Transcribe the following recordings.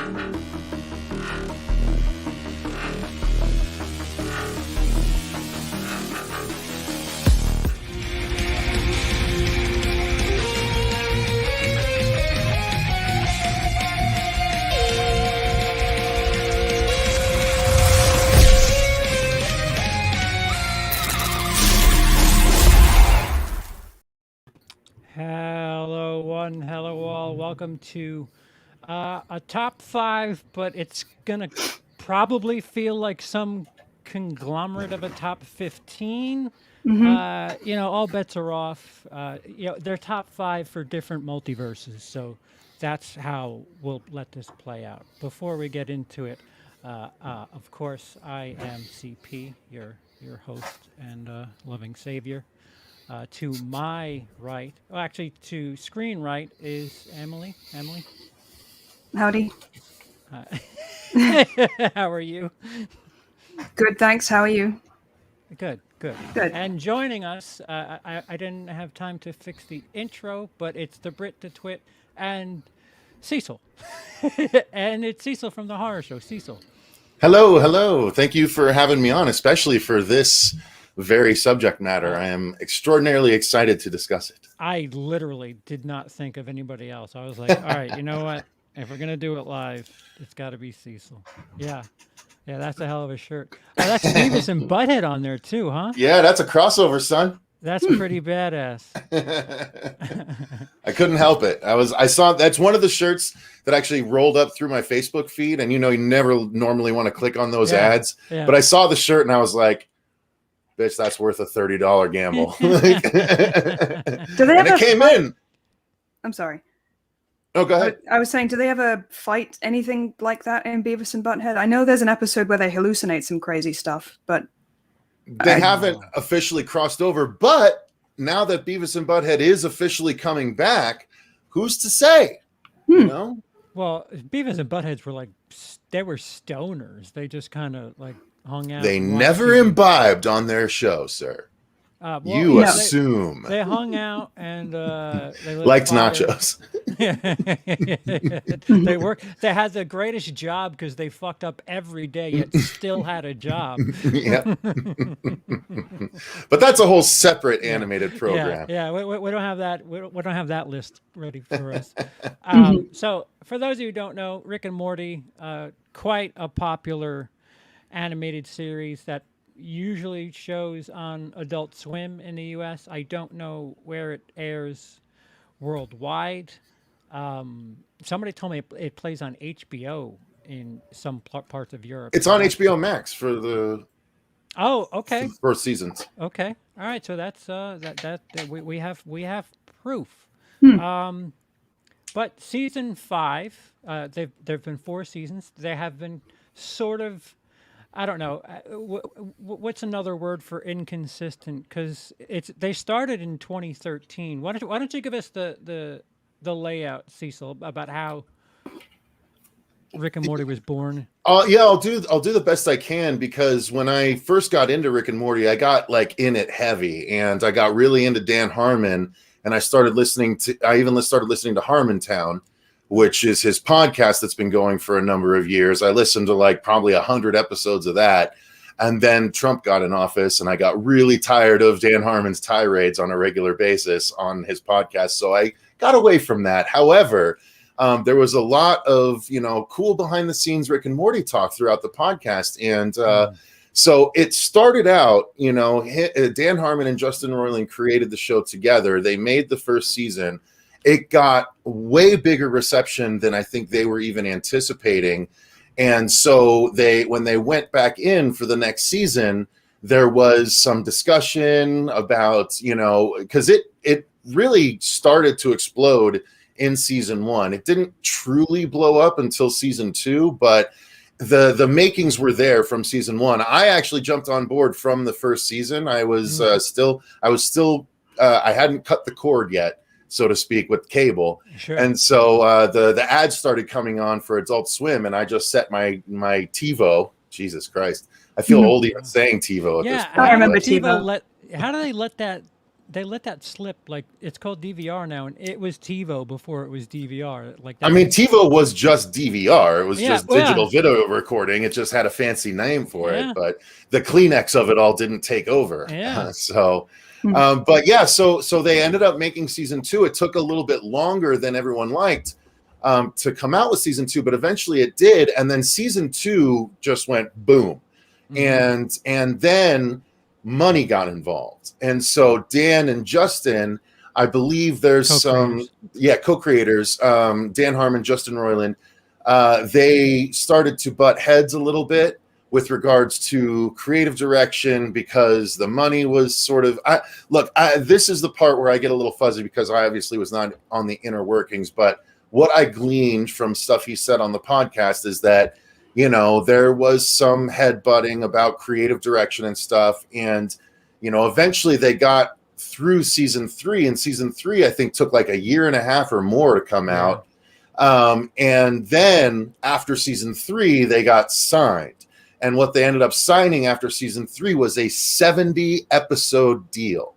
Hello all. Welcome to a top 5, but it's gonna probably feel like some conglomerate of a top 15. All bets are off. They're top 5 for different multiverses, so that's how we'll let this play out. Before we get into it, of course, I am CP, your host and loving savior. To my right, actually to screen right, is Emily. Emily? Howdy. How are you? Good, thanks. How are you? Good. And joining us, I didn't have time to fix the intro, but it's the Brit, the Twit, and Cecil. And it's Cecil from the Horror Show. Cecil. Hello. Thank you for having me on, especially for this very subject matter. I am extraordinarily excited to discuss it. I literally did not think of anybody else. I was like, all right, you know what? If we're going to do it live, it's got to be Cecil. Yeah, that's a hell of a shirt. Oh, that's Beavis and Butthead on there too, huh? Yeah, that's a crossover, son. That's pretty badass. I couldn't help it. I saw that's one of the shirts that actually rolled up through my Facebook feed, and you never normally want to click on those ads. Yeah. But I saw the shirt and I was like, bitch, that's worth a $30 gamble. Do they and it came in. I'm sorry. Oh, go ahead. I was saying, do they ever fight anything like that in Beavis and Butthead? I know there's an episode where they hallucinate some crazy stuff, but they haven't officially crossed over. But now that Beavis and Butthead is officially coming back, who's to say? You know? Well, Beavis and Buttheads were they were stoners. They just kind of hung out. They never imbibed on their show, sir. You assume. They hung out and they liked nachos. They worked. They had the greatest job because they fucked up every day, yet still had a job. Yeah. But that's a whole separate animated program. Yeah. We don't have that. We don't have that list ready for us. So, for those of you who don't know, Rick and Morty, quite a popular animated series that usually shows on Adult Swim in the U.S. I don't know where it airs worldwide. Somebody told me it plays on HBO in some parts of Europe. It's on HBO Max for the okay, first seasons. Okay, all right. So that's we have proof. But season 5, there've been 4 seasons. They have been sort of, I don't know, what's another word for inconsistent? Because they started in 2013. Why don't you give us the layout, Cecil, about how Rick and Morty was born? I'll do the best I can, because when I first got into Rick and Morty, I got in it heavy, and I got really into Dan Harmon, and I even started listening to Harmontown, which is his podcast that's been going for a number of years. I listened to probably 100 episodes of that. And then Trump got in office and I got really tired of Dan Harmon's tirades on a regular basis on his podcast. So I got away from that. However, there was a lot of, cool behind the scenes Rick and Morty talk throughout the podcast. And so it started out, Dan Harmon and Justin Roiland created the show together. They made the first season. It got way bigger reception than I think they were even anticipating. And so when they went back in for the next season, there was some discussion about, because it really started to explode in season 1. It didn't truly blow up until season 2, but the makings were there from season 1. I actually jumped on board from the first season. I was I hadn't cut the cord yet, so to speak, with cable. Sure. And so the ads started coming on for Adult Swim, and I just set my TiVo. Jesus Christ. I feel old even saying TiVo at this point. I remember TiVo. How do they let that let that slip. Like it's called DVR now, and it was TiVo before it was DVR. Like I mean, TiVo was just DVR. It was Yeah, just digital video recording. It just had a fancy name for Yeah. it, but the Kleenex of it all didn't take over. Yeah. But yeah, so they ended up making season 2. It took a little bit longer than everyone liked to come out with season 2, but eventually it did. And then season 2 just went boom. And then money got involved. And so Dan and Justin, I believe there's co-creators, Dan Harmon, Justin Roiland, they started to butt heads a little bit with regards to creative direction because the money was sort of this is the part where I get a little fuzzy because I obviously was not on the inner workings, but what I gleaned from stuff he said on the podcast is that, you know, there was some headbutting about creative direction and stuff. And, you know, eventually they got through season 3, and season 3, I think, took like a year and a half or more to come out. And then after season 3, they got signed. And what they ended up signing after season 3 was a 70 episode deal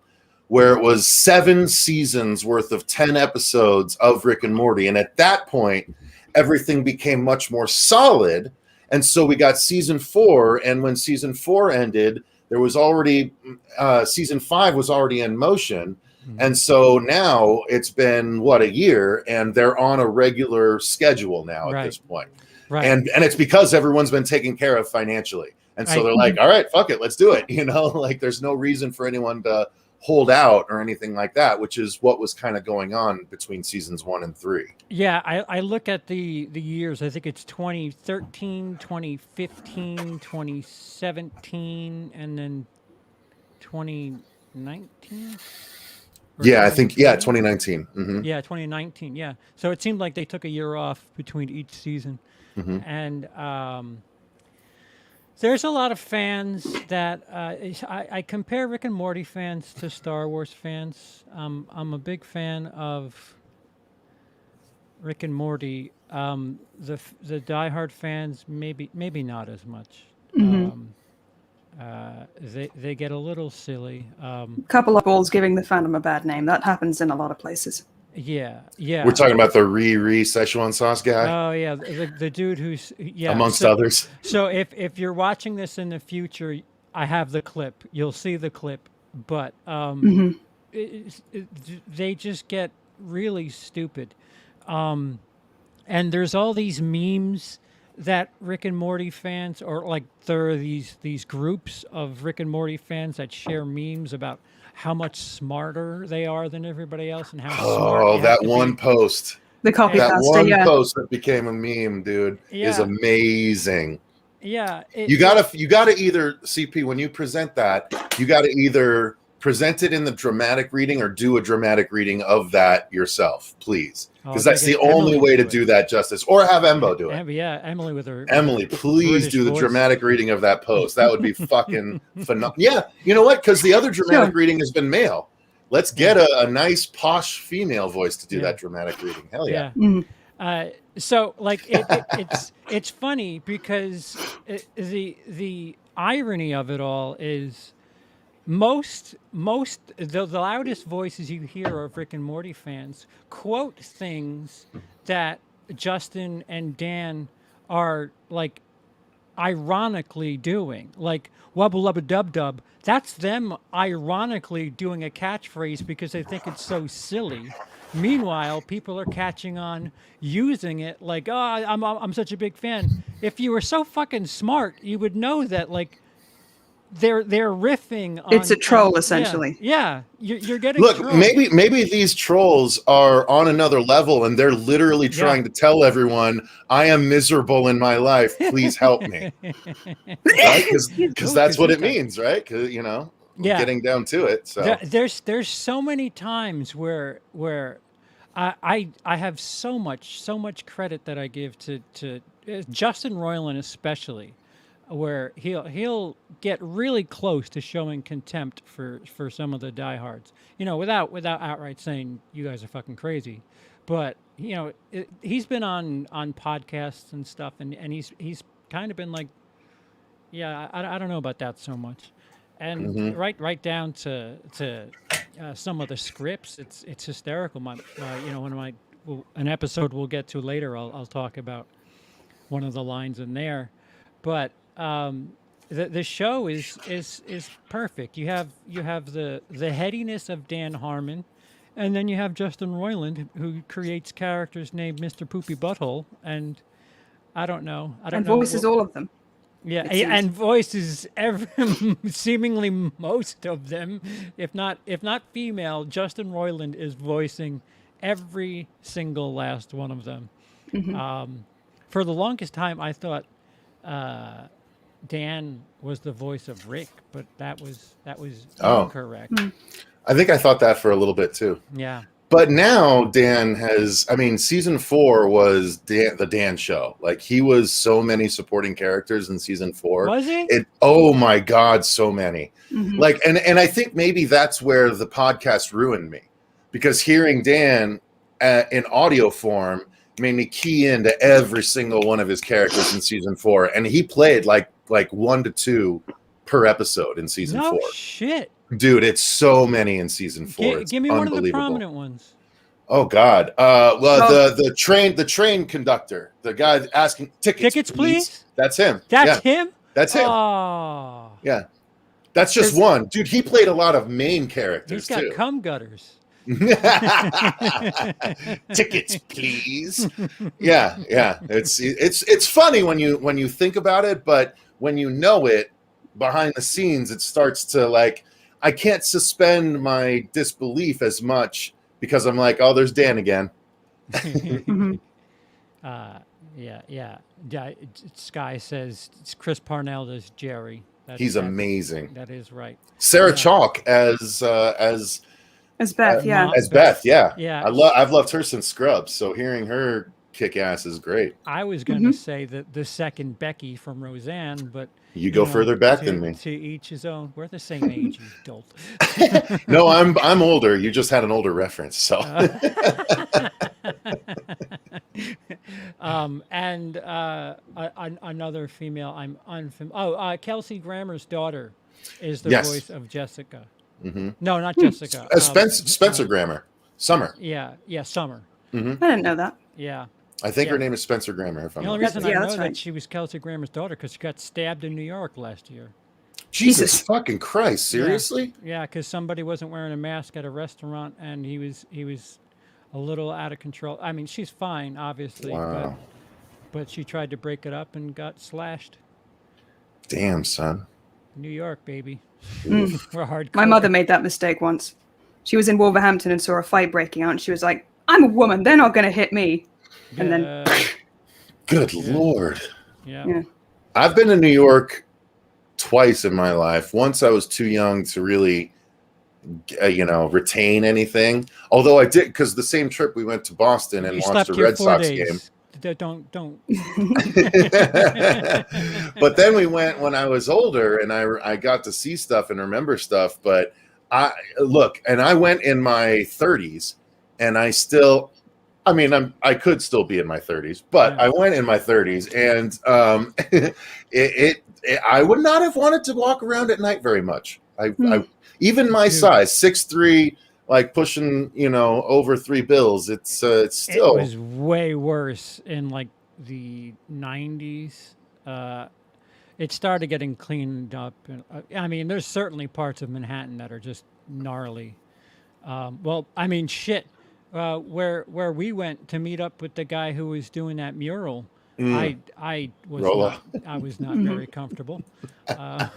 where it was 7 seasons worth of 10 episodes of Rick and Morty. And at that point, everything became much more solid. And so we got season 4. And when season 4 ended, there was already season 5 was already in motion. And so now it's been a year, and they're on a regular schedule now at this point. And it's because everyone's been taken care of financially. And so they're like, all right, fuck it, let's do it. You know, like there's no reason for anyone to hold out or anything like that, which is what was kind of going on between seasons 1 and 3. Yeah, I look at the years. I think it's 2013, 2015, 2017, and then 2019. Yeah, I think 2019. Yeah, 2019. Yeah, so it seemed like they took a year off between each season, and there's a lot of fans that I compare Rick and Morty fans to Star Wars fans. I'm a big fan of Rick and Morty. The diehard fans maybe not as much. They get a little silly. Couple of balls giving the fandom a bad name. That happens in a lot of places. Yeah. We're talking about the Szechuan sauce guy. Oh yeah, the dude who's amongst others. So if you're watching this in the future, I have the clip. You'll see the clip, but they just get really stupid. And there's all these memes that Rick and Morty fans, or like there are these groups of Rick and Morty fans that share memes about how much smarter they are than everybody else and how smart that one post. The copy that pasta, one post that became a meme, dude, is amazing. Yeah. You gotta either, CP, when you present that, you gotta either present it in the dramatic reading or do a dramatic reading of that yourself, please. Because that's the only way to do that justice. Or have Embo do it. Yeah, Emily with her. Emily, please British do the voice. dramatic reading of that post. That would be fucking phenomenal. Yeah, you know what? Because the other dramatic reading has been male. Let's get a nice posh female voice to do that dramatic reading. Hell yeah. So like it's funny because the irony of it all is most the loudest voices you hear of Rick and Morty fans quote things that Justin and Dan are like ironically doing, like wubba lubba dub dub. That's them ironically doing a catchphrase because they think it's so silly. Meanwhile, people are catching on using it like, oh, I'm such a big fan. If you were so fucking smart, you would know that like they're riffing on, it's a troll essentially. Yeah, you're getting look trolled. maybe these trolls are on another level and they're literally trying to tell everyone I am miserable in my life, please help me. Right, because that's what it means, right? Because getting down to it. So there's so many times where I have so much credit that I give to Justin Roiland especially, where he'll get really close to showing contempt for some of the diehards, without outright saying you guys are fucking crazy, but he's been on podcasts and stuff, and he's kind of been like, I don't know about that so much, and right down to some of the scripts. It's hysterical. An episode we'll get to later. I'll talk about one of the lines in there, but the show is perfect. You have the headiness of Dan Harmon, and then you have Justin Roiland, who creates characters named Mr. Poopy Butthole, and I don't know. And voices all of them. Yeah, it seems. and voices seemingly most of them, if not female. Justin Roiland is voicing every single last one of them. For the longest time, I thought Dan was the voice of Rick, but that was incorrect. I think I thought that for a little bit too. Yeah. But now Dan has, I mean, season 4 was the Dan show. Like, he was so many supporting characters in season 4. Was he? Oh my God, so many. Mm-hmm. Like, and I think maybe that's where the podcast ruined me, because hearing Dan in audio form made me key into every single one of his characters in season 4, and he played like 1 to 2 per episode in season 4. No shit. Dude, it's so many in season 4. It's Give me one of the unbelievable. prominent ones. Oh God. The train conductor, the guy asking tickets please. That's him. That's him. That's him. Oh, Yeah. That's just one. Dude, he played a lot of main characters he's got too. cum gutters. Tickets, please. Yeah. It's funny when you think about it, but when you know it behind the scenes, it starts to, like, I can't suspend my disbelief as much because I'm like, oh, there's Dan again. Yeah. Sky says it's Chris Parnell as Jerry. He's amazing. That is right. Sarah Chalk as Beth, as Beth, yeah. Yeah. I've loved her since Scrubs, so hearing her kick ass is great. I was going to say that the second Becky from Roseanne, but You go further back than me. To each his own. We're the same age, you dolt. No, I'm older. You just had an older reference, so. Another female I'm unfamiliar. Kelsey Grammer's daughter is the Yes. voice of Jessica. Mm-hmm. No, not Jessica. Spencer Grammer. Summer. Yeah, Summer. Mm-hmm. I didn't know that. Yeah. I think her name is Spencer Grammer. If I'm The not only reason mistaken. I know that's that right. she was Kelsey Grammer's daughter because she got stabbed in New York last year. Jesus fucking Christ! Seriously? Yeah, because somebody wasn't wearing a mask at a restaurant, and he was a little out of control. I mean, she's fine, obviously, Wow. but she tried to break it up and got slashed. Damn, son. New York, baby. Mm. We're hardcore. My mother made that mistake once. She was in Wolverhampton and saw a fight breaking out, and she was like, "I'm a woman. They're not going to hit me." And then, Good Lord. Yeah. I've been to New York twice in my life. Once I was too young to really, retain anything. Although I did, because the same trip we went to Boston and You watched slept a here Red 4 Sox days. game. Don't. But then we went when I was older, and I got to see stuff and remember stuff. But I went in my 30s, and I could still be in my 30s, but Yeah. I went in my 30s, and I would not have wanted to walk around at night very much. Even my size, 6'3", like pushing, over 3 bills. It's still. It was way worse in like the 90s. It started getting cleaned up. I mean, there's certainly parts of Manhattan that are just gnarly. Shit. Where we went to meet up with the guy who was doing that mural, I was not very comfortable, and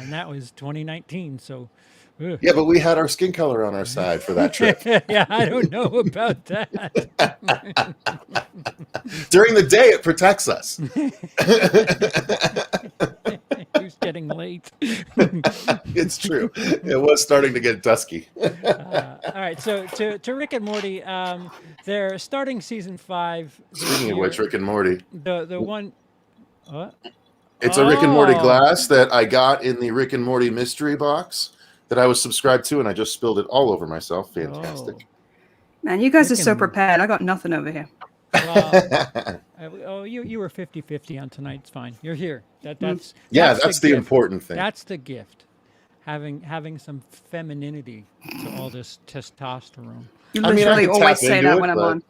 that was 2019. So, ugh. Yeah, but we had our skin color on our side for that trip. Yeah, I don't know about that. During the day, it protects us. Who's getting late? It's true. It was starting to get dusky. All right, so to Rick and Morty, they're starting season 5. Speaking of which, Rick and Morty. The one, what? It's a Rick and Morty Oh. glass that I got in the Rick and Morty mystery box that I was subscribed to, and I just spilled it all over myself. Fantastic. man, you guys are so Freaking- prepared. I got nothing over here. Well, you were 50-50 on tonight. It's fine. You're here. That's That's the gift. important thing. That's the gift. having some femininity to all this testosterone. You I mean, I literally can always tap say into that it, when I'm but on.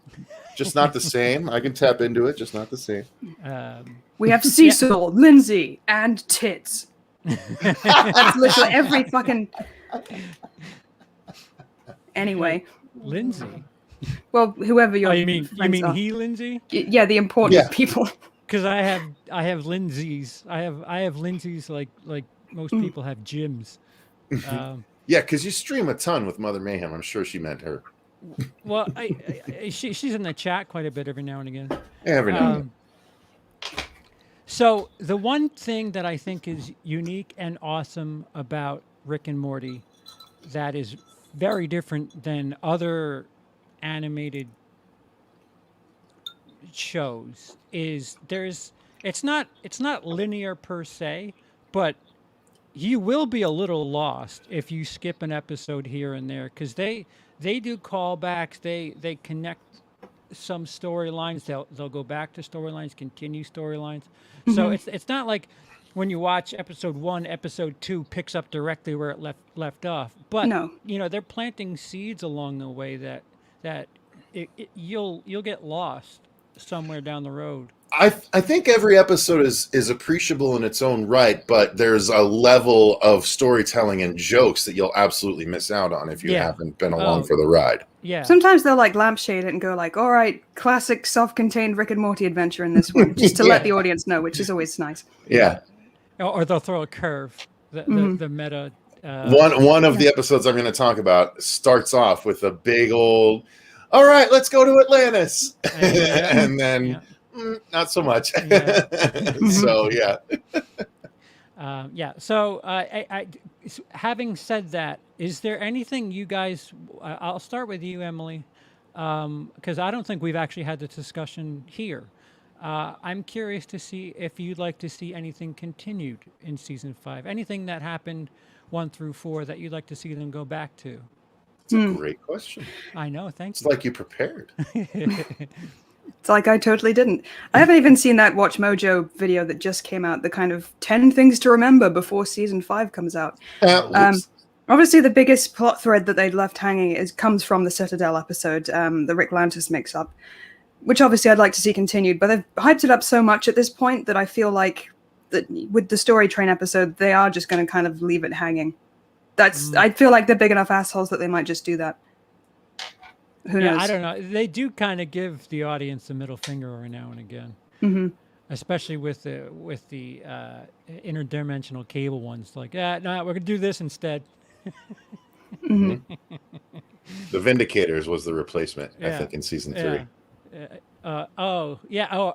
just not the same. I can tap into it, just not the same. We have Cecil, Lindsay, and tits. That's literally every fucking. Anyway, Lindsay. well, whoever your Oh, you mean friends are. he Lindsay? Yeah, the important Yeah. people. Because I have Lindsay's. I have Lindsay's like most people have gyms. Yeah, because you stream a ton with Mother Mayhem. I'm sure she meant her. Well, she's in the chat quite a bit every now and again. Every now and then. So the one thing that I think is unique and awesome about Rick and Morty that is very different than other animated shows is it's not linear per se, but you will be a little lost if you skip an episode here and there because they do callbacks, they connect some storylines, they'll go back to storylines, continue storylines. So it's not like when you watch episode 1, episode 2 picks up directly where it left off. But No. they're planting seeds along the way that you'll get lost somewhere down the road. I think every episode is appreciable in its own right, but there's a level of storytelling and jokes that you'll absolutely miss out on if you haven't been along for the ride. Yeah. Sometimes they'll like lampshade it and go like, all right, classic self-contained Rick and Morty adventure in this one, just to let the audience know, which is always nice. Yeah. Or they'll throw a curve. The meta. One of the episodes I'm going to talk about starts off with a big old, all right, let's go to Atlantis. And then not so much. So, yeah. So, having said that, is there anything you guys? I'll start with you, Emily, because I don't think we've actually had the discussion here. I'm curious to see if you'd like to see anything continued in season 5. Anything that happened 1 through 4 that you'd like to see them go back to. It's a great question. I know. Thank It's you. like you prepared. It's like I totally didn't. I haven't even seen that Watch Mojo video that just came out, the kind of 10 things to remember before season 5 comes out. Obviously, the biggest plot thread that they left hanging comes from the Citadel episode, the Rick Lantis mix-up, which obviously I'd like to see continued, but they've hyped it up so much at this point that I feel like that with the Story Train episode, they are just going to kind of leave it hanging. I feel like they're big enough assholes that they might just do that. Who knows? I don't know. They do kind of give the audience the middle finger every now and again, especially with the interdimensional cable ones. Like, no, we're gonna do this instead. The Vindicators was the replacement, I think, in season 3.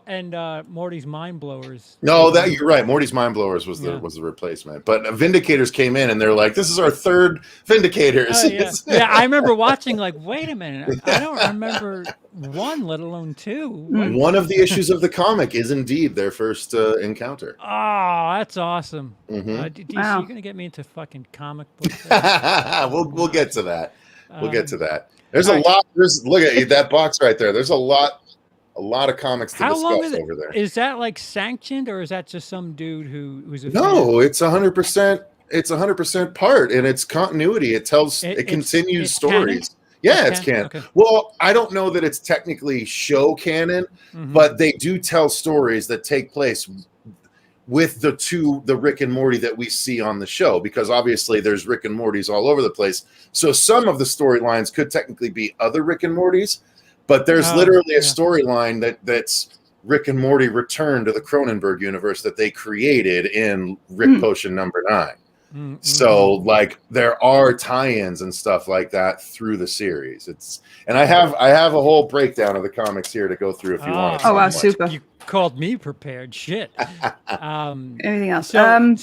And Morty's Mind Blowers. No, you're right. Morty's Mind Blowers was the replacement, but Vindicators came in and they're like, "This is our third Vindicators." I remember watching. Like, wait a minute, I don't remember 1, let alone 2. One of the issues of the comic is indeed their first encounter. Oh, that's awesome. DC, Wow. you're gonna get me into fucking comic books. We'll get to that. We'll get to that. There's a lot. Look at that box right there. There's a lot of comics to discuss over there. Is that like sanctioned, or is that just some dude who's a No, it's 100%. It's 100% part, and it's continuity. It continues stories. Canon? Yeah, it's canon. Okay. Well, I don't know that it's technically show canon, but they do tell stories that take place with the Rick and Morty that we see on the show, because obviously there's Rick and Mortys all over the place. So some of the storylines could technically be other Rick and Mortys, but there's literally a storyline that's Rick and Morty return to the Cronenberg universe that they created in Rick Potion number 9. So like there are tie-ins and stuff like that through the series. And I have a whole breakdown of the comics here to go through if you want. Oh wow, super. You called me prepared. Shit. Anything else? So-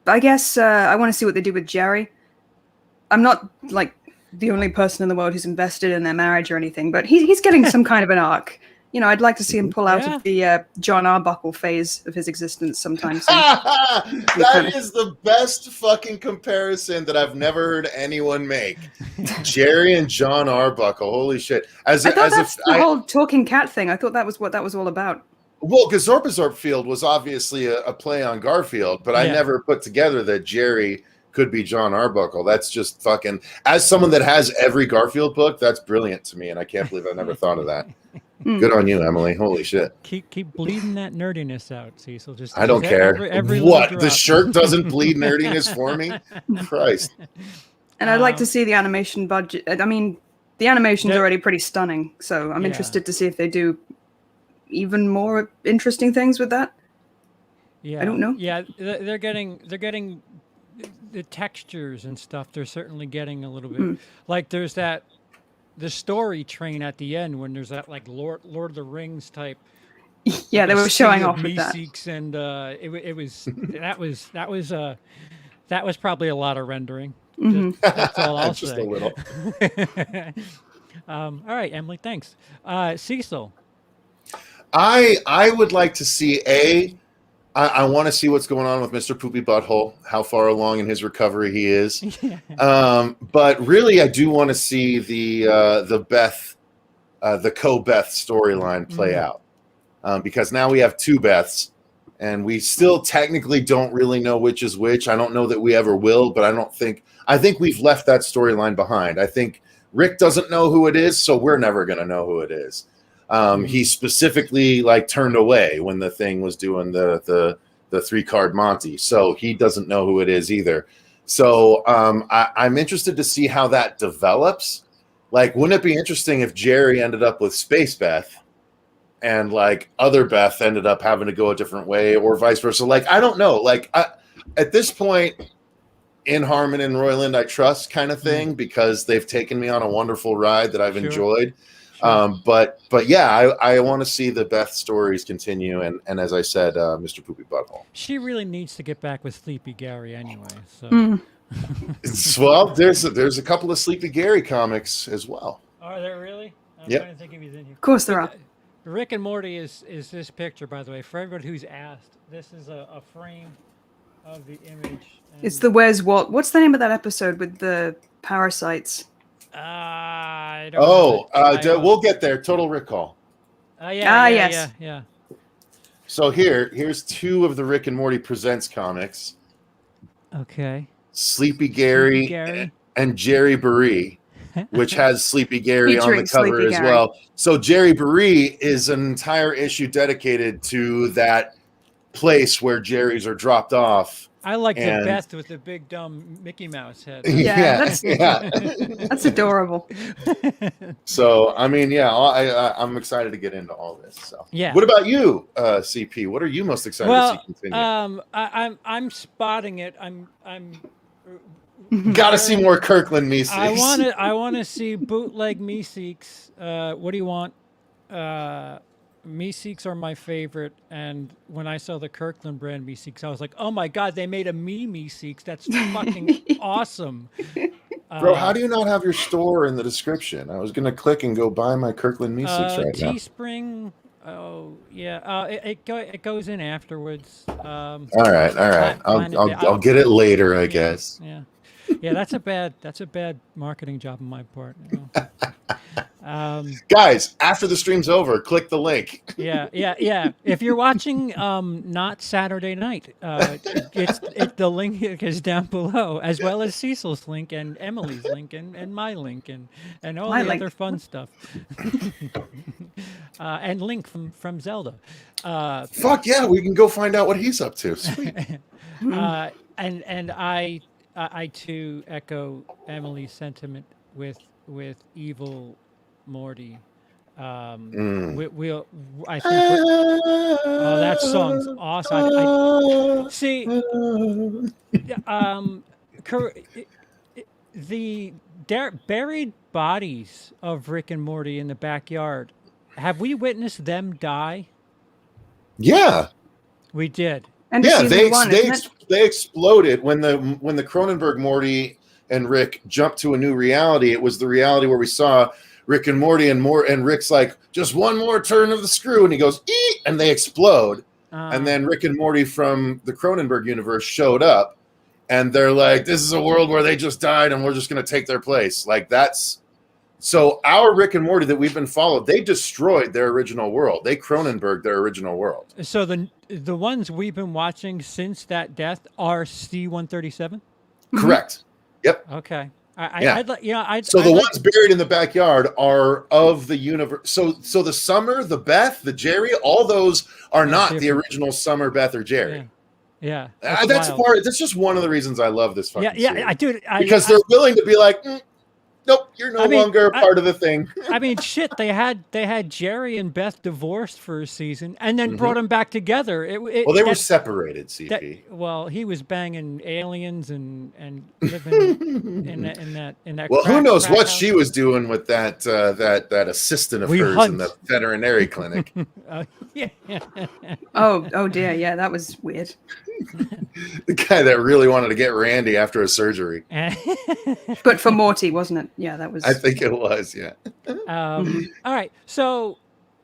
I guess I want to see what they do with Jerry. I'm not like the only person in the world who's invested in their marriage or anything, but he's getting some kind of an arc. You know, I'd like to see him pull out of the John Arbuckle phase of his existence sometime soon. That is the best fucking comparison that I've never heard anyone make. Jerry and John Arbuckle, holy shit! I thought that's the whole talking cat thing. I thought that was what that was all about. Well, because Zorpazorp Field was obviously a play on Garfield, but I never put together that Jerry could be John Arbuckle. That's just fucking, as someone that has every Garfield book, that's brilliant to me, and I can't believe I never thought of that. Good on you, Emily. Holy shit. Keep bleeding that nerdiness out, Cecil. I don't care. Every What? The shirt doesn't bleed nerdiness for me? Christ. And I'd like to see the animation budget. I mean, the animation's already pretty stunning, so I'm interested to see if they do even more interesting things with that. Yeah, I don't know. Yeah, they're getting the textures and stuff. They're certainly getting a little bit like there's the story train at the end when there's that like Lord of the Rings type. Yeah, like they were showing off with that. Meeseeks and that was probably a lot of rendering. That's all I'll Just say. a little. All right, Emily, thanks. Cecil. I would like to see I want to see what's going on with Mr. Poopy Butthole, how far along in his recovery he is. But really, I do want to see the Beth, the co-Beth storyline play out. Because now we have two Beths, and we still technically don't really know which is which. I don't know that we ever will, but I think we've left that storyline behind. I think Rick doesn't know who it is, so we're never going to know who it is. He specifically like turned away when the thing was doing the 3-card Monty, so he doesn't know who it is either. So I'm interested to see how that develops. Like, wouldn't it be interesting if Jerry ended up with Space Beth and like other Beth ended up having to go a different way, or vice versa? Like, I don't know. Like, at this point in Harmon and Royland, I trust kind of thing, because they've taken me on a wonderful ride that I've enjoyed. But yeah, I want to see the Beth stories continue, and as I said, Mr. Poopy Butthole. She really needs to get back with Sleepy Gary anyway. So. Well, there's a couple of Sleepy Gary comics as well. Are there really? I'm Yep. trying to think if he's in here. Of course there are. Rick and Morty is this picture, by the way, for everybody who's asked. This is a frame of the image. It's the Where's Walt. What's the name of that episode with the parasites? I don't know. We'll get there. Total Recall. Yes. Yeah. So here's two of the Rick and Morty Presents comics. Okay. Sleepy Gary and Jerry Baree, which has Sleepy Gary on the cover as well. So Jerry Baree is an entire issue dedicated to that place where Jerry's are dropped off. I like the Beth with the big dumb Mickey Mouse head. That's adorable. So I mean, I'm excited to get into all this. So yeah. What about you, CP? What are you most excited to see continue? I'm spotting it. I'm gotta see more Kirkland Meeseeks. I want to see bootleg Meeseeks. What do you want? Meeseeks are my favorite, and when I saw the Kirkland brand Meeseeks, I was like, "Oh my god, they made a Meeseeks! That's fucking awesome!" Bro, how do you not have your store in the description? I was gonna click and go buy my Kirkland Meeseeks right now. Teespring. Oh yeah, it goes in afterwards. All right. I'll get it later, I guess. Yeah. That's a bad marketing job on my part. You know? Guys, after the stream's over, click the link. Yeah. If you're watching, not Saturday night, the link is down below, as well as Cecil's link and Emily's link and my link and all the other fun stuff. And Link from Zelda. Fuck yeah, we can go find out what he's up to. Sweet. And I too echo Emily's sentiment with Evil Morty. I think that song's awesome. See, the buried bodies of Rick and Morty in the backyard. Have we witnessed them die? Yeah, we did. Yeah, they exploded when the Cronenberg Morty and Rick jumped to a new reality. It was the reality where we saw Rick and Morty and Rick's like, just one more turn of the screw, and he goes, eek, and they explode. And then Rick and Morty from the Cronenberg universe showed up, and they're like, this is a world where they just died, and we're just going to take their place. Like, that's... So our Rick and Morty that we've been followed, they destroyed their original world. They Cronenberg their original world. So the ones we've been watching since that death are C-137? Correct. Yep. Okay. Yeah. I'd like, you know, So I'd the like, ones buried in the backyard are of the universe. So the Summer, the Beth, the Jerry, all those are not the different. original Summer, Beth, or Jerry. Yeah. That's wild. part. That's just one of the reasons I love this fucking series. Because they're willing to be like, nope, you're no longer a part of the thing. I mean, shit. They had Jerry and Beth divorced for a season, and then brought them back together. Well, they were separated. CP. Well, he was banging aliens and living in that. Well, who knows what house. she was doing with that assistant of hers in the veterinary clinic. Yeah. Oh dear, yeah, that was weird. The guy that really wanted to get Randy after a surgery. But for Morty, wasn't it? Yeah, that was. I think it was. Yeah. All right. So,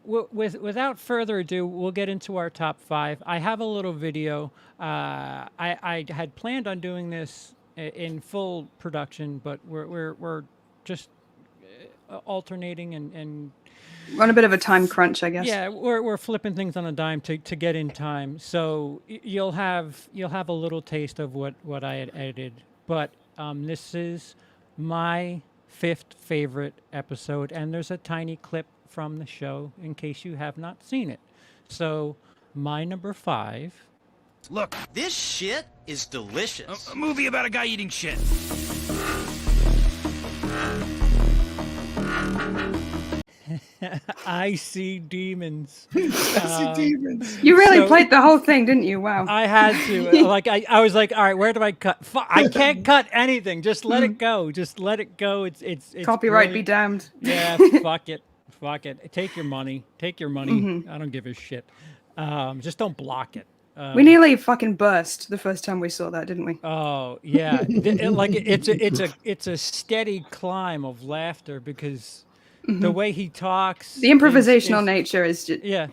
without further ado, we'll get into our top 5. I have a little video. I had planned on doing this in full production, but we're just alternating and on a bit of a time crunch, I guess. yeah, we're flipping things on a dime to get in time. So you'll have a little taste of what I had edited. But this is my 5th favorite episode, and there's a tiny clip from the show in case you have not seen it. So my number 5. Look, this shit is delicious. A movie about a guy eating shit. I See Demons. I see demons. You really played the whole thing, didn't you? Wow. I had to. Like I was like, all right, where do I cut? I can't cut anything. Just let it go. Just let it go. It's Copyright brilliant. be damned. Yeah, fuck it. Fuck it. Take your money. Take your money. I don't give a shit. Just don't block it. We nearly fucking burst the first time we saw that, didn't we? Oh yeah, it's a steady climb of laughter because the way he talks, The improvisational nature is just yeah.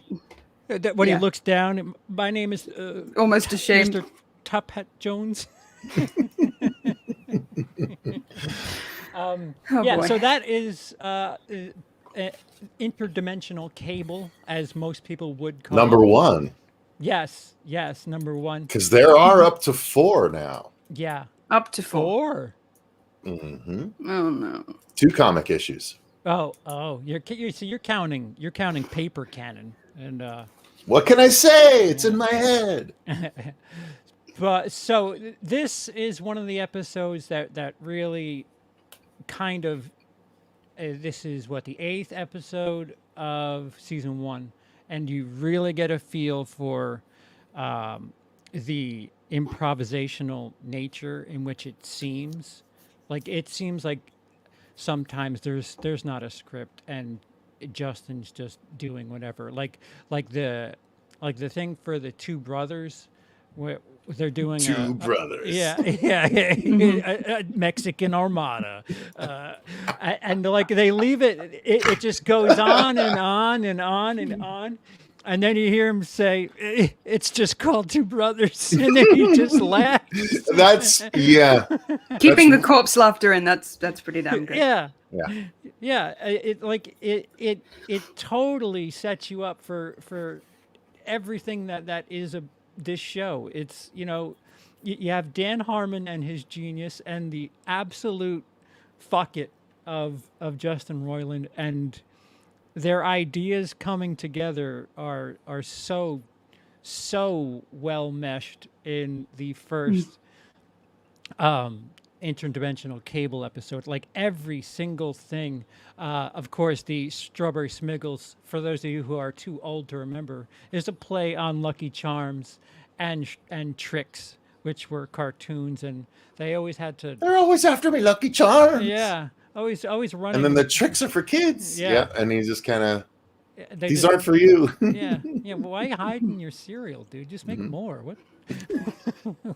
When he looks down, my name is almost ashamed. Mr. Top Hat Jones. Oh, Yeah, boy. so that is interdimensional cable, as most people would call Number it. 1. Yes, number 1. Because there are up to 4 now. Yeah. Up to 4. 4. Mm-hmm. Oh no. 2 comic issues. Oh, you're counting paper canon and What can I say? It's in my head. but so this is one of the episodes that really kind of this is what the 8th episode of season 1, and you really get a feel for the improvisational nature in which it seems like sometimes there's not a script and Justin's just doing whatever. Like the thing for the 2 brothers, where they're doing 2 brothers. yeah, a Mexican armada, and like they leave it just goes on and on and on and on. And then you hear him say, "It's just called 2 brothers," and then he just laughs. That's Keeping the corpse laughter in, that's pretty damn good. Yeah. Yeah. It totally sets you up for everything that is this show. It's, you have Dan Harmon and his genius and the absolute fuck it of Justin Roiland, and their ideas coming together are so well meshed in the first interdimensional cable episode. Like every single thing, of course, the Strawberry Smiggles, for those of you who are too old to remember, is a play on Lucky Charms and Tricks, which were cartoons, and they always had to. They're always after me, Lucky Charms. Yeah, always running. And then the tricks are for kids. Yeah. And he's just kind of. They These just- aren't for you. Yeah. Well, why are you hiding your cereal, dude? Just make more. What?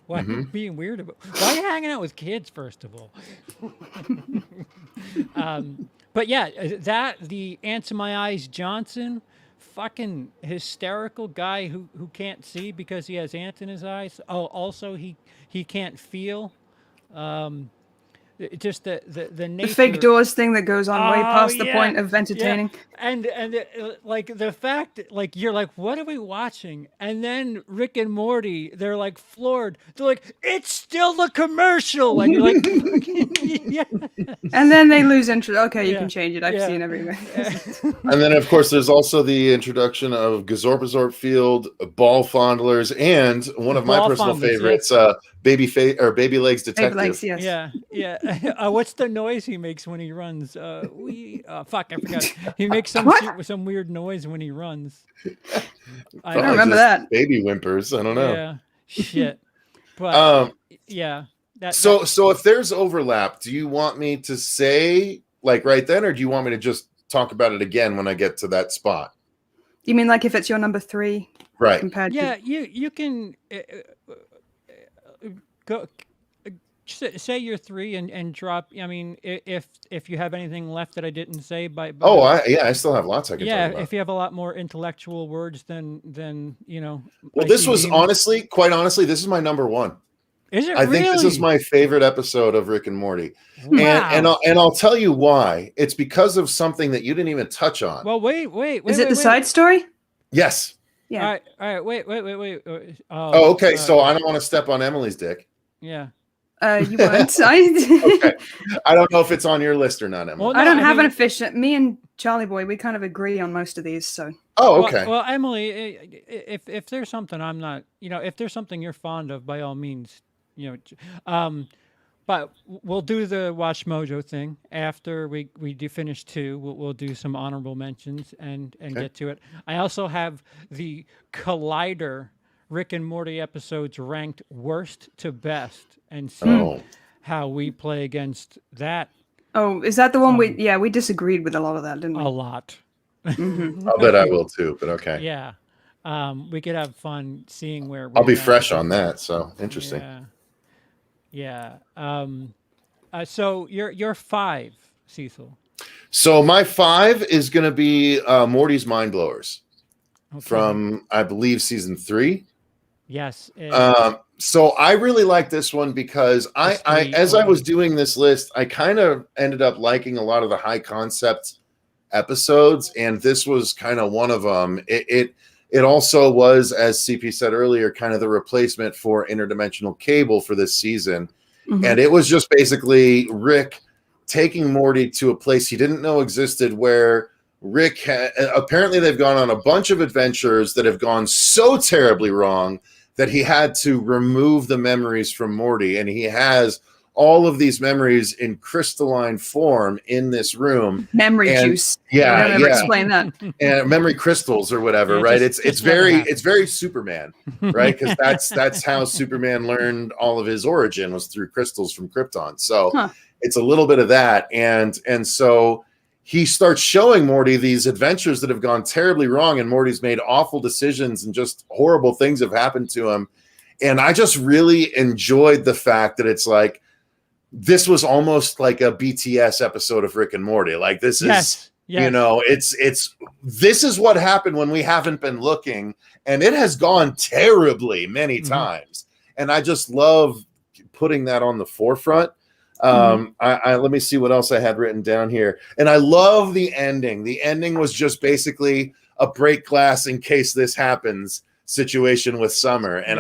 Why are you being weird about? Why are you hanging out with kids, first of all? But yeah, the Ants in My Eyes Johnson, fucking hysterical guy who can't see because he has ants in his eyes. Oh, also he can't feel. just the nature. The fake doors thing that goes on way past the yeah, point of entertaining. And like the fact, like you're like, what are we watching? And then Rick and Morty, they're like floored. They're like, it's still the commercial, and you're like, yeah. And then they lose interest. Okay, you Yeah, can change it. I've yeah. seen everything. And then, of course, there's also the introduction of Gazorpazorp Field, Ball Fondlers, and one of my Ball personal fondlers, favorites, Baby Legs Detective. Baby legs, yes. Yeah. What's the noise he makes when he runs? Fuck, I forgot. He makes some weird noise when he runs. I don't remember that. Baby whimpers. I don't know. Yeah, shit. But yeah. So if there's overlap, do you want me to say like right then, or do you want me to just talk about it again when I get to that spot? You mean like if it's your number 3, right? Compared yeah, to... you can go say your 3 and drop. I mean, if you have anything left that I didn't say by I still have lots I can talk about. If you have a lot more intellectual words than Well, this was quite honestly, this is my number 1. Is it? I think this is my favorite episode of Rick and Morty. Wow. And I'll tell you why. It's because of something that you didn't even touch on. Well, wait. Is it the side story? Yes. Yeah. All right. Wait. Okay. So I don't want to step on Emily's dick. Yeah. You weren't. Okay. I don't know if it's on your list or not, Emily. Well, no, I don't have an efficient. Me and Charlie Boy, we kind of agree on most of these. So. Oh, okay. Well, Emily, if there's something I'm not, if there's something you're fond of, by all means, but we'll do the Watch Mojo thing after we do finish 2. We'll do some honorable mentions and get to it. I also have the Collider Rick and Morty episodes ranked worst to best, and see how we play against that. Oh, is that the one we disagreed with a lot of that, didn't we? A lot. Mm-hmm. I'll bet I will too, but okay. Yeah. We could have fun seeing where I'll be fresh on that, so interesting. Yeah. So you're 5, Cecil. So my 5 is going to be Morty's Mind Blowers from, I believe, season 3. Yes. So I really like this one because as I was doing this list, I kind of ended up liking a lot of the high concept episodes, and this was kind of one of them. It also was, as CP said earlier, kind of the replacement for Interdimensional Cable for this season. Mm-hmm. And it was just basically Rick taking Morty to a place he didn't know existed, where Rick apparently they've gone on a bunch of adventures that have gone so terribly wrong that he had to remove the memories from Morty. And he has all of these memories in crystalline form in this room. Memory juice. Yeah. Explain that. And memory crystals or whatever, right? It's very Superman, right? Because that's how Superman learned all of his origin, was through crystals from Krypton. So it's a little bit of that. And so he starts showing Morty these adventures that have gone terribly wrong, and Morty's made awful decisions and just horrible things have happened to him. And I just really enjoyed the fact that it's like, this was almost like a BTS episode of Rick and Morty. Like this is, this is what happened when we haven't been looking, and it has gone terribly many times. And I just love putting that on the forefront. Let me see what else I had written down here. And I love the ending. The ending was just basically a break glass in case this happens situation with Summer, and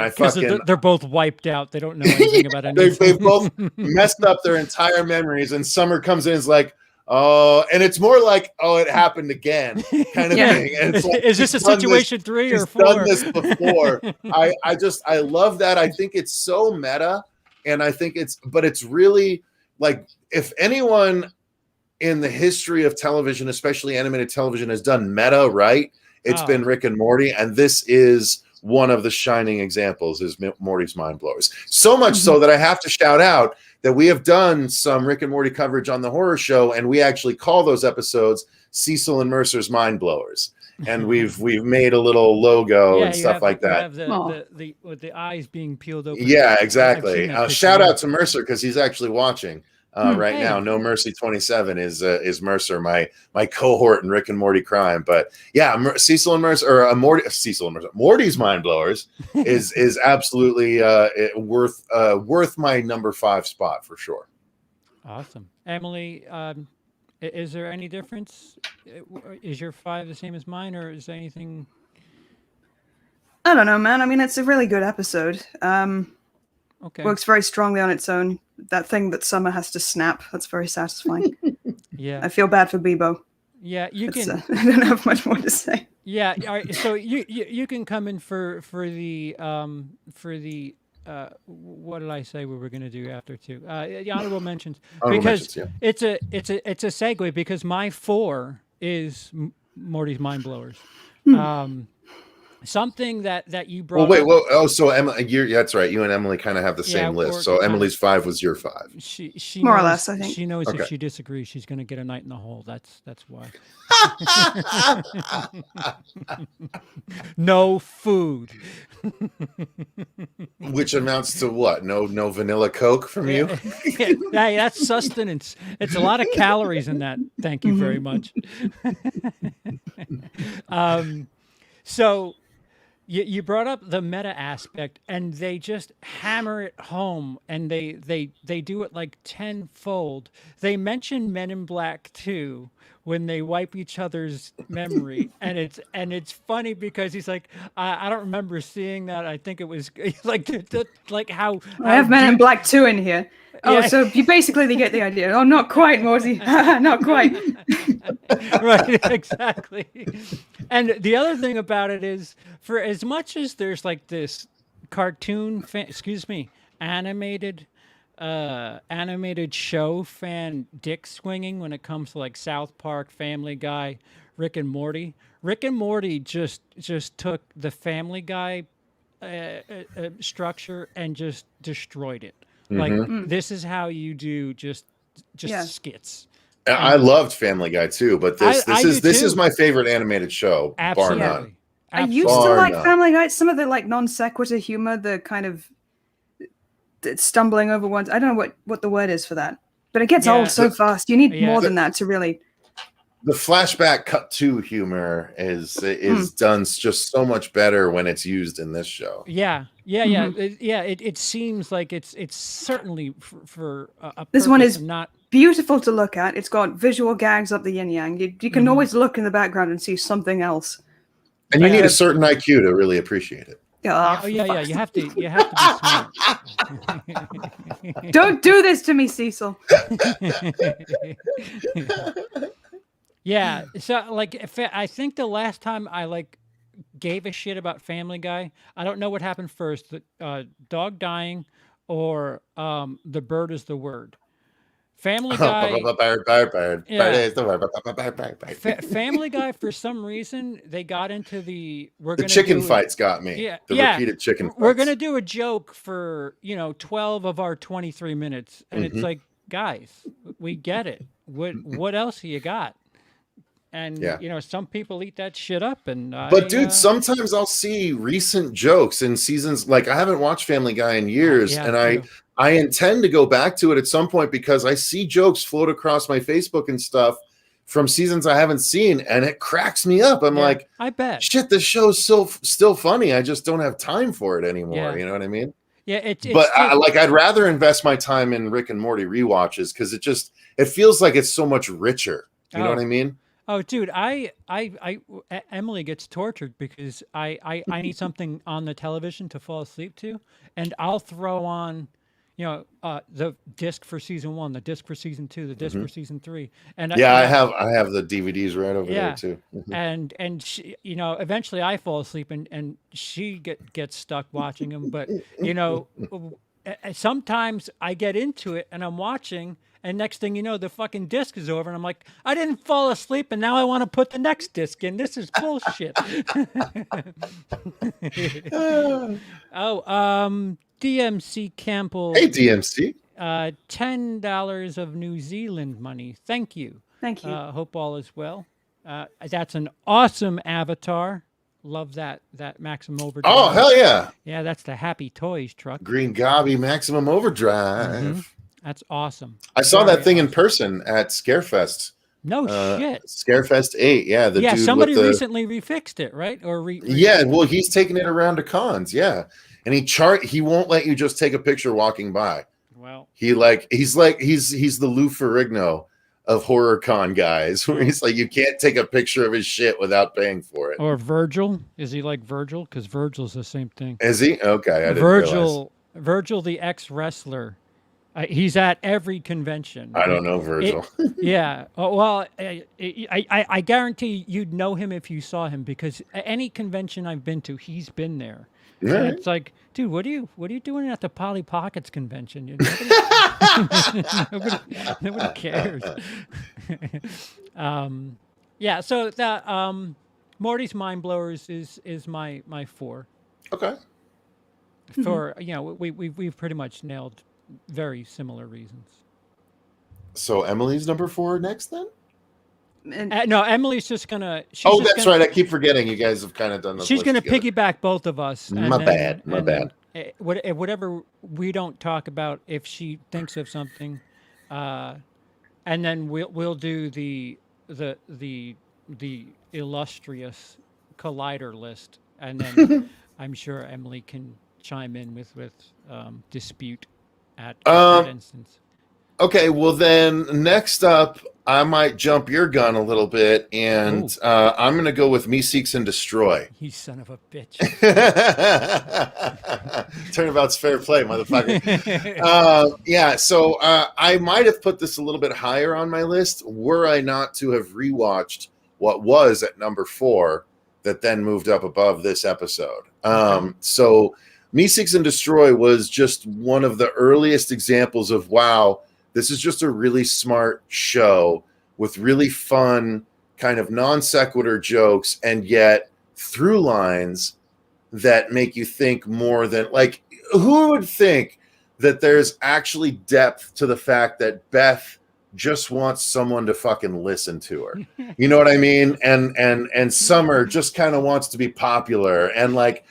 they're both wiped out. They don't know anything about anything. They've both messed up their entire memories, and Summer comes in and is like, oh, and it's more like, oh, it happened again kind of thing. And it's like, is this a situation 3 or 4? Done this before. I love that. I think it's so meta, and I think it's really like, if anyone in the history of television, especially animated television, has done meta right, it's been Rick and Morty, and this is one of the shining examples, is Morty's Mind Blowers. So much so that I have to shout out that we have done some Rick and Morty coverage on the horror show, and we actually call those episodes Cecil and Mercer's Mind Blowers. And we've made a little logo and stuff like that. With the eyes being peeled open. Yeah, exactly. Shout out to Mercer, because he's actually watching. Right now, No Mercy 27 is Mercer, my cohort in Rick and Morty crime. But yeah, Cecil and Mercer, or Morty's Mind Blowers is absolutely worth my number 5 spot for sure. Awesome. Emily, is there any difference? Is your 5 the same as mine, or is there anything? I don't know, man. I mean, it's a really good episode. Okay. Works very strongly on its own. That thing that Summer has to snap, that's very satisfying. Yeah. I feel bad for Bebo. Yeah, you can. I don't have much more to say. Yeah, all right, so you can come in for the what did I say we were going to do after 2? The honorable mentions, because it's a segue, because my 4 is Morty's Mind Blowers. Something that you brought. Well, wait. Oh, so Emily, that's right. You and Emily kind of have the same list. So Emily's 5 was your 5. She more knows, or less, I think. She knows if she disagrees, she's going to get a night in the hole. That's why. No food. Which amounts to what? No vanilla Coke from you? Hey, that's sustenance. It's a lot of calories in that. Thank you very much. So you brought up the meta aspect, and they just hammer it home, and they do it like tenfold. They mention Men in Black 2 when they wipe each other's memory, and it's funny because he's like, I don't remember seeing that. I think it was like how I have Men in Black 2 in here. Oh, yeah. So you basically get the idea. Oh, not quite, Morty. Not quite. Right, exactly. And the other thing about it is, for as much as there's like this cartoon animated show fan dick swinging when it comes to like South Park, Family Guy, Rick and Morty. Rick and Morty just took the Family Guy structure and just destroyed it. Like, this is how you do just skits. I loved Family Guy too, but this is my favorite animated show, absolutely. Bar none. I used to like Family Guy. Some of the like non sequitur humor, the kind of stumbling over words. I don't know what the word is for that, but it gets old so fast. You need more than that to really. The flashback cut to humor is done just so much better when it's used in this show. Yeah. It seems like it's certainly for a this one is not beautiful to look at. It's got visual gags up the yin yang. You can always look in the background and see something else. And you need a certain IQ to really appreciate it. Oh, yeah. You have to be smart. Don't do this to me, Cecil. Yeah, so like, I think the last time I like gave a shit about Family Guy, I don't know what happened first: the dog dying, or the bird is the word. Family Guy. Family Guy. For some reason, they got into the chicken fights got me. Yeah, the repeated chicken fights. We're gonna do a joke for 12 of our 23 minutes, and it's like, guys, we get it. What else you got? And some people eat that shit up, and dude, sometimes I'll see recent jokes in seasons. Like, I haven't watched Family Guy in years, and I intend to go back to it at some point because I see jokes float across my Facebook and stuff from seasons I haven't seen, and it cracks me up. I'm like, I bet shit, this show's still funny. I just don't have time for it anymore. Yeah. You know what I mean? Yeah, I'd rather invest my time in Rick and Morty rewatches because it feels like it's so much richer. You know what I mean? Oh, dude, Emily gets tortured because I need something on the television to fall asleep to, and I'll throw on, the disc for season 1, the disc for season 2, the disc for season 3, and I have the DVDs right over there too. And she, eventually I fall asleep and she gets stuck watching them, but sometimes I get into it and I'm watching. And next thing you know, the fucking disc is over, and I'm like, I didn't fall asleep, and now I want to put the next disc in. This is bullshit. DMC Campbell. Hey, DMC. $10 of New Zealand money. Thank you. Thank you. Hope all is well. That's an awesome avatar. Love that Maximum Overdrive. Oh, hell yeah. Yeah, that's the Happy Toys truck. Green Gobby Maximum Overdrive. That's awesome. I saw that thing in person at Scarefest. No shit. Scarefest 8, yeah. Dude somebody recently refixed it, right? Or yeah, well, he's taking it around to cons, yeah. And he won't let you just take a picture walking by. Well, he's the Lou Ferrigno of horror con guys, where he's like, you can't take a picture of his shit without paying for it. or Virgil. Is he like Virgil? Because Virgil's the same thing. Is he? Okay, I didn't realize. Virgil, the ex-wrestler. He's at every convention. I don't know Virgil. Yeah. Well, I guarantee you'd know him if you saw him, because any convention I've been to, he's been there. And Right. it's like, dude, what are you doing at the Polly Pockets convention? Nobody cares. Yeah. So that Morty's Mind Blowers is my 4. Okay. For we've pretty much nailed very similar reasons. So Emily's number 4 next then? And No, Emily's just gonna. That's right. I keep forgetting you guys have kind of done this. She's gonna together. piggyback both of us. My bad. Whatever we don't talk about, if she thinks of something, and then we'll do the illustrious collider list, and then I'm sure Emily can chime in with dispute at that instance. Okay, well then next up, I might jump your gun a little bit, and I'm going to go with Me Seeks and Destroy. You son of a bitch. Turnabout's fair play, motherfucker. Yeah, so I might have put this a little bit higher on my list were I not to have rewatched what was at number 4 that then moved up above this episode. So Me Seeks and Destroy was just one of the earliest examples of, wow, this is just a really smart show with really fun kind of non sequitur jokes, and yet through lines that make you think more than, like, who would think that there's actually depth to the fact that Beth just wants someone to fucking listen to her. You know what I mean? And Summer just kind of wants to be popular. And like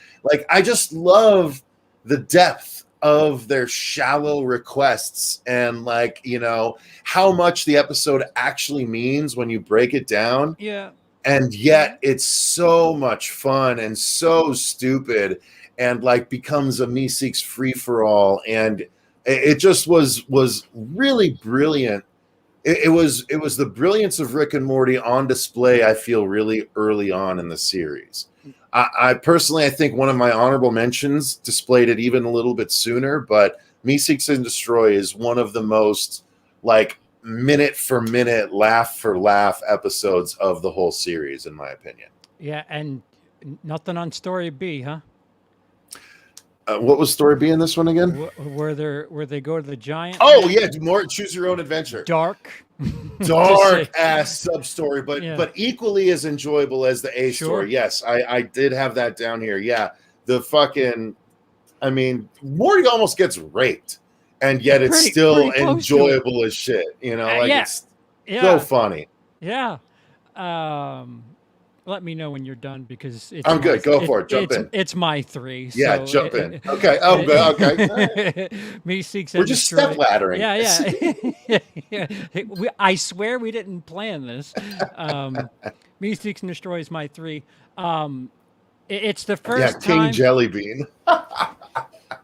I just love the depth of their shallow requests, and like, you know, how much the episode actually means when you break it down. Yeah. And yet it's so much fun and so stupid, and like becomes a Me Seeks free for all. And it just was really brilliant. It was the brilliance of Rick and Morty on display, I feel, really early on in the series. I personally, I think one of my honorable mentions displayed it even a little bit sooner, but Me Seeks and Destroy is one of the most, like, minute for minute, laugh for laugh episodes of the whole series, in my opinion. Yeah, and nothing on story B, huh? What was story B in this one again? Where they go to the giant? Oh yeah, more choose your own adventure. Dark Ass sub story, but equally as enjoyable as the A story. Yes, I did have that down here. Yeah, the fucking, I mean, Morty almost gets raped, and yet it's still enjoyable as shit. You know, like it's so funny. Yeah. Let me know when you're done, because I'm good. Go for it. Jump in. It's my 3. So yeah, jump in. Okay. Oh, good. Okay. Me Seeks and Destroy. We're just step laddering. Yeah. I swear we didn't plan this. Me Seeks and Destroy is my 3. It's the first time. King Jellybean.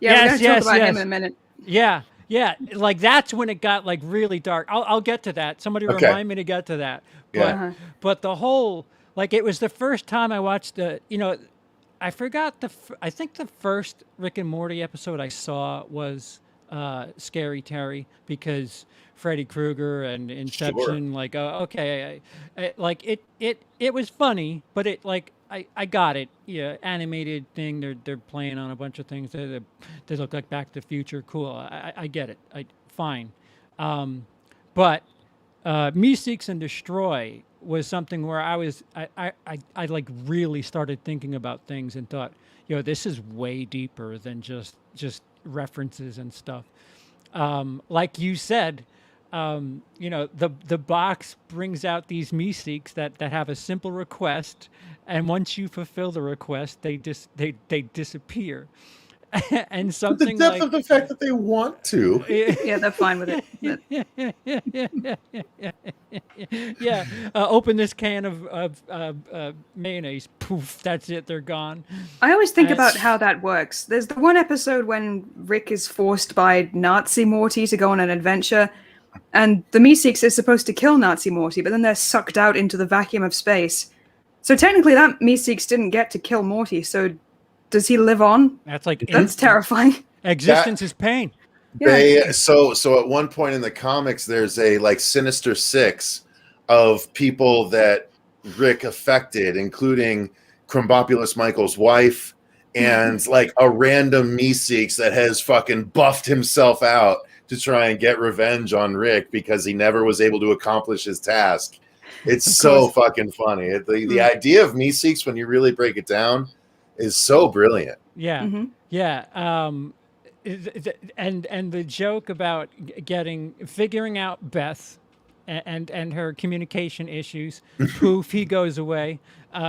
Yeah, we're gonna talk about him in a minute. Yeah. Yeah, like that's when it got like really dark. I'll get to that. Somebody remind me to get to that. But but the whole, like, it was the first time I watched I forgot I think the first Rick and Morty episode I saw was Scary Terry, because Freddy Krueger and Inception, like, okay, like it was funny, but it, like, I got it. Yeah, animated thing. They're playing on a bunch of things. They look like Back to the Future. Cool. I get it. Fine. But Me Seeks and Destroy was something where I like really started thinking about things and thought, this is way deeper than just references and stuff. Like you said, the box brings out these Me Seeks that have a simple request, and once you fulfill the request, they disappear. and the something depth like of the fact that they want to. Yeah, they're fine with it. Yeah, open this can of mayonnaise. Poof, that's it. They're gone. I always think And- about how that works. There's the one episode when Rick is forced by Nazi Morty to go on an adventure, and the Meeseeks is supposed to kill Nazi Morty, but then they're sucked out into the vacuum of space. So technically, that Meeseeks didn't get to kill Morty. So does he live on? That's like That's terrifying. existence is pain. They so at one point in the comics, there's a like Sinister Six of people that Rick affected, including Crumbopulous Michael's wife and like a random Meeseeks that has fucking buffed himself out to try and get revenge on Rick because he never was able to accomplish his task. It's so fucking funny. The idea of Meeseeks, when you really break it down, is so brilliant. Yeah, yeah. And the joke about figuring out Beth and her communication issues. Poof, he goes away.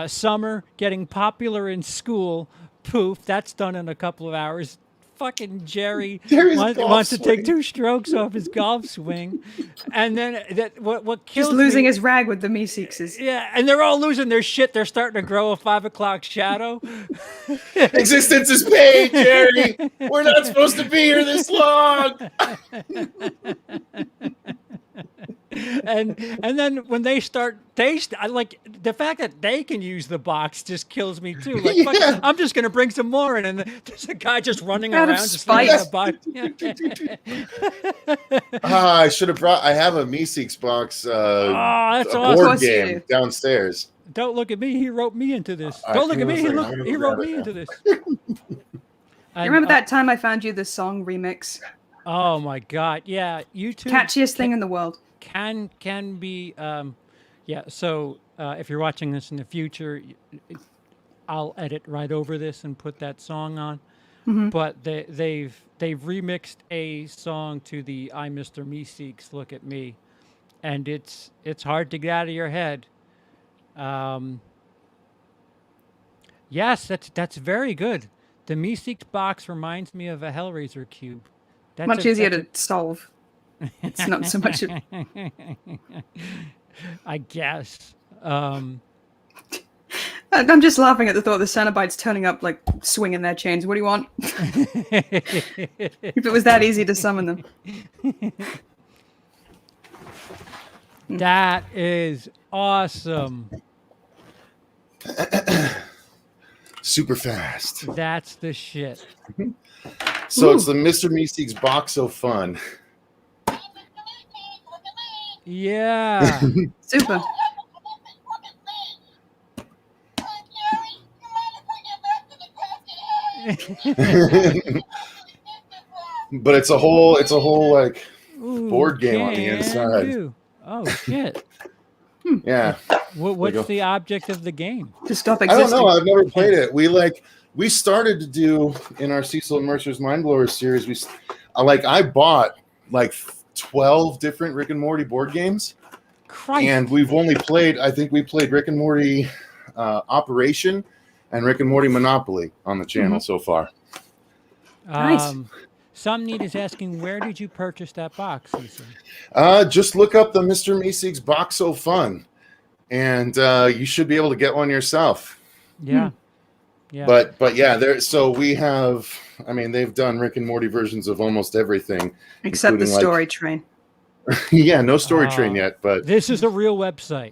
Summer getting popular in school. Poof, that's done in a couple of hours. Fucking Jerry wants to take 2 strokes off his golf swing, and then what kills Just losing me, his rag with the Meeseeks. yeah, and they're all losing their shit. They're starting to grow a 5 o'clock shadow. Existence is pain, Jerry. We're not supposed to be here this long. and then when they start, I like the fact that they can use the box just kills me too. Like, fuck, I'm just gonna bring some more in, and there's a guy just running Out of around just spite. using the box. I should have brought. I have a Meeseeks box. That's a awesome. board Of course you game do. downstairs. Don't look at me. He wrote me into this. I Don't look at me. was like, He wrote me into this. You And, remember that time I found you the song remix? Oh my god! Yeah, YouTube Catchiest thing in the world. can be. Yeah. So if you're watching this in the future, I'll edit right over this and put that song on. But they've remixed a song to the "I Mr. Meeseeks Look at Me," and it's hard to get out of your head. Yes, that's very good. The Meeseeks box reminds me of a Hellraiser cube. That's Much easier to solve. It's not so much. I guess. I'm just laughing at the thought of the Cenobites turning up, like swinging their chains. What do you want? If it was that easy to summon them. That is awesome. Super fast. That's the shit. So it's the Mr. Meeseeks box of fun. Yeah. Super. But it's a whole like Ooh, board game on the can inside. do. Oh shit. Yeah. What's the object of the game? To stop I don't existing. know. I've never played it. We started to do in our Cecil and Mercer's Mind Blowers series. I bought like 12 different Rick and Morty board games, Christ. and we've only played. I think we played Rick and Morty Operation and Rick and Morty Monopoly on the channel so far. Nice. Some need is asking, where did you purchase that box, Cecil? Just look up the Mr. Meeseeks box so fun, and you should be able to get one yourself. Yeah. Yeah. But yeah, so we have. I mean, they've done Rick and Morty versions of almost everything, Except the including, story train. yeah, no story train yet, but this is a real website.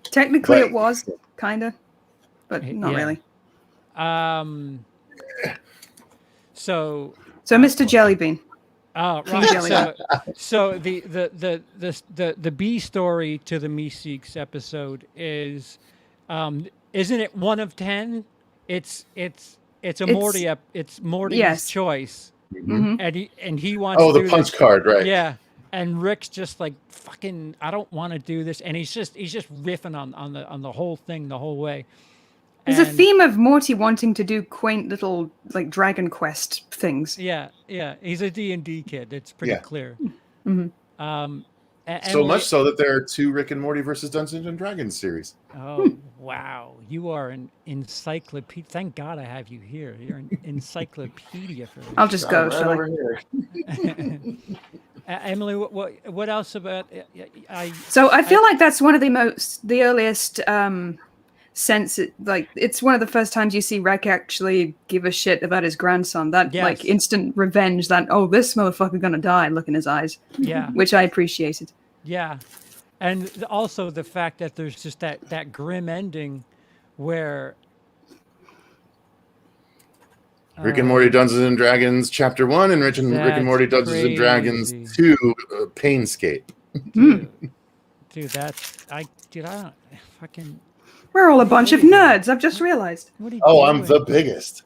Technically, But- it was kinda, but not Yeah. really. So So, Mr. Jellybean. oh King right. Jelly. So the B story to the Meeseeks episode is isn't it 1 of 10? It's a Morty it's Morty's Yes. choice. Mhm. And he wants oh, to the do punch this. card, right? Yeah. And Rick's just like, fucking, I don't want to do this, and he's just riffing on the whole thing the whole way. There's a And- theme of Morty wanting to do quaint little, like, Dragon Quest things. Yeah, yeah, he's a D&D kid. It's pretty Yeah. clear. Mhm. So much so that there are 2 Rick and Morty versus Dungeons and Dragons series. Oh, wow. You are an encyclopedia. Thank God I have you here. You're an encyclopedia for this. I'll just go, Right shall over I? here. Emily, what else about So I feel like that's one of the earliest sense. Like it's one of the first times you see Rick actually give a shit about his grandson. That like instant revenge. That this motherfucker gonna die. Look in his eyes. Yeah, which I appreciated. Yeah, and also the fact that there's just that grim ending where. Rick and Morty Dungeons and Dragons Chapter 1 and Rick and Morty Dungeons and Dragons 2 Painscape. Dude, I don't fucking. We're all a bunch of nerds. I've just realized. What are you doing? I'm the biggest.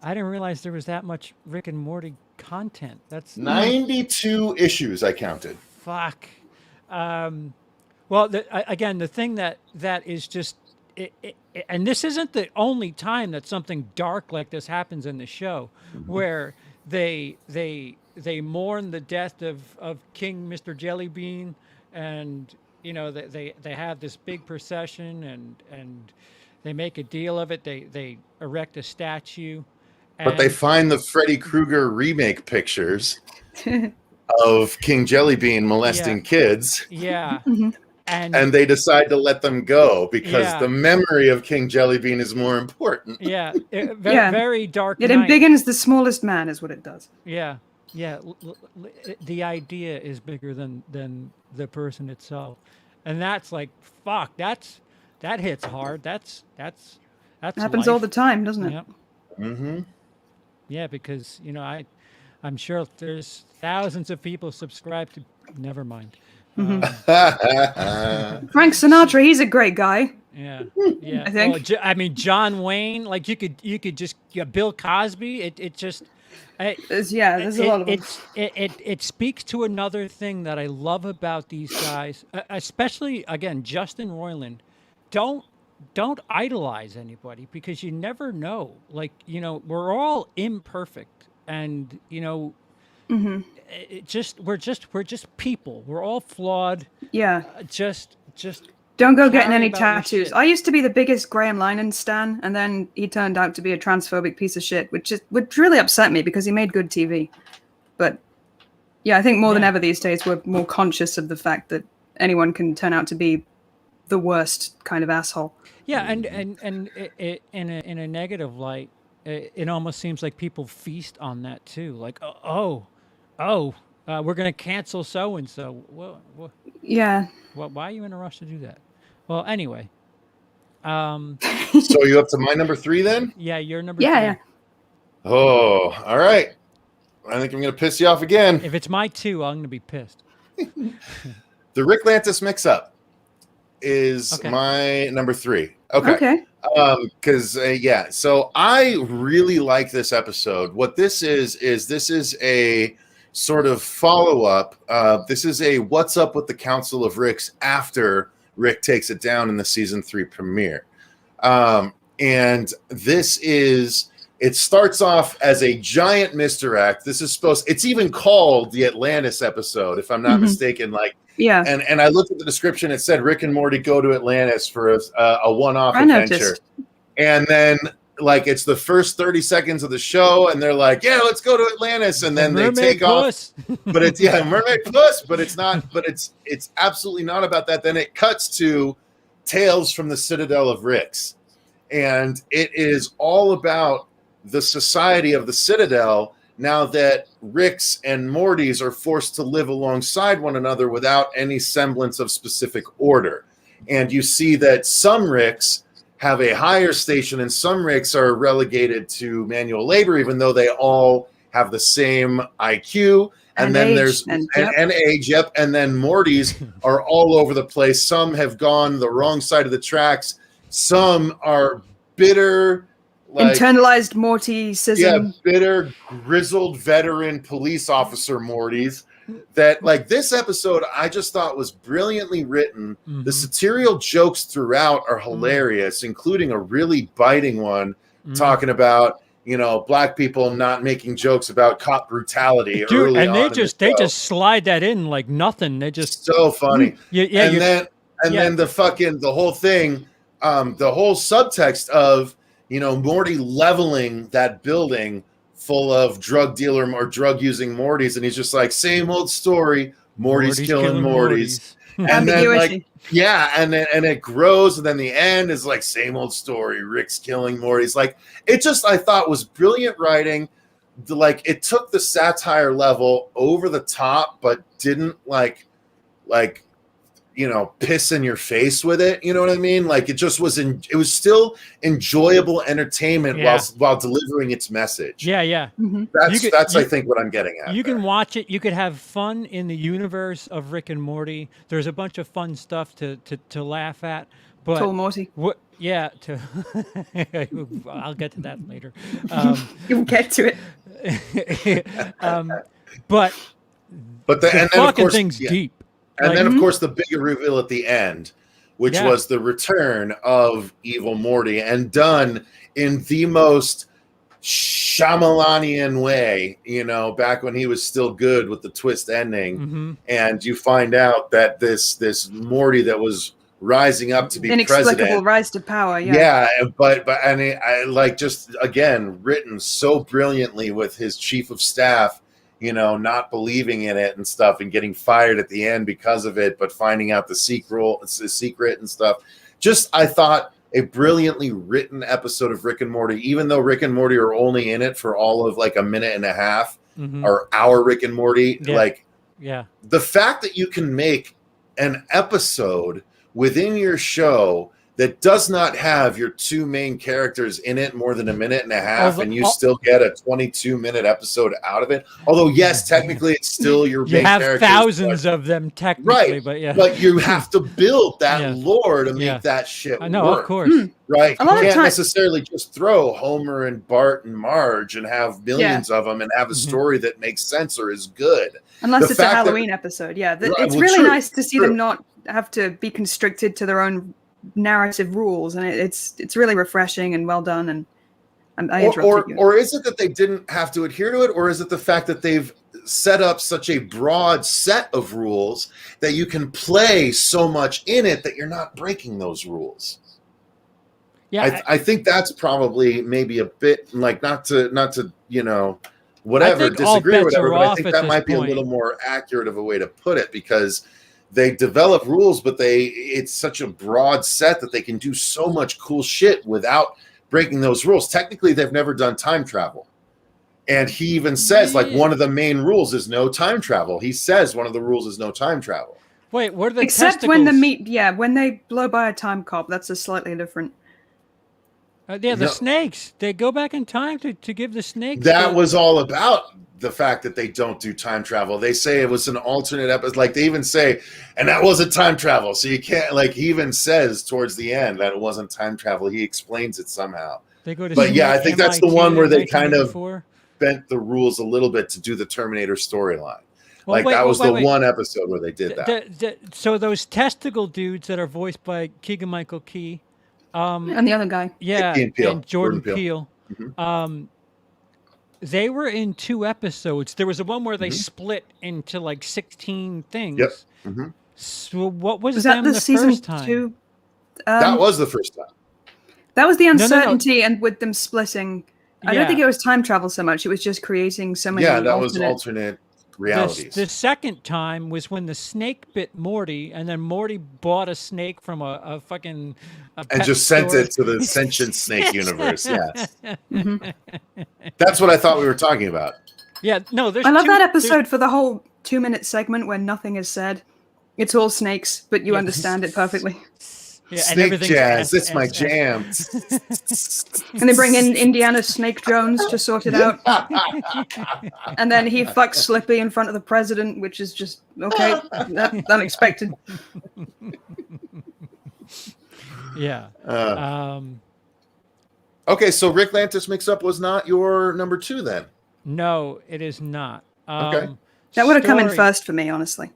I didn't realize there was that much Rick and Morty content. That's 92 issues I counted. Fuck. Well, again, the thing that is just. And this isn't the only time that something dark like this happens in the show, where they mourn the death of King Mr. Jellybean, and they have this big procession and they make a deal of it. They erect a statue, but they find the Freddy Krueger remake pictures of King Jellybean molesting kids. Yeah. And they decide to let them go because the memory of King Jellybean is more important. Yeah, very dark. It embiggens the smallest man, is what it does. Yeah. The idea is bigger than the person itself, and that's like fuck. That hits hard. That happens all the time, doesn't it? Yep. Mm-hmm. Yeah, because I'm sure there's thousands of people subscribed to. Never mind. Frank Sinatra, he's a great guy. Yeah. I think. Well, I mean, John Wayne. Like you could just Bill Cosby. It just. There's a lot of them. It speaks to another thing that I love about these guys, especially again Justin Roiland. Don't idolize anybody because you never know. Like we're all imperfect, and we're just people. We're all flawed. Yeah. Just don't go getting any tattoos. I used to be the biggest Graham Linehan stan, and then he turned out to be a transphobic piece of shit, which really upset me because he made good TV. But yeah, I think more than ever these days we're more conscious of the fact that anyone can turn out to be the worst kind of asshole. Yeah, and in a negative light, it almost seems like people feast on that too. Like we're gonna cancel so and so. Well, yeah. Well, why are you in a rush to do that? Well, anyway. So are you up to my number 3 then? Yeah, you're number 3. Yeah. Oh, all right. I think I'm gonna piss you off again. If it's my 2, I'm gonna be pissed. The Rick Lantis mix-up is my number 3. Okay. Because so I really like this episode. What this is a sort of follow-up. This is a what's up with the Council of Ricks after Rick takes it down in the season 3 premiere. And it starts off as a giant misdirect. It's even called the Atlantis episode, if I'm not mistaken. And I looked at the description. It said Rick and Morty go to Atlantis for a one-off adventure. Noticed. And then it's the first 30 seconds of the show, and they're like, "Yeah, let's go to Atlantis," and then they take off. But it's mermaid puss, but it's not. But it's absolutely not about that. Then it cuts to Tales from the Citadel of Ricks, and it is all about the society of the Citadel. Now that Ricks and Mortys are forced to live alongside one another without any semblance of specific order, and you see that some Ricks have a higher station, and some Ricks are relegated to manual labor, even though they all have the same IQ. And then there's age, and then Mortys are all over the place. Some have gone the wrong side of the tracks. Some are bitter, internalized Morty-ism. Yeah, bitter, grizzled veteran police officer Mortys. That this episode I just thought was brilliantly written. The satirical jokes throughout are hilarious, including a really biting one talking about black people not making jokes about cop brutality Dude, early and on they just slide that in like nothing. They just so funny. yeah, then the whole thing, the whole subtext of Morty leveling that building full of drug dealer or drug using Mortys, and he's just like, same old story. Morty's killing Mortys. And then like, yeah, and it grows, and then the end is like same old story. Rick's killing Morty's. Like, it just, I thought, was brilliant writing. Like, it took the satire level over the top, but didn't like piss in your face with it. You know what I mean? Like, it just was it was still enjoyable entertainment while delivering its message. Yeah. That's I think what I'm getting at. You can watch it. You could have fun in the universe of Rick and Morty. There's a bunch of fun stuff to laugh at. But Tall Morty. What? Yeah. I'll get to that later. You'll get to it. But the fucking thing's deep. And then, of course, the bigger reveal at the end, which was the return of Evil Morty, and done in the most Shyamalanian way, back when he was still good with the twist ending. And you find out that this Morty that was rising up to be inexplicable rise to power. But I like, just again, written so brilliantly with his chief of staff, not believing in it and stuff, and getting fired at the end because of it, but finding out the secret and stuff. Just, I thought, a brilliantly written episode of Rick and Morty, even though Rick and Morty are only in it for all of like a minute and a half, or our Rick and Morty. The fact that you can make an episode within your show that does not have your two main characters in it more than a minute and a half, and you still get a 22-minute episode out of it. Although, yes, technically it's still your main characters. You have thousands of them technically, right? But you have to build that lore to make that shit I know, work. of course. Right? You can't necessarily just throw Homer and Bart and Marge and have millions of them and have a story that makes sense or is good. Unless it's a Halloween episode. It's really nice to see them not have to be constricted to their own narrative rules, and it's really refreshing and well done. And I interrupted you. Or is it that they didn't have to adhere to it, or is it the fact that they've set up such a broad set of rules that you can play so much in it that you're not breaking those rules? I think that's probably maybe a bit like, not to whatever, disagree or whatever, but I think that might be a little more accurate of a way to put it, because they develop rules, but it's such a broad set that they can do so much cool shit without breaking those rules. Technically, they've never done time travel. And he even says, like, one of the main rules is no time travel. He says one of the rules is no time travel. Wait, what are the Except testicles? when they blow by a time cop, that's a slightly different. Snakes. They go back in time to give the snakes. That was all about the fact that they don't do time travel. They say it was an alternate episode. Like, they even say, and that wasn't time travel. So you can't, like, he even says towards the end that it wasn't time travel. He explains it somehow. They go to but yeah, I think that's the one where they kind of 1984. bent the rules a little bit to do the Terminator storyline. That was the one episode where they did that. So those testicle dudes that are voiced by Keegan-Michael Key. And the other guy. Yeah, and Jordan Peele. Mm-hmm. They were in 2 episodes. There was the one where they split into like 16 things. Yep. Mm-hmm. So what was that them the season first time? 2? That was the first time. That was the uncertainty and with them splitting. I don't Yeah. think it was time travel so much. It was just creating so many. Yeah, that was alternate realities. The second time was when the snake bit Morty, and then Morty bought a snake from a fucking and just sent it to the sentient snake universe. Yes. That's what I thought we were talking about. Yeah, no, there's I love that episode for the whole 2-minute segment where nothing is said. It's all snakes, but you understand it perfectly. Yeah, Snake jazz, that's my jam. And they bring in Indiana Snake Jones to sort it out. And then he fucks Slippy in front of the president, which is just, okay, that's unexpected. Yeah. Okay, so Rick Lantis Mix-Up was not your number 2 then? No, it is not. Okay. That would have come in first for me, honestly.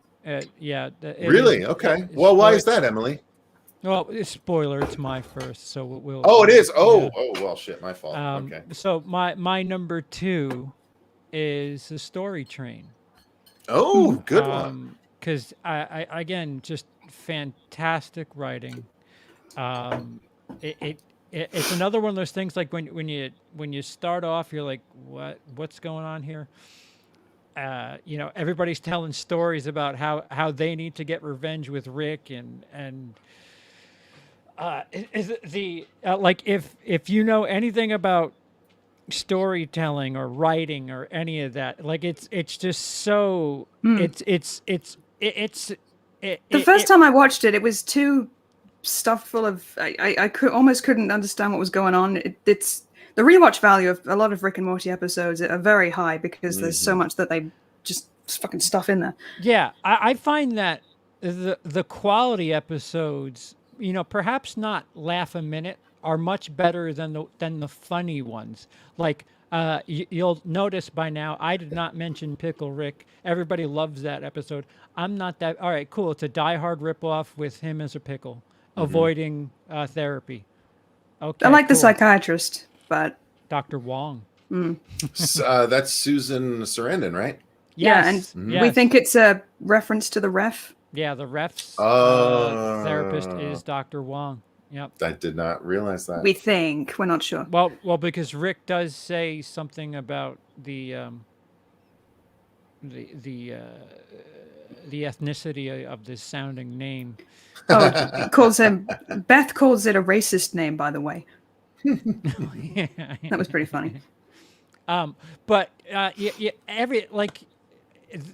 Yeah. Really? Okay. Well, why is that, Emily? Well, spoiler, it's my first, so we'll. Oh, it is. Oh, yeah. oh, well, shit, my fault. Okay. So my number 2 is the Story Train. Oh, good one. Because I again, just fantastic writing. It's another one of those things like when you start off, you're like, what's going on here? Everybody's telling stories about how they need to get revenge with Rick and like if you know anything about storytelling or writing or any of that, like it's just so The first time I watched it, it was too stuffed full of. I almost couldn't understand what was going on. It's the rewatch value of a lot of Rick and Morty episodes are very high because there's so much that they just fucking stuff in there. Yeah, I find that the quality episodes, perhaps not laugh a minute, are much better than the funny ones. Like you'll notice by now, I did not mention Pickle Rick. Everybody loves that episode. I'm not that. All right, cool. It's a Die Hard ripoff with him as a pickle, avoiding therapy. Okay, I like the cool. psychiatrist, but Dr. Wong. That's Susan Sarandon, right? Yes. Yeah, and we think it's a reference to the ref. Yeah, the ref's therapist is Dr. Wong. Yep. I did not realize that. We think. We're not sure. Well, because Rick does say something about the ethnicity of this sounding name. Oh, it calls him. Beth calls it a racist name, by the way. That was pretty funny. But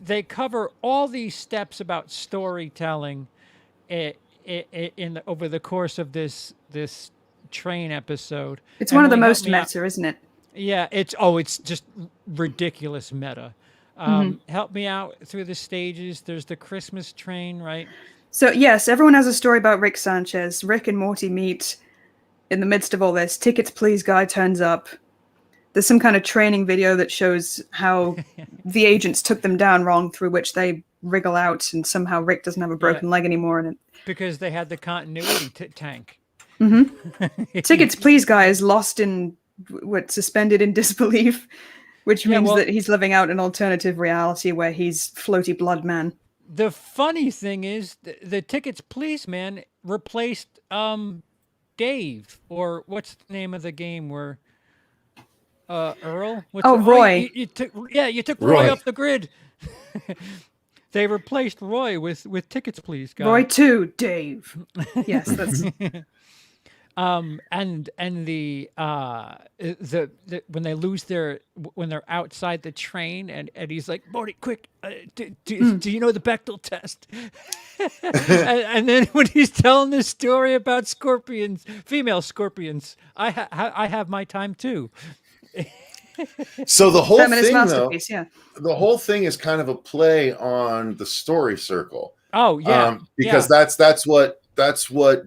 they cover all these steps about storytelling over the course of this train episode. It's one of the most meta, isn't it? Yeah, it's just ridiculous meta. Help me out through the stages. There's the Christmas train, right? So yes, everyone has a story about Rick Sanchez. Rick and Morty meet in the midst of all this. Tickets Please guy turns up. There's some kind of training video that shows how the agents took them down wrong, through which they wriggle out, and somehow Rick doesn't have a broken leg anymore. And because they had the continuity tank. Tickets Please guy is lost in suspended in disbelief, which means that he's living out an alternative reality where he's floaty blood man. The funny thing is, the Tickets Please man replaced Dave, or what's the name of the game where Earl? Roy. You took Roy off the grid. They replaced Roy with Tickets Please guy. Roy 2, Dave. Yes, that's. And the when they lose when they're outside the train and he's like, Morty, quick, do you know the Bechdel test? and then when he's telling this story about scorpions, female scorpions, I have my time too. So the whole thing, though, yeah. the whole thing is kind of a play on the story circle. Oh yeah, because that's what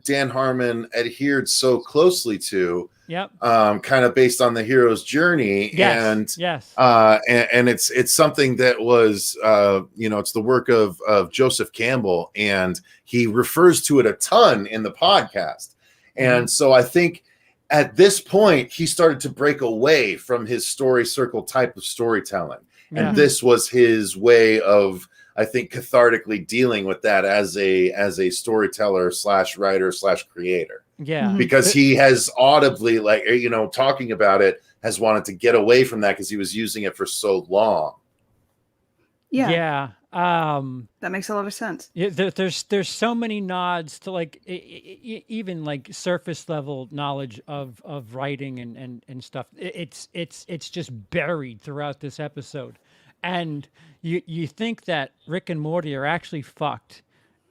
Dan Harmon adhered so closely to. Yep. Kind of based on the hero's journey. Yes. And it's something that was it's the work of Joseph Campbell, and he refers to it a ton in the podcast. And so I think at this point he started to break away from his story circle type of storytelling. And this was his way of, I think, cathartically dealing with that as a storyteller / writer / creator. Yeah. Because he has audibly, talking about it, has wanted to get away from that because he was using it for so long. Yeah. Yeah. That makes a lot of sense. Yeah, there's so many nods to even like surface level knowledge of writing and stuff. It's just buried throughout this episode. And you think that Rick and Morty are actually fucked.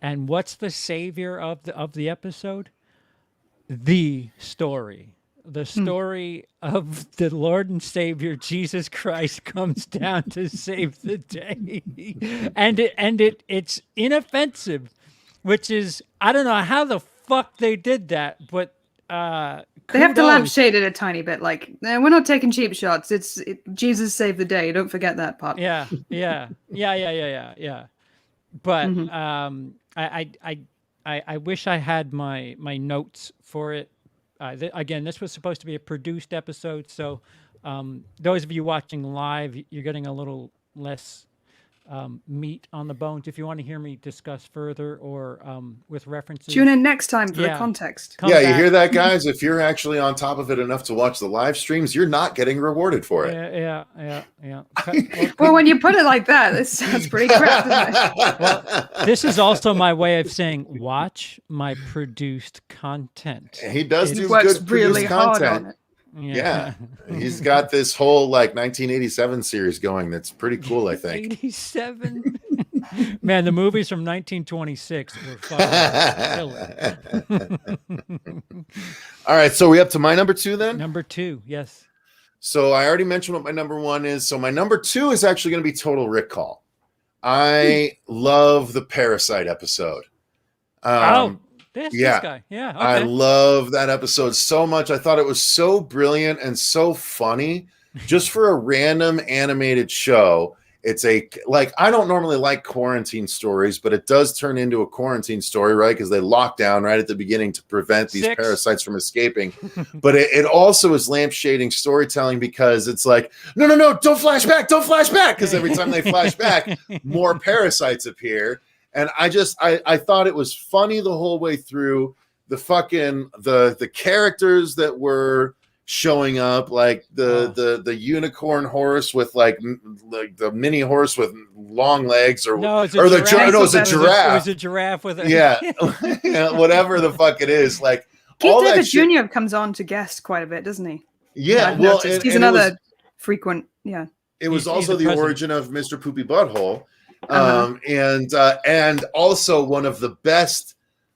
And what's the savior of the episode? The story. The story of the Lord and Savior Jesus Christ comes down to save the day. And it's inoffensive, which is, I don't know how the fuck they did that, but they have to lampshade it a tiny bit. Like, we're not taking cheap shots. Jesus saved the day. Don't forget that part. Yeah. But I wish I had my notes for it. Again, this was supposed to be a produced episode, so those of you watching live, you're getting a little less meat on the bones. If you want to hear me discuss further or with references, Tune in next time for the Yeah. context. come Yeah, you back. hear that, guys? If you're actually on top of it enough to watch the live streams, you're not getting rewarded for it. Yeah. Well, when you put it like that, it sounds pretty crap, doesn't it? Well, this is also my way of saying watch my produced content. He does He do works good really produced hard content. on it. Yeah. He's got this whole like 1987 series going that's pretty cool, I think. 87. Man, the movies from 1926 were fucking killer. All right, so we up to my number 2 then? Number 2, yes. So I already mentioned what my number 1 is. So my number 2 is actually going to be Total Recall. I love the Parasite episode. This Yeah. guy. Yeah, okay. I love that episode so much. I thought it was so brilliant and so funny just for a random animated show. It's I don't normally like quarantine stories, but it does turn into a quarantine story, right? Because they lock down right at the beginning to prevent these parasites from escaping. But it also is lampshading storytelling because it's like, no, don't flash back. Because every time they flash back, more parasites appear. And I thought it was funny the whole way through. The characters that were showing up, like the unicorn horse with like the mini horse with long legs, or it was a giraffe. It was a giraffe with a yeah, whatever the fuck it is. Like Keith all David that shit. Jr. comes on to guest quite a bit, doesn't he? Yeah, I've well, noticed. He's another frequent. Yeah, it was He's also the the president. origin of Mr. Poopy Butthole. And also one of the best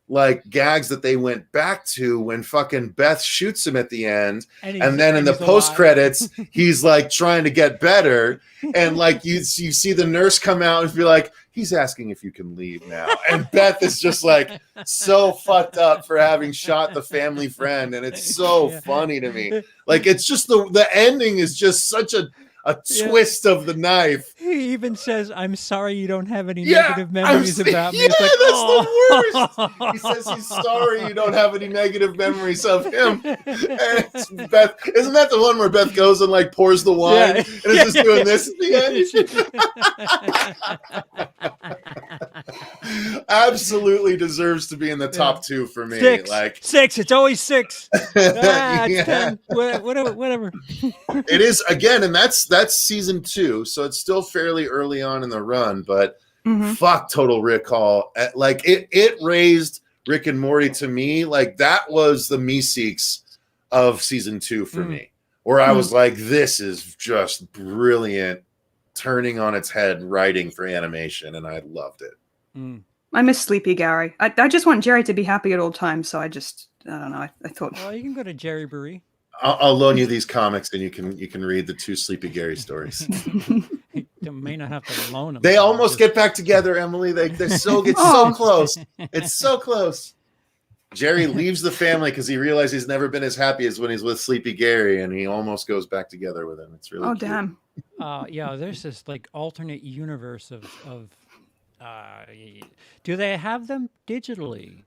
like gags that they went back to when fucking Beth shoots him at the end, and then in the post credits he's like trying to get better, and like you see the nurse come out and be like, he's asking if you can leave now, and Beth is just like so fucked up for having shot the family friend, and it's so funny to me. Like it's just the ending is just such a twist of the knife. He even says, "I'm sorry you don't have any negative memories about me." Yeah, It's like, that's the worst. He says he's sorry you don't have any negative memories of him. And it's Beth. Isn't that the one where Beth goes and like pours the wine and is just doing this at the end? Absolutely deserves to be in the top 2 for me. 6. Like 6. It's always 6. It's 10. Whatever. It is again, and that's season 2, so it's still fairly early on in the run, but fuck Total Recall. Like it raised Rick and Morty to me. Like that was the Meeseeks of season 2 for me, where I was like, this is just brilliant, turning on its head writing for animation, and I loved it. I miss Sleepy Gary. I just want Jerry to be happy at all times, so I don't know. I thought. Well, you can go to Jerry Bury. I'll loan you these comics, and you can read the 2 Sleepy Gary stories. You may not have to loan them. They almost get back together, Emily. They so close. It's so close. Jerry leaves the family because he realizes he's never been as happy as when he's with Sleepy Gary, and he almost goes back together with him. It's really cute. Damn. Yeah, there's this like alternate universe of do they have them digitally?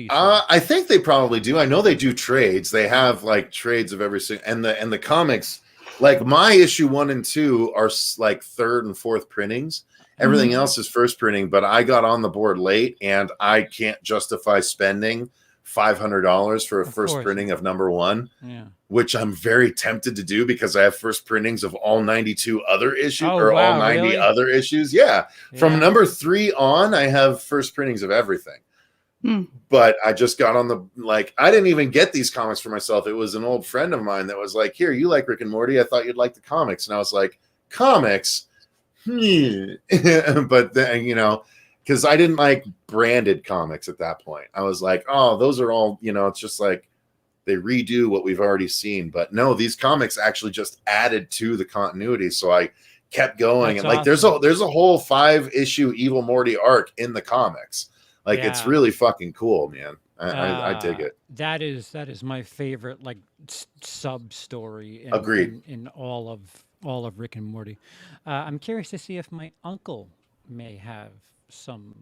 I think they probably do. I know they do trades. They have like trades of every single, and the comics, like my issue 1 and 2 are like 3rd and 4th printings. Everything else is first printing, but I got on the board late, and I can't justify spending $500 for a first printing of number 1, which I'm very tempted to do because I have first printings of all 92 other issues all 90 other issues. Yeah. From number 3 on, I have first printings of everything. But I just got on the, like, I didn't even get these comics for myself. It was an old friend of mine that was like, here, you like Rick and Morty. I thought you'd like the comics. And I was like, comics? But then, because I didn't like branded comics at that point. I was like, oh, those are all, it's just like they redo what we've already seen. But no, these comics actually just added to the continuity. So I kept going. That's and like, awesome. there's a whole 5-issue Evil Morty arc in the comics. Like it's really fucking cool, man. I dig it. That is my favorite like sub story. Agreed. In all of Rick and Morty. I'm curious to see if my uncle may have some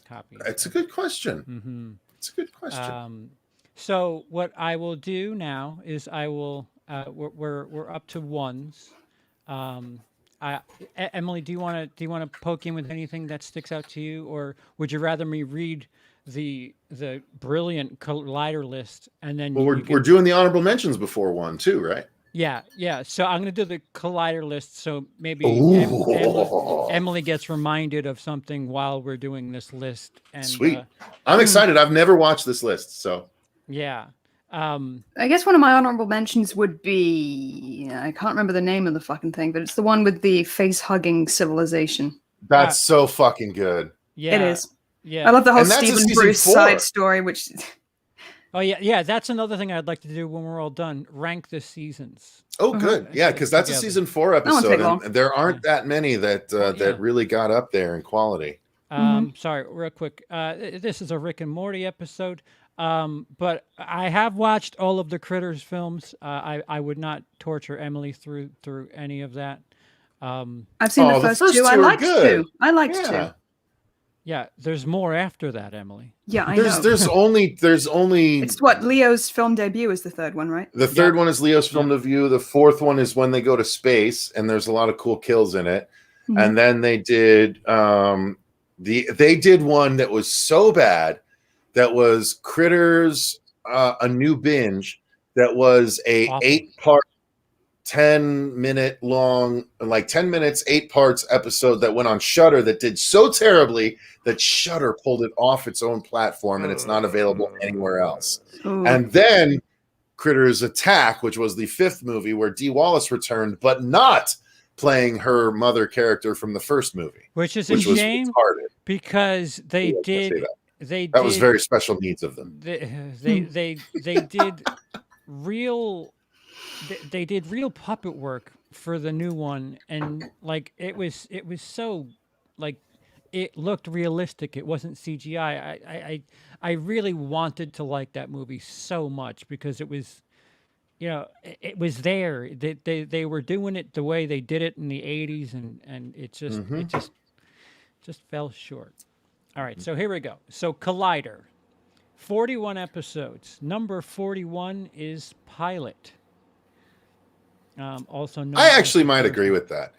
copies. It's a good question. Mm-hmm. It's a good question. So what I will do now is I will we're up to ones. Um, Emily, do you want to poke in with anything that sticks out to you, or would you rather me read the brilliant collider list and then Well, you we're doing the honorable mentions before one too, right? yeah. So I'm going to do the collider list. So maybe Ooh. Emily gets reminded of something while we're doing this list. And Sweet. I'm excited. I've never watched this list, so yeah. I guess one of my honorable mentions would be I can't remember the name of the fucking thing, but it's the one with the face-hugging civilization. that's so fucking good. Yeah, It is. Yeah, I love the whole And that's a Stephen season Bruce 4. side story, which Oh yeah. That's another thing I'd like to do when we're all done. Rank the seasons. Oh, good. Yeah, because that's Together. a season 4 won't take episode, long. and there aren't that many that that really got up there in quality. Sorry, real quick. This is a Rick and Morty episode. But I have watched all of the Critters films. I would not torture Emily through any of that. I've seen the first two. I are liked good. two. I liked Yeah. two. Yeah, there's more after that, Emily. Yeah, I know. There's only It's what Leo's film debut is the third one, right? the third one is Leo's film debut. The fourth one is when they go to space, and there's a lot of cool kills in it. And then they did they did one that was so bad that was Critters, a new binge that was a Awful. 8-part 10-minute long, like 10 minutes, 8 parts episode that went on Shudder that did so terribly that Shudder pulled it off its own platform and it's not available anywhere else. Ooh. And then Critters Attack, which was the 5th movie where Dee Wallace returned, but not playing her mother character from the first movie, Which is a shame retarded. Because they did. That was very special needs of them. They did real. They did real puppet work for the new one, and like it was so like it looked realistic. It wasn't CGI. I really wanted to like that movie so much because it was, it was there. They were doing it the way they did it in the 80s, and it just fell short. All right, so here we go. So Collider, 41 episodes. Number 41 is Pilot. Also known I actually as might agree with that.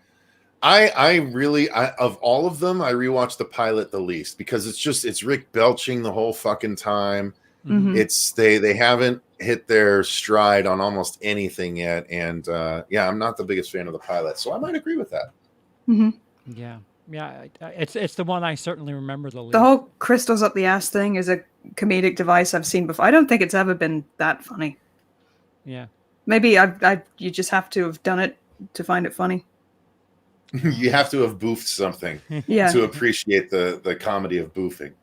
I really of all of them, I rewatched the pilot the least because it's Rick belching the whole fucking time. It's they haven't hit their stride on almost anything yet, and I'm not the biggest fan of the pilot, so I might agree with that. Yeah, it's the one I certainly remember the least. The whole crystals up the ass thing is a comedic device I've seen before. I don't think it's ever been that funny. Yeah. Maybe you just have to have done it to find it funny. You have to have boofed something to appreciate the comedy of boofing.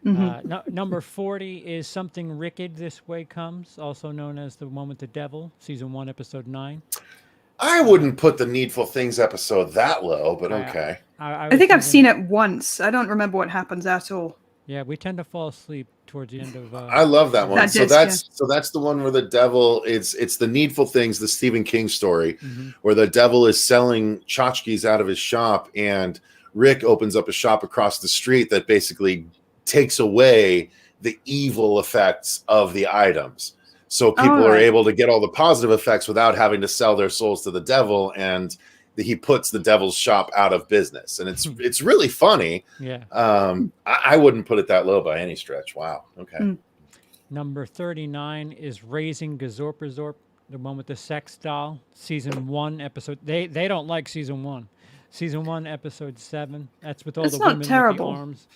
Number 40 is Something Wicked This Way Comes, also known as The One with the Devil, season 1, episode 9. I wouldn't put the Needful Things episode that low, but okay. I think I've seen it once. I don't remember what happens at all. Yeah, we tend to fall asleep towards the end of. I love that one. That So that's the one where the devil. It's the Needful Things, the Stephen King story, where the devil is selling tchotchkes out of his shop, and Rick opens up a shop across the street that basically takes away the evil effects of the items. So people are able to get all the positive effects without having to sell their souls to the devil, and he puts the devil's shop out of business, and it's really funny. Yeah. I wouldn't put it that low by any stretch. Wow. Okay. Number 39 is Raising Gazorpazorp, the one with the sex doll, season 1, episode. They don't like season 1. Season 1, episode 7. That's with all the women with the arms.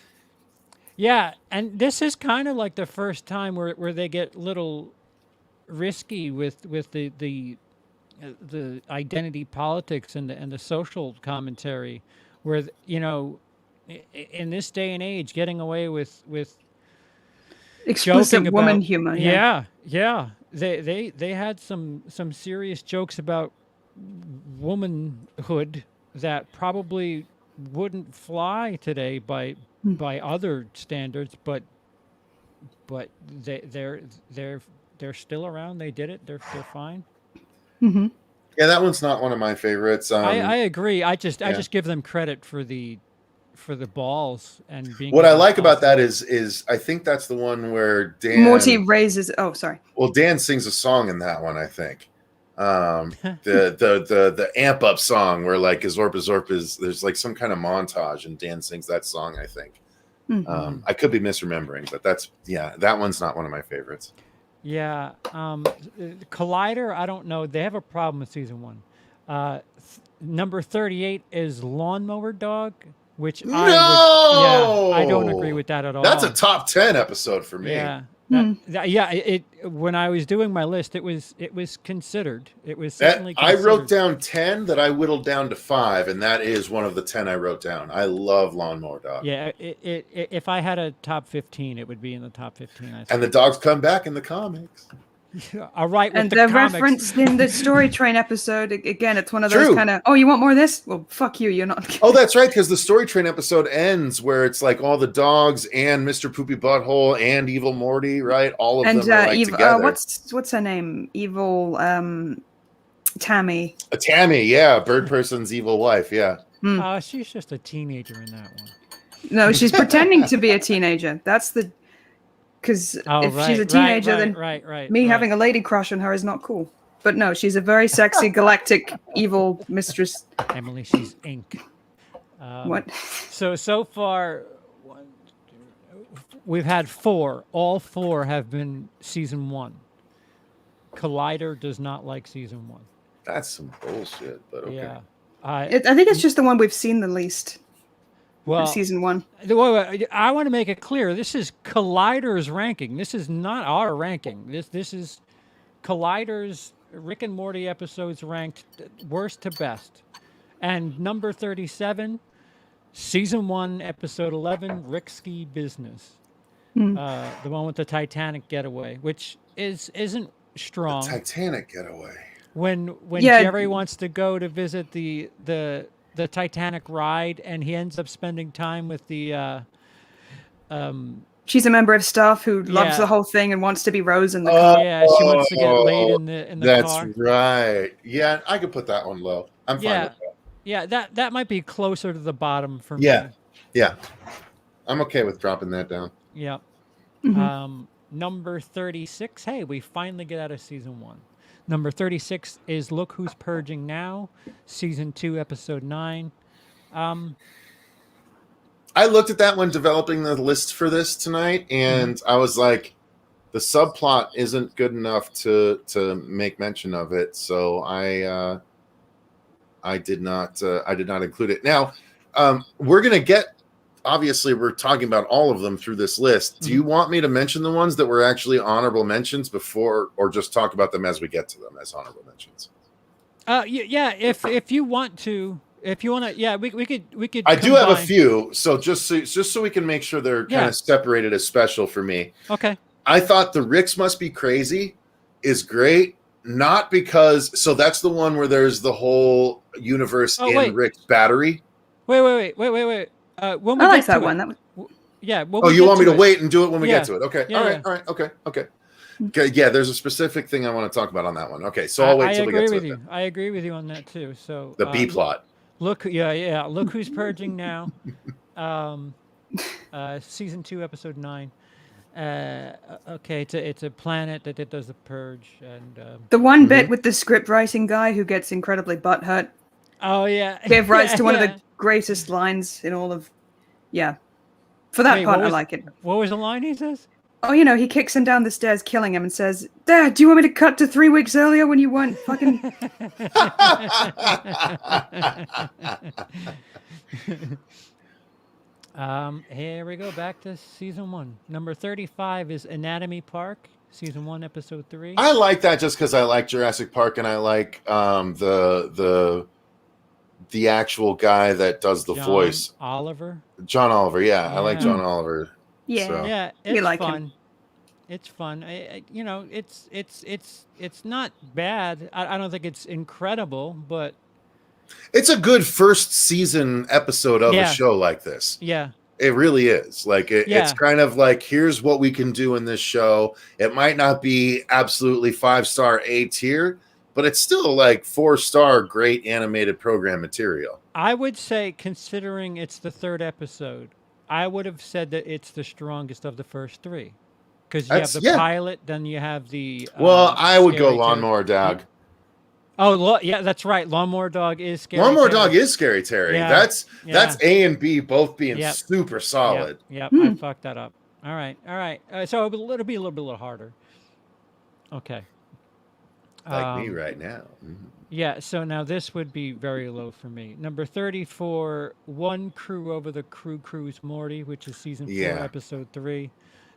Yeah, and this is kind of like the first time where they get little risky with the identity politics and the social commentary, where in this day and age, getting away with explicit joking woman about, humor. Yeah. They had some serious jokes about womanhood that probably wouldn't fly today by other standards, but they're still around. They did it. They're fine. Yeah, that one's not one of my favorites. I agree. I just give them credit for for the balls and being. What I like about that is I think that's the one where Dan Morty raises. Oh, sorry. Well, Dan sings a song in that one, I think. The amp up song where like Zorp is there's like some kind of montage and Dan sings that song, I think. Mm-hmm. I could be misremembering, but that one's not one of my favorites. Yeah, Collider. I don't know. They have a problem with season 1. Number 38 is Lawnmower Dog, which I don't agree with that at all. That's a top 10 episode for me. Yeah. When I was doing my list, it was considered. It was certainly considered. I wrote down 10 that I whittled down to 5, and that is one of the 10 I wrote down. I love Lawnmower Dog. Yeah, if I had a top 15, it would be in the top 15. I think. And the dogs come back in the comics. All right, and they're referenced in the Story Train episode. Again, it's one of those kind of, oh, you want more of this? Well, fuck you, you're not. Oh, that's right, because the Story Train episode ends where it's like all the dogs and Mr. Poopy Butthole and Evil Morty, right? All of them are like together. What's her name? Evil Tammy. Tammy, yeah, Bird Person's evil wife, yeah. She's just a teenager in that one. No, she's pretending to be a teenager. That's the... Because if she's a teenager, then having a lady crush on her is not cool. But no, she's a very sexy, galactic, evil mistress. Emily, she's ink. What? So far, we've had 4. All 4 have been season 1. Collider does not like season 1. That's some bullshit, but okay. Yeah. I think it's just the one we've seen the least. Well, season 1. I want to make it clear. This is Collider's ranking. This is not our ranking. This is Collider's Rick and Morty episodes ranked worst to best. And number 37, season 1, episode 11, Risky Business. The one with the Titanic getaway, which isn't strong. The Titanic getaway. When Jerry wants to go to visit the Titanic ride, and he ends up spending time with the she's a member of staff who loves the whole thing and wants to be Rose in the car. Yeah, she wants to get laid in the car. That's right. Yeah, I could put that one low. I'm fine with that. Yeah, that might be closer to the bottom for me. Yeah. I'm okay with dropping that down. Yeah. Number 36. Hey, we finally get out of season 1. Number 36 is Look Who's Purging Now, season 2, episode 9. I looked at that one developing the list for this tonight, and I was like, the subplot isn't good enough to make mention of it, so I did not include it. Now, we're gonna get. Obviously, we're talking about all of them through this list. Do you want me to mention the ones that were actually honorable mentions before, or just talk about them as we get to them as honorable mentions? Yeah. If you want to, we could. I do have a few, so just so we can make sure they're kind of separated as special for me. Okay. I thought the Ricks Must Be Crazy is great, not because. So that's the one where there's the whole universe in Rick's battery. Wait. I like that one. That was... Yeah. You want me to wait and do it when we get to it? Okay. Yeah, All right. Okay. Yeah. There's a specific thing I want to talk about on that one. Okay. So I'll wait till we get to it. I agree with you on that too. So the B plot. Look. Look Who's Purging Now. Season 2, episode 9. Okay. It's a planet that does the purge, and the one bit with the script writing guy who gets incredibly butthurt. Oh yeah. Gave rise to one of the greatest lines in all of... For that part, I like it. What was the line he says? Oh, he kicks him down the stairs, killing him, and says, Dad, do you want me to cut to 3 weeks earlier when you weren't fucking... Here we go, back to season 1. Number 35 is Anatomy Park, season 1, episode 3. I like that just because I like Jurassic Park, and I like the actual guy that does the voice. John Oliver, yeah. I like John Oliver. Yeah. So. Yeah, it's fun. Him. It's fun. It's not bad. I don't think it's incredible, but it's a good first season episode of a show like this. Yeah. It really is. Like it's kind of like, here's what we can do in this show. It might not be absolutely 5-star A tier, but it's still like 4-star great animated program material. I would say, considering it's the 3rd episode, I would have said that it's the strongest of the first 3. Because you have the pilot, then you have the... well, I would go Scary Lawnmower Dog. Oh, yeah, that's right. Lawnmower Dog is Scary Lawnmower Terry. Dog is Scary Terry. Yeah. That's A and B both being super solid. Yep, I fucked that up. All right. So it'll be a little bit harder. Okay. Like me right now. Yeah, so now this would be very low for me. Number 34, One Crew Over the Cruise Morty, which is season 4, episode 3.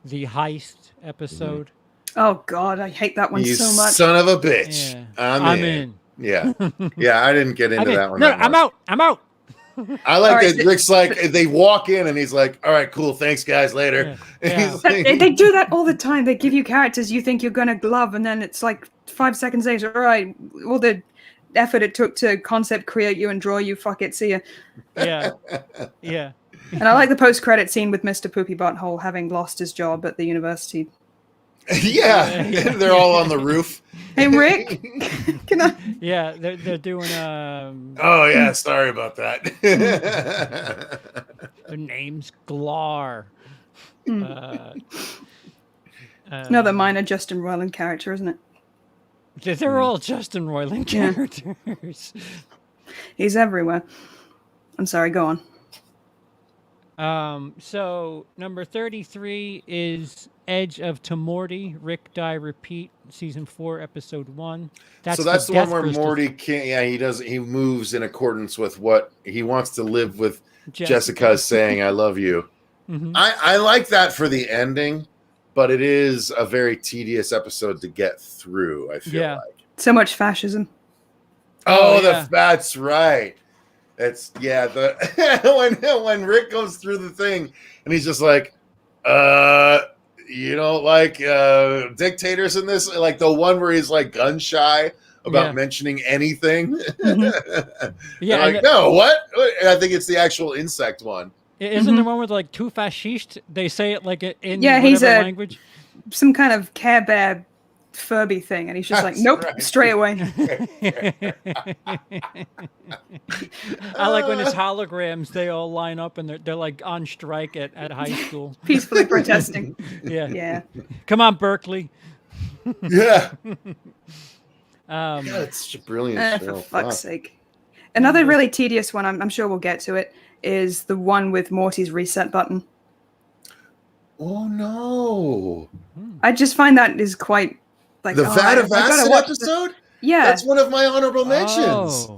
The heist episode. Oh God, I hate that one so much. Son of a bitch. Yeah. I'm in. Yeah. Yeah, I didn't get into that one. No, I'm out. I like that Rick's like, they walk in and he's like, all right, cool, thanks guys, later. Yeah. They do that all the time. They give you characters you think you're going to love, and then it's like 5 seconds later, all right, all the effort it took to concept create you and draw you, fuck it, see ya. Yeah. And I like the post-credit scene with Mr. Poopy Butthole having lost his job at the university. They're all on the roof. Hey Rick, can I? Yeah, they're doing oh yeah, sorry about that. Their name's Glar. Another minor Justin Roiland character, isn't it? They're all Justin Roiland characters. He's everywhere. I'm sorry, go on. So number 33 is Edge of Tomorty, Rick Die Repeat, season 4, episode 1. So that's the one where Morty can't. Yeah, he moves in accordance with what he wants to live with. Jessica saying, "I love you." I like that for the ending, but it is a very tedious episode to get through. I feel like so much fascism. That's right. It's when Rick goes through the thing and he's just like, you don't like dictators in this, like the one where he's like gun shy about mentioning anything. No, what? I think it's the actual insect one. Isn't there one with like two fascist? They say it like in he's language. Some kind of Care Bear Furby thing, and he's just like, nope, straight away. I like when it's holograms, they all line up and they're like on strike at high school. Peacefully protesting. Yeah. Come on, Berkeley. It's such a brilliant show. For fuck's sake. Another really tedious one, I'm sure we'll get to it, is the one with Morty's reset button. Oh no. I just find that is quite like the Vat of Acid episode? Yeah. That's one of my honorable mentions.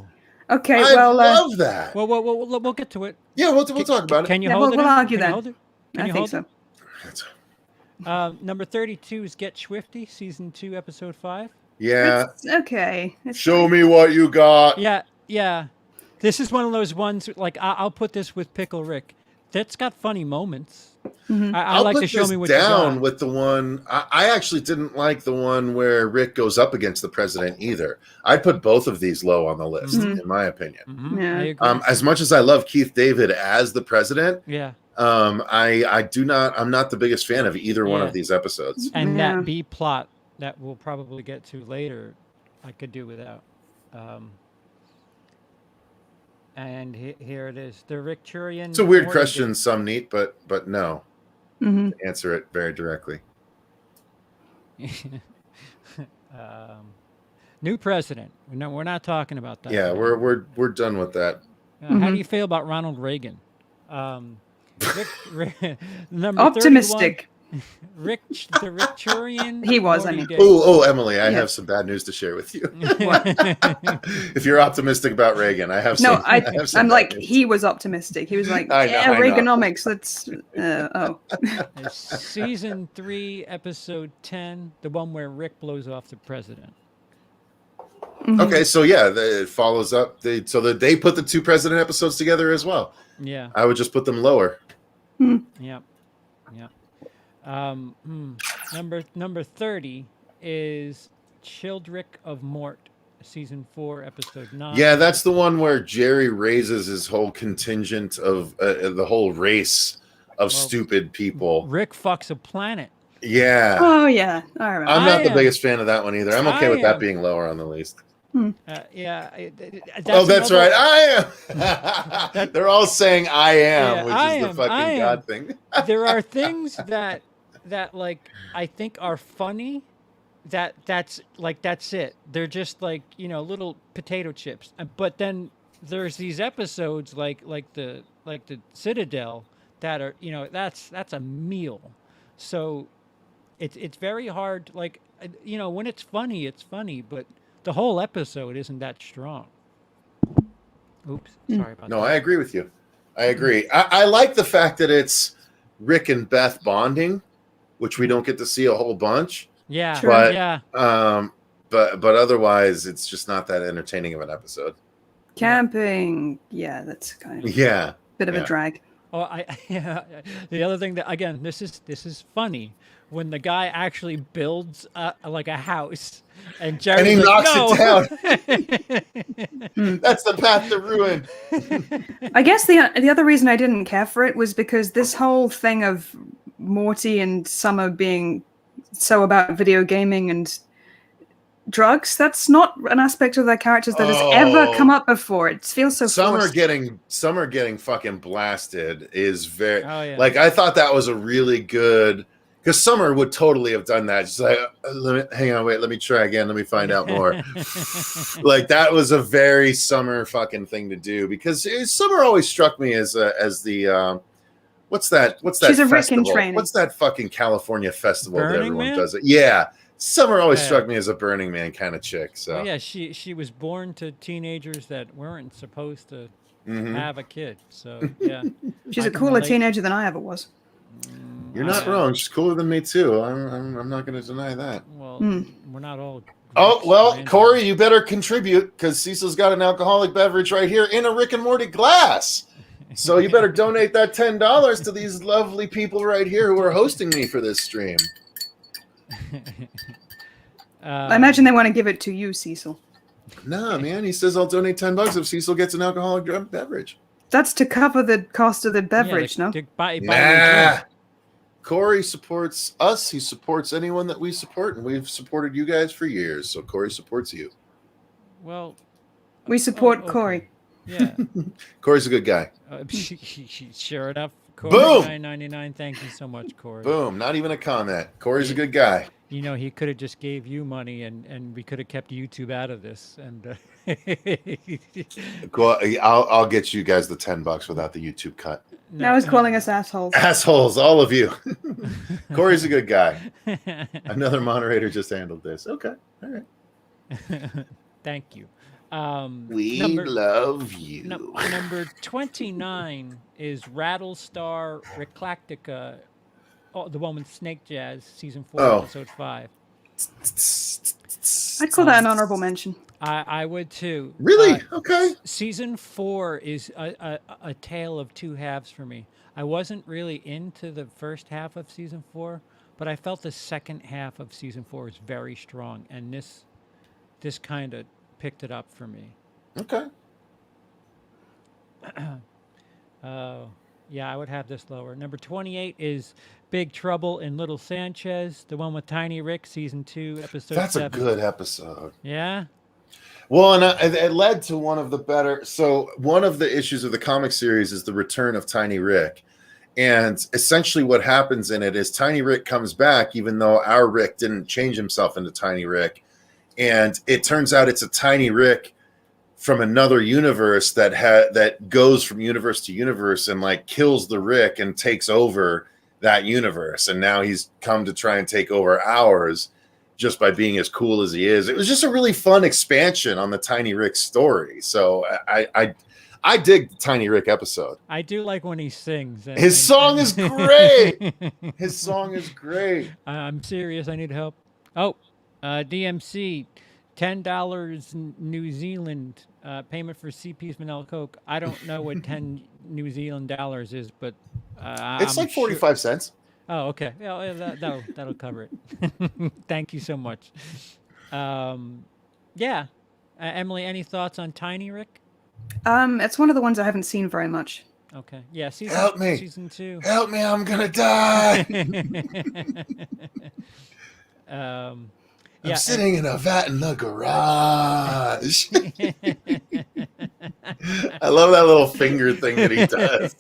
Okay, I love that. Well, we'll get to it. Yeah, we'll talk about it. Can you hold it? We'll argue that. I think so. Number 32 is Get Swifty, season 2, episode 5. Yeah. Okay. Show me what you got. Yeah. This is one of those ones, like, I'll put this with Pickle Rick. That's got funny moments. I like to show me what you got. With the one, I actually didn't like the one where Rick goes up against the president either. I'd put both of these low on the list, in my opinion. Yeah. I agree. As much as I love Keith David as the president, I'm not the biggest fan of either one of these episodes. And that B plot that we'll probably get to later, I could do without. And here it is, the Rickturian. It's a weird question, some neat, but no. Answer it very directly. New president. No, we're not talking about that. Yeah, we're done with that. How do you feel about Ronald Reagan? Number Optimistic. 31, the Rickturian. He was, I mean. Emily, I have some bad news to share with you. If you're optimistic about Reagan, I have some. No, I'm like, he was optimistic. He was like, Reaganomics, let's, Season 3, episode 10, the one where Rick blows off the president. Okay, so it follows up. They put the two president episodes together as well. Yeah. I would just put them lower. Yeah. Number 30 is Childrick of Mort, season 4, episode 9. Yeah, that's the one where Jerry raises his whole contingent of the whole race of stupid people. Rick fucks a planet. Yeah. Oh yeah, I remember. I'm not the biggest fan of that one either. I'm okay with that being lower on the list. Yeah. That's another- right. I am. They're all saying I am, Yeah, which I is am, the I fucking am. God thing. There are things that like I think are funny. That's it. They're just like little potato chips. But then there's these episodes like the Citadel that are that's a meal. So it's very hard. Like when it's funny, but the whole episode isn't that strong. Oops, sorry about No, that. I agree with you. I agree. I like the fact that it's Rick and Beth bonding, which we don't get to see a whole bunch. Yeah, True. But yeah. but otherwise, it's just not that entertaining of an episode. Camping. Yeah, that's kind of a Yeah. bit of Yeah. a drag. Oh, yeah. The other thing that again, this is funny when the guy actually builds like a house, and Jerry's he like, knocks no. it That's the path to ruin. I guess the other reason I didn't care for it was because this whole thing of Morty and Summer being so about video gaming and drugs, that's not an aspect of their characters that has ever come up before. It feels so Summer forced. getting fucking blasted is very yeah. I thought that was a really good, because Summer would totally have done that. She's like, hang on, wait, let me try again, let me find out more. Like that was a very Summer fucking thing to do, because Summer always struck me as the what's that She's a festival? Rick in training. What's that fucking California festival that Burning everyone Man? does it? Yeah. Summer always Yeah. struck me as a Burning Man kind of chick. So Oh yeah, she was born to teenagers that weren't supposed to Mhm. have a kid. So yeah, She's I a can cooler relate. teenager than I ever was. You're not wrong. She's cooler than me too. I'm not going to deny that. Well, Hmm. we're not all. Oh Rick's well, granddaughter. Corey, you better contribute, because Cecil's got an alcoholic beverage right here in a Rick and Morty glass. So you better donate that $10 to these lovely people right here who are hosting me for this stream. I imagine they want to give it to you, Cecil. Nah, man. He says I'll donate $10 if Cecil gets an alcoholic beverage. That's to cover the cost of the Yeah, beverage, no? buy Nah. Corey supports us. He supports anyone that we support, and we've supported you guys for years. So Corey supports you. Well, We support okay. Corey. Yeah. Corey's a good guy. Sure enough. Corey, Boom! $9.99. Thank you so much, Corey. Boom. Not even a comment. Corey's a good guy. He could have just gave you money, and we could have kept YouTube out of this. And Cool. I'll get you guys the $10 without the YouTube cut. Now he's calling us assholes. Assholes, all of you. Corey's a good guy. Another moderator just handled this. Okay. All right. Thank you. We love you. Number 29 is Rattlestar Reclactica, the one with Snake Jazz, season 4, episode 5. I'd call that an honorable mention. I would too. Really? Okay. Season 4 is a tale of two halves for me. I wasn't really into the first half of season 4, but I felt the second half of season 4 is very strong, and this kind of picked it up for me. Okay. Yeah, I would have this lower. Number 28 is Big Trouble in Little Sanchez, the one with Tiny Rick, season 2, episode 7. That's a good episode. Yeah. Well, and it led to one of the better. So one of the issues of the comic series is the return of Tiny Rick. And essentially what happens in it is Tiny Rick comes back, even though our Rick didn't change himself into Tiny Rick. And it turns out it's a Tiny Rick from another universe that goes from universe to universe and like kills the Rick and takes over that universe. And now he's come to try and take over ours just by being as cool as he is. It was just a really fun expansion on the Tiny Rick story. So I dig the Tiny Rick episode. I do like when he sings. His song is great. His song is great. I'm serious. I need help. Oh, DMC, $10 New Zealand payment for CP's Vanilla Coke. I don't know what 10 New Zealand dollars is, but It's I'm like 45 cents. Oh, okay. Yeah, that'll cover it. Thank you so much. Yeah, Emily, any thoughts on Tiny Rick? It's one of the ones I haven't seen very much. Okay. Yeah. Help me. Season 2. Help me, I'm gonna die. I'm sitting in a vat in the garage. I love that little finger thing that he does.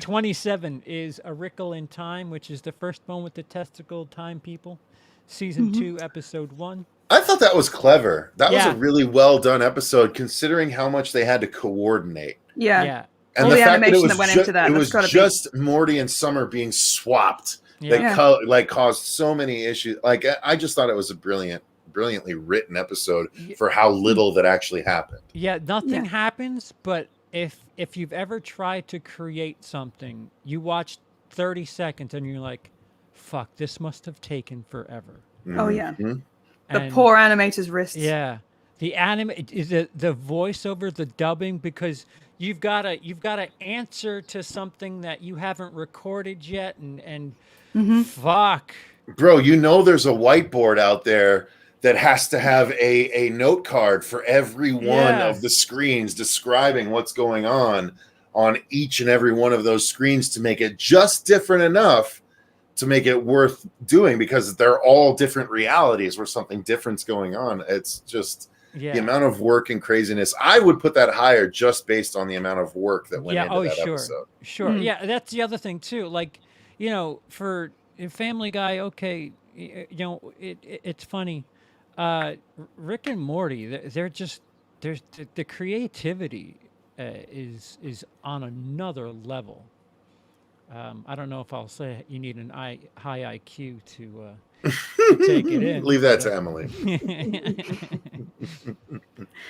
27 is A Wrinkle in Time, which is the first one with the testicle time people. Season 2, episode 1. I thought that was clever. That was a really well done episode, considering how much they had to coordinate. Yeah. And all the the fact animation that that went into that. It was just Morty and Summer being swapped that caused so many issues. Like, I just thought it was a brilliantly written episode for how little that actually happened. Yeah, nothing happens, but if you've ever tried to create something, you watch 30 seconds and you're like, fuck, this must have taken forever. Oh, yeah. Mm-hmm. The poor animator's wrists. Yeah. The voiceover, the dubbing, because you've got to answer to something that you haven't recorded yet, and fuck, bro, you know there's a whiteboard out there that has to have a note card for every one of the screens describing what's going on each and every one of those screens to make it just different enough to make it worth doing, because they're all different realities where something different's going on. It's just the amount of work and craziness. I would put that higher just based on the amount of work that went into that episode. Sure. Yeah, that's the other thing too. Like, for Family Guy, okay, it's funny. Rick and Morty, they're just the creativity is on another level. I don't know if I'll say you need an high IQ to take it in. Leave that to Emily.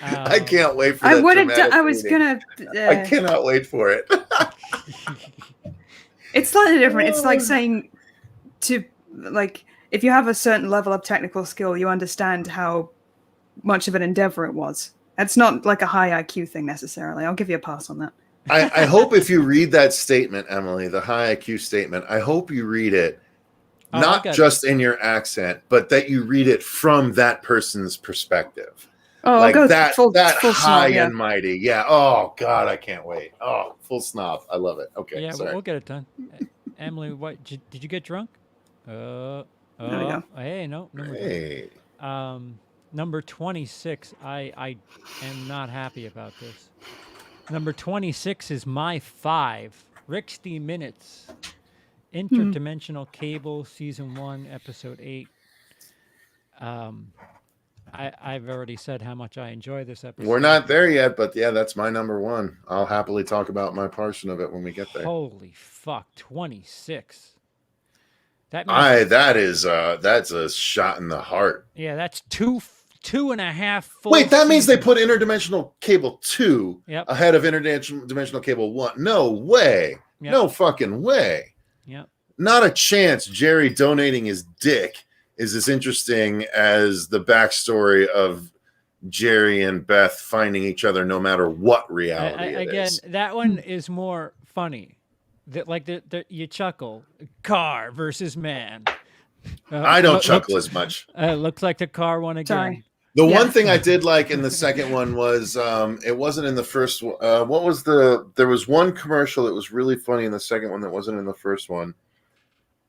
I can't wait for that. I cannot wait for it. It's slightly different. It's like saying if you have a certain level of technical skill, you understand how much of an endeavor it was. It's not like a high IQ thing necessarily. I'll give you a pass on that. I hope if you read that statement, Emily, the high IQ statement, I hope you read it not just in your accent, but that you read it from that person's perspective. Oh, like I'll go that full high snob, and mighty. Yeah. Oh God, I can't wait. Oh, full snob. I love it. Okay. Yeah, sorry. we'll get it done. Emily, what did you get drunk? There we go. Hey, no. Hey. Number 26. I am not happy about this. Number 26 is My 5. Rick Minutes. Interdimensional Cable, Season 1, Episode 8. I've already said how much I enjoy this episode. We're not there yet, but yeah, that's my number one. I'll happily talk about my portion of it when we get there. Holy fuck, 26. That means, that's a shot in the heart. Yeah, that's two and a half full. Wait, that means they put Interdimensional Cable 2 ahead of Interdimensional Cable 1. No way. Yep. No fucking way. Yep. Not a chance Jerry donating his dick is as interesting as the backstory of Jerry and Beth finding each other no matter what reality it is. That one is more funny. You chuckle. Car versus man. I don't chuckle as much. Looks like the car won again. Sorry. The one thing I did like in the second one was it wasn't in the first one. There was one commercial that was really funny in the second one that wasn't in the first one.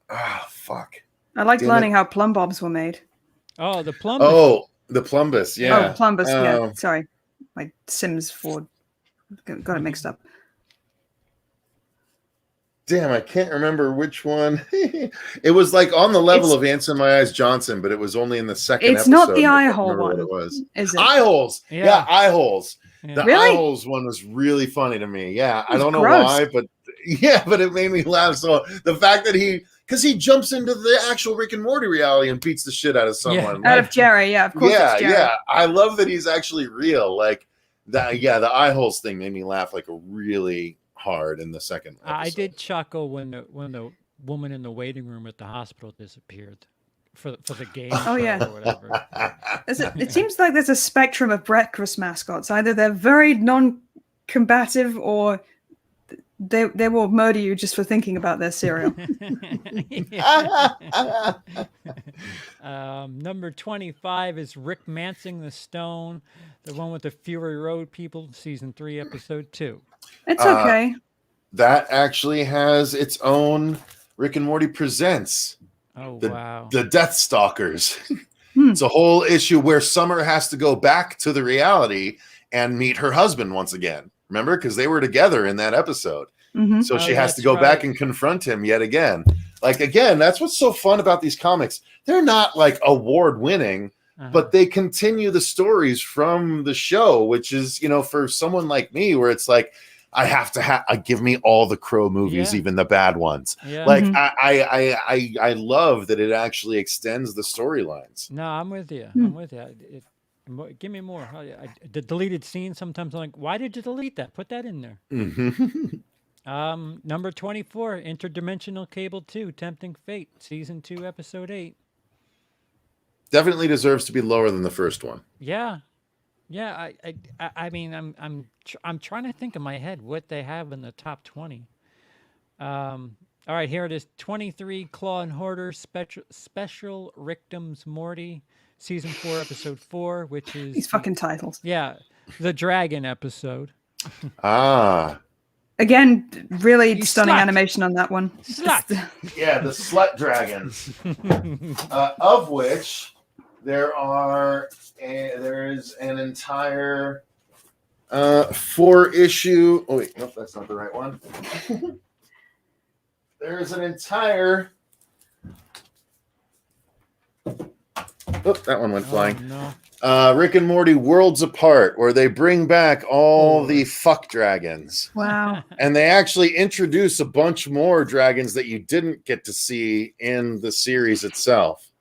Ah, fuck. I liked learning how plumb bobs were made. Oh, the Plumbus. Oh, the Plumbus, yeah. Oh, Plumbus, yeah. Sorry. My Sims Ford got it mixed up. Damn, I can't remember which one. It was like on the level of Ants in My Eyes Johnson, but it was only in the second episode. It's not the eye hole one. It was. Is it? Eye holes. Yeah, eye holes. Yeah. The Really? eye holes one was really funny to me. Yeah, I don't know gross. why, but it made me laugh. So the fact that because he jumps into the actual Rick and Morty reality and beats the shit out of someone. Yeah. Out of Jerry, yeah, of course it's Jerry. Yeah. I love that he's actually real. Like that. Yeah, the eye holes thing made me laugh like a really hard in the second episode. I did chuckle when the woman in the waiting room at the hospital disappeared for the game show or whatever. It seems like there's a spectrum of breakfast mascots. Either they're very non-combative or they will murder you just for thinking about their cereal. Number 25 is Rick Mansing the Stone, the one with the Fury Road people, Season 3, Episode 2. It's okay. That actually has its own Rick and Morty Presents Oh, the, wow. the Death Stalkers. It's a whole issue where Summer has to go back to the reality and meet her husband once again. Remember? Because they were together in that episode. So she has to go back and confront him yet again. Like, again, that's what's so fun about these comics. They're not like award winning, but they continue the stories from the show, which is, you know, for someone like me, where it's like, I have to give me all the Crow movies, even the bad ones. Like, I love that it actually extends the storylines. No, I'm with you. I'm with you. Give me more. The deleted scene. Sometimes I'm like, why did you delete that? Put that in there. Number 24, Interdimensional Cable 2, Tempting Fate, Season 2, Episode 8. Definitely deserves to be lower than the first one. Yeah. Yeah, I mean, I'm trying to think in my head what they have in the top 20. All right, here it is. 23, Claw and Hoarder, Special Rickdums Morty, Season 4, Episode 4, which is... These fucking titles. Yeah, the Dragon episode. Again, really stunning animation on that one. Slut! Yeah, the Slut Dragons. Of which there is an entire 4-issue. Oh wait, nope, that's not the right one. There's an entire. Oh, that one went flying. No. Rick and Morty Worlds Apart, where they bring back all the fuck dragons. Wow. And they actually introduce a bunch more dragons that you didn't get to see in the series itself.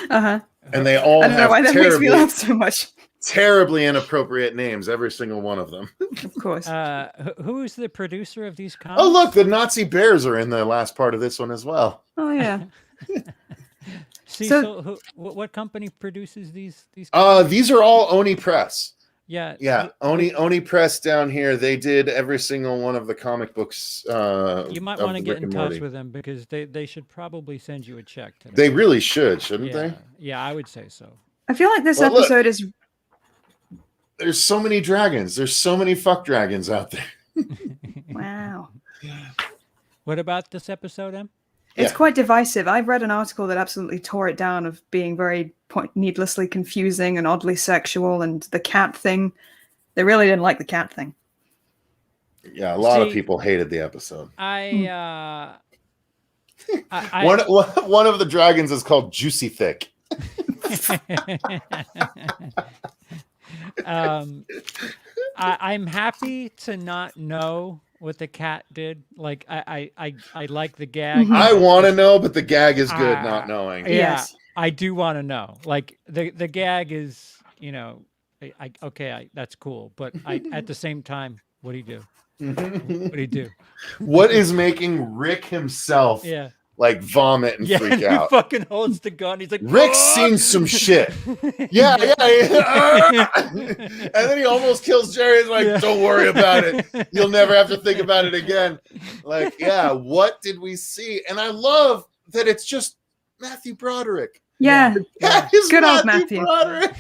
And they all I don't know why that makes me laugh so much. Terribly inappropriate names, every single one of them. Of course. Who is the producer of these comics? Oh, look, the Nazi bears are in the last part of this one as well. Oh, yeah. Cecil, what company produces these comics? These are all Oni Press. Yeah. Yeah, Oni Press down here. They did every single one of the comic books. You might want to get in touch with them because they should probably send you a check today. They really should, shouldn't they? Yeah, I would say so. I feel like this episode is... There's so many dragons. There's so many fuck dragons out there. Wow. What about this episode, Em? It's quite divisive. I've read an article that absolutely tore it down of being very needlessly confusing and oddly sexual, and the cat thing. They really didn't like the cat thing. Yeah, a lot of people hated the episode. One of the dragons is called Juicy Thick. I'm happy to not know what the cat did. Like I like the gag. I want to know, but the gag is good not knowing. Yeah, yes. I do want to know. Like the gag is, you know, that's cool. But at the same time, what do you do? What do you do? What is making Rick himself like vomit and freak out? He fucking holds the gun. He's like, Rick's seen some shit. Yeah. And then he almost kills Jerry. He's like, don't worry about it. You'll never have to think about it again. Like, what did we see? And I love that it's just Matthew Broderick. Yeah. Good old Matthew. Broderick.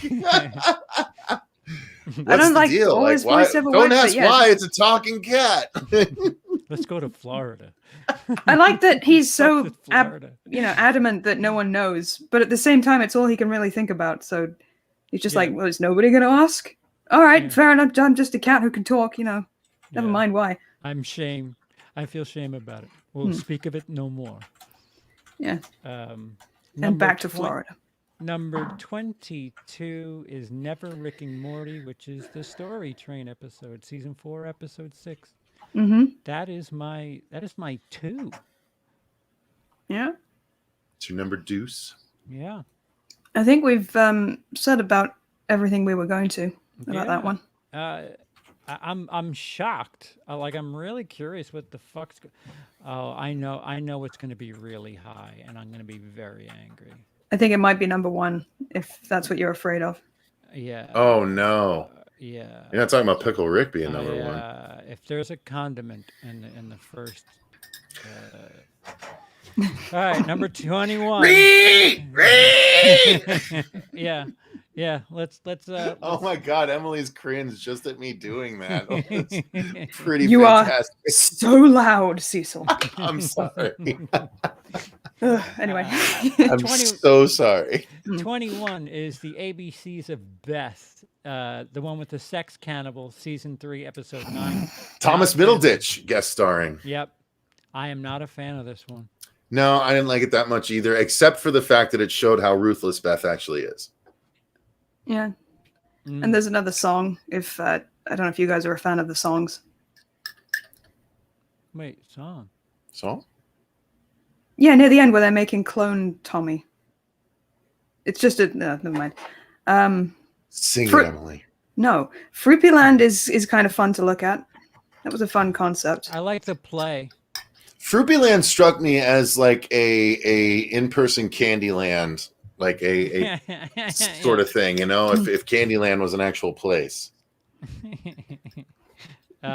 I don't like deal? all his voiceover work. Don't ask why it's a talking cat. Let's go to Florida. I like that he's so adamant that no one knows, but at the same time, it's all he can really think about. So he's just like, well, is nobody going to ask? All right, fair enough. I'm just a cat who can talk. You know, never mind why. I feel shame about it. We'll speak of it no more. Yeah. And back to Florida. Number 22 is Never Rick and Morty, which is the Story Train episode, season 4, episode 6. That is my 2. Yeah. It's your number deuce. Yeah. I think we've said about everything we were going to about that one. I'm shocked. I'm really curious what the fuck's. I know it's going to be really high, and I'm going to be very angry. I think it might be number 1 if that's what you're afraid of. Yeah. Oh no. Yeah. You're not talking about Pickle Rick being number 1. If there's a condiment in the first. All right, number 21. Yeah. Let's. Oh my God, Emily's cringe just at me doing that. It's pretty you fantastic. Are so loud, Cecil. I'm sorry. Anyway. I'm 20 so sorry. 21 is the ABCs of Beth, the one with the sex cannibal, season 3, episode 9. Thomas Middleditch guest starring. Yep. I am not a fan of this one. No, I didn't like it that much either, except for the fact that it showed how ruthless Beth actually is. Yeah. And there's another song. If I don't know if you guys are a fan of the songs. Wait, song? So? Yeah, near the end where they're making clone Tommy. It's just a no, never mind. Sing it, Emily. No, Fruipyland is kind of fun to look at. That was a fun concept. I like the play. Fruipyland struck me as like a in-person Candyland, like a sort of thing, you know, if Candyland was an actual place.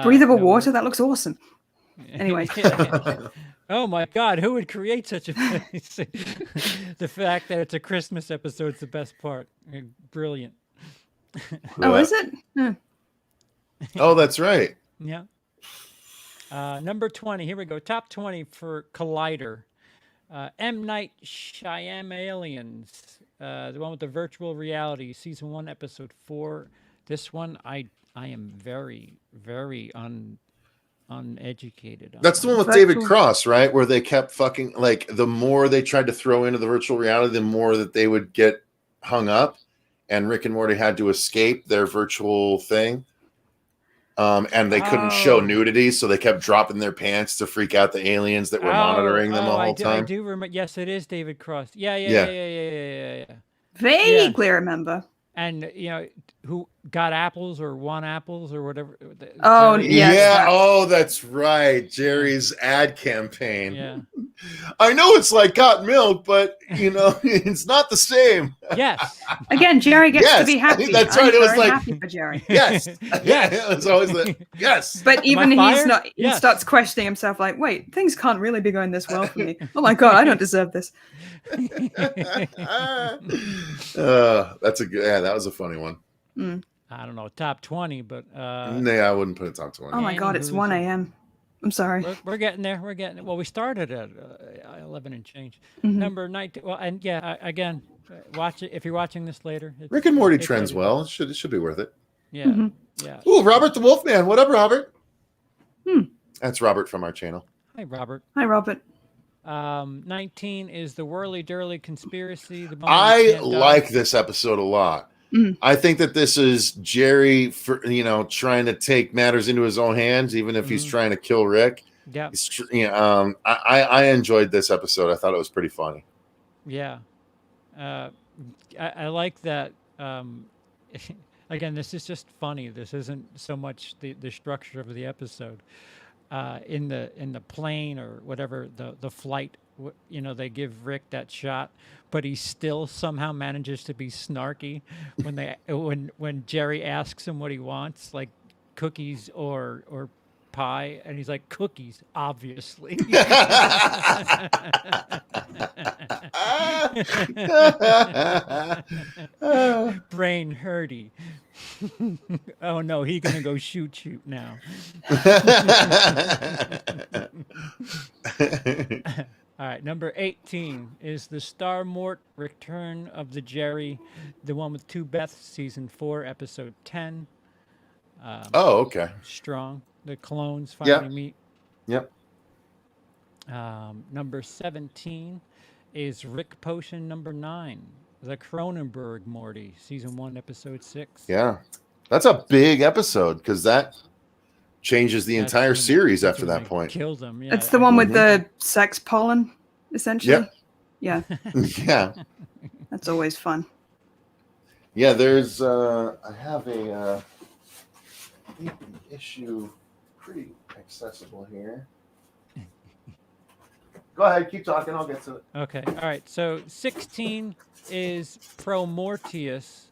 Breathable water, that looks awesome. Anyway. Oh my God, who would create such a place? The fact that it's a Christmas episode is the best part. Brilliant. Oh, is it? Yeah. Oh, that's right. Yeah. Number 20, here we go. Top 20 for Collider. M. Night Shyamalan's, the one with the virtual reality, season 1, episode 4. This one, I am very, very uneducated on. That's the one with David Cross, right? Where they kept fucking, like, the more they tried to throw into the virtual reality, the more that they would get hung up, and Rick and Morty had to escape their virtual thing. And they couldn't show nudity, so they kept dropping their pants to freak out the aliens that were monitoring them the whole time. I do remember. Yes, it is David Cross. Yeah. Vaguely remember. And you know who got apples or won apples or whatever. Oh, Jerry. Yeah. Oh, that's right. Jerry's ad campaign. Yeah. I know it's like got milk, but you know it's not the same. Yes. Again, Jerry gets to be happy. That's right. It was very like happy for Jerry. Yes. Yes. It's always like yes. But even he's not. He Yes. starts questioning himself, like, "Wait, things can't really be going this well for me. Oh my God, I don't deserve this." That's a good. Yeah, that was a funny one. I don't know, top 20, but No, I wouldn't put it top 20. Oh my God, it's 1 a.m. I'm sorry. we're getting there. We're getting. Well, we started at 11 and change. Number 19. Well, and yeah, again, watch it if you're watching this later. Rick and Morty trends well. It should be worth it. Yeah. Yeah. Ooh, Robert the Wolfman. What up, Robert? That's Robert from our channel. Hi, Robert. Hi, Robert. 19 is the Whirly Durly Conspiracy. The I like this episode a lot. I think that this is Jerry, trying to take matters into his own hands, even if he's trying to kill Rick. Yeah. I enjoyed this episode. I thought it was pretty funny. Yeah. I like that. Again, this is just funny. This isn't so much the structure of the episode. In the plane or whatever, the flight, they give Rick that shot, but he still somehow manages to be snarky when Jerry asks him what he wants, like cookies or pie, and he's like, cookies, obviously. Brain hurty. Oh no, he gonna go shoot now. All right, number 18 is the Star Mort Return of the Jerry, the one with two Beths, season 4, episode 10. Oh, okay. Strong. The clones finally meet. Yep. Number 17 is Rick Potion number 9, the Cronenberg Morty, season 1, episode 6. Yeah, that's a big episode because that changes the entire series after that point. Kills them. Yeah. It's the one with the sex pollen, essentially. Yep. Yeah. Yeah. That's always fun. Yeah, there's I have a issue pretty accessible here. Go ahead, keep talking, I'll get to it. Okay, all right. So 16 is Pro Mortius,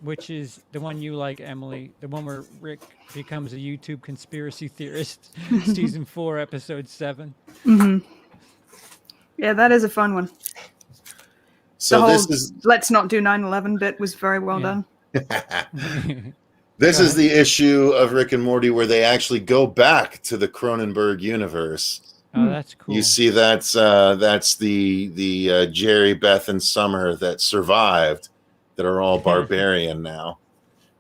which is the one you like, Emily, the one where Rick becomes a YouTube conspiracy theorist, season 4, episode 7. Yeah, that is a fun one. So the this whole is let's not do 9/11 bit was very well done. This is the issue of Rick and Morty where they actually go back to the Cronenberg universe Oh, that's cool. You see, that's the Jerry, Beth, and Summer that survived, that are all barbarian now.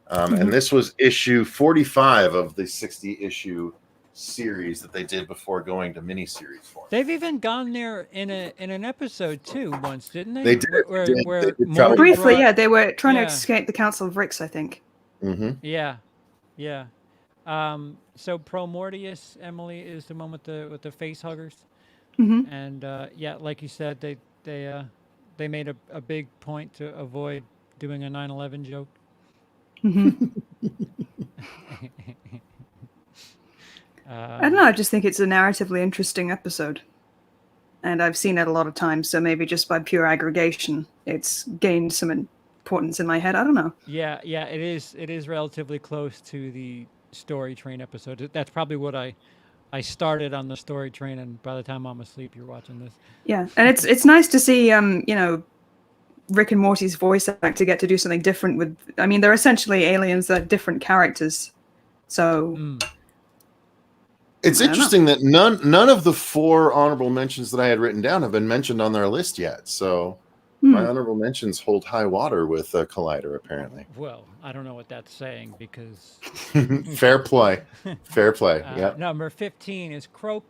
And this was issue 45 of the 60-issue series that they did before going to miniseries for. They've even gone there in an episode too once, didn't they? They did. Where They did Morty Briefly, brought- yeah, they were trying to Yeah. escape the Council of Ricks, I think. Mm-hmm. Yeah. So Pro Mortius, Emily, is the one with the face huggers, and like you said, they made a big point to avoid doing a 9/11 joke. I don't know. I just think it's a narratively interesting episode, and I've seen it a lot of times. So maybe just by pure aggregation, it's gained some importance in my head. I don't know. Yeah, it is. It is relatively close to the Story Train episode. That's probably what I started on the Story Train, and by the time I'm asleep, you're watching this. Yeah, and it's nice to see Rick and Morty's voice actor get to do something different with. I mean, they're essentially aliens that are different characters. So It's interesting that none of the 4 honorable mentions that I had written down have been mentioned on their list yet. So my honorable mentions hold high water with Collider, apparently. Well, I don't know what that's saying because Fair play. Fair play. Yeah. number 15 is Close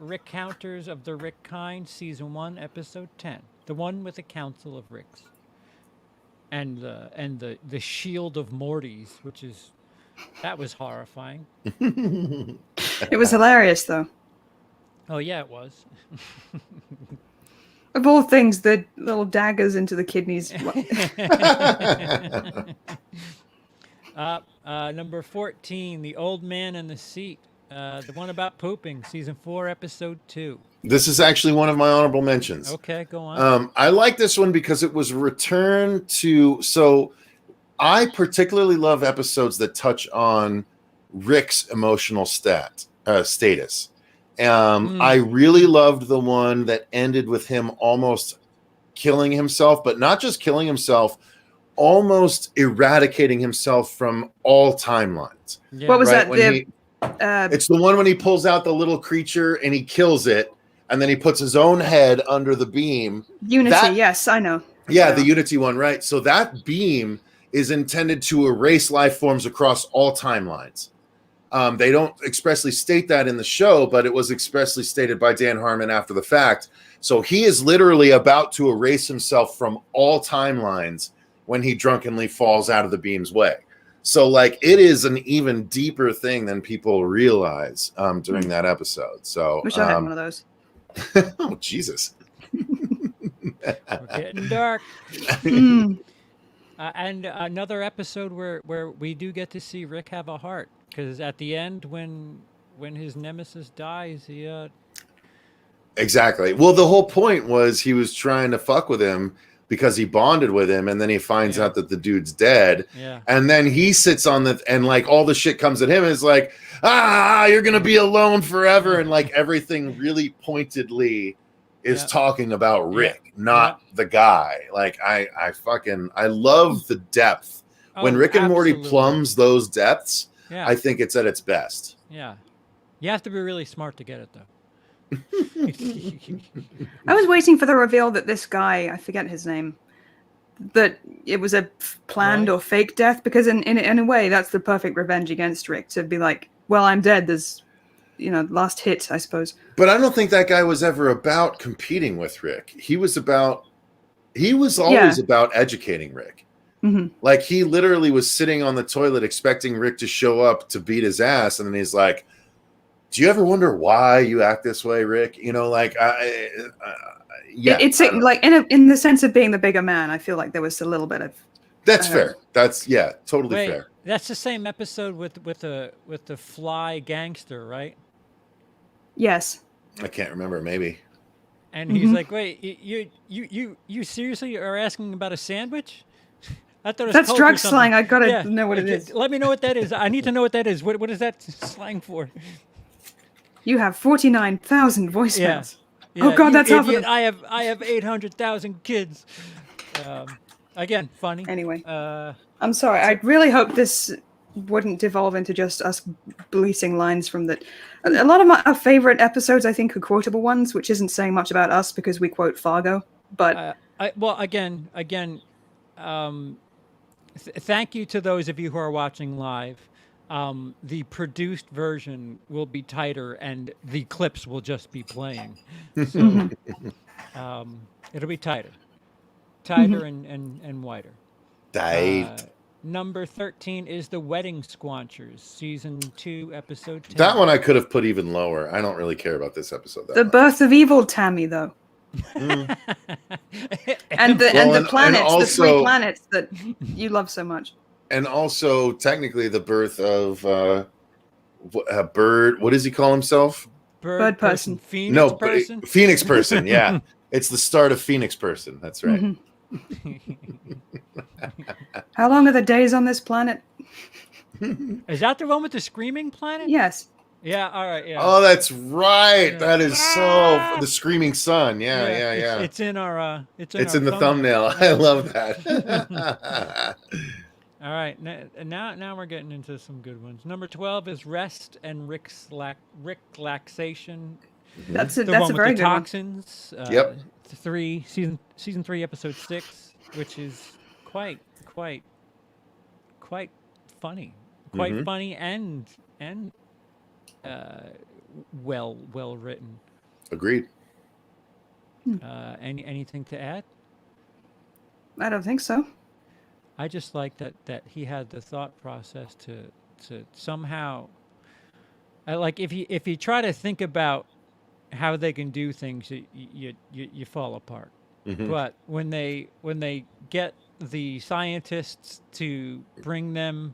Recounters of the Rick Kind, Season 1, Episode 10. The one with the Council of Ricks. And the Shield of Mortys, that was horrifying. it was hilarious, though. Oh, yeah, it was. Of all things, the little daggers into the kidneys. Number 14, The Old Man in the Seat. The one about pooping, Season 4, Episode 2. This is actually one of my honorable mentions. Okay, go on. I like this one because it was a return to. So I particularly love episodes that touch on Rick's emotional status. I really loved the one that ended with him almost killing himself, but not just killing himself, almost eradicating himself from all timelines. Yeah. What was Right? that? It's the one when he pulls out the little creature and he kills it, and then he puts his own head under the beam. Unity, yes, I know. Yeah, the Unity one, right? So that beam is intended to erase life forms across all timelines. They don't expressly state that in the show, but it was expressly stated by Dan Harmon after the fact. So he is literally about to erase himself from all timelines when he drunkenly falls out of the beam's way. So, like, it is an even deeper thing than people realize during that episode. So, Wish I had one of those. Oh, Jesus. We're getting dark. And another episode where we do get to see Rick have a heart, because at the end, when his nemesis dies, he Exactly. Well, the whole point was he was trying to fuck with him because he bonded with him, and then he finds out that the dude's dead. Yeah. And then he sits on and like all the shit comes at him and is like, you're gonna be alone forever, and like everything really pointedly is talking about Rick, not the guy. Like I love the depth. When Rick and Morty plumbs those depths, I think it's at its best. Yeah. You have to be really smart to get it, though. I was waiting for the reveal that this guy, I forget his name, that it was a planned or fake death, because in a way, that's the perfect revenge against Rick, to be like, well, I'm dead. There's, last hit, I suppose. But I don't think that guy was ever about competing with Rick. He was always about educating Rick. Mm-hmm. Like, he literally was sitting on the toilet expecting Rick to show up to beat his ass, and then he's like, do you ever wonder why you act this way, Rick? It's like in the sense of being the bigger man, I feel like there was a little bit of. That's fair. That's totally fair. That's the same episode with the fly gangster, right? Yes. I can't remember. Maybe. And he's like, "Wait, you seriously are asking about a sandwich?" I thought it was that's Coke drug or something. slang. I gotta know what it is. Let me know what that is. I need to know what that is. What is that slang for? You have 49,000 voicemails. Yeah, oh God, that's half of them. I have 800,000 kids. Again, funny. Anyway, I'm sorry. I really hope this wouldn't devolve into just us bleating lines from that. A lot of our favorite episodes, I think, are quotable ones, which isn't saying much about us because we quote Fargo. But well, again, thank you to those of you who are watching live. The produced version will be tighter, and the clips will just be playing. So it'll be tighter and wider. Number 13 is The Wedding Squanchers, Season 2, Episode 10. That one I could have put even lower. I don't really care about this episode that The much. Birth of Evil, Tammy, though. And the planets, the 3 planets that you love so much. And also, technically, the birth of Bird. What does he call himself? Bird person. Phoenix person? Phoenix person, yeah. It's the start of Phoenix person. That's right. How long are the days on this planet? Is that the one with the screaming planet? Yes. Yeah, all right, yeah. Oh, that's right. Yeah. That is so the screaming sun. Yeah. It's in our it's in the thumbnail. I love that. All right, now we're getting into some good ones. Number 12 is Rest and Relaxation. That's a very the good toxins. One. Yep. Season 3, episode 6, which is quite funny, funny and well written. Agreed. Anything to add? I don't think so. I just like that he had the thought process to somehow, like if you try to think about how they can do things, you fall apart. But when they get the scientists to bring them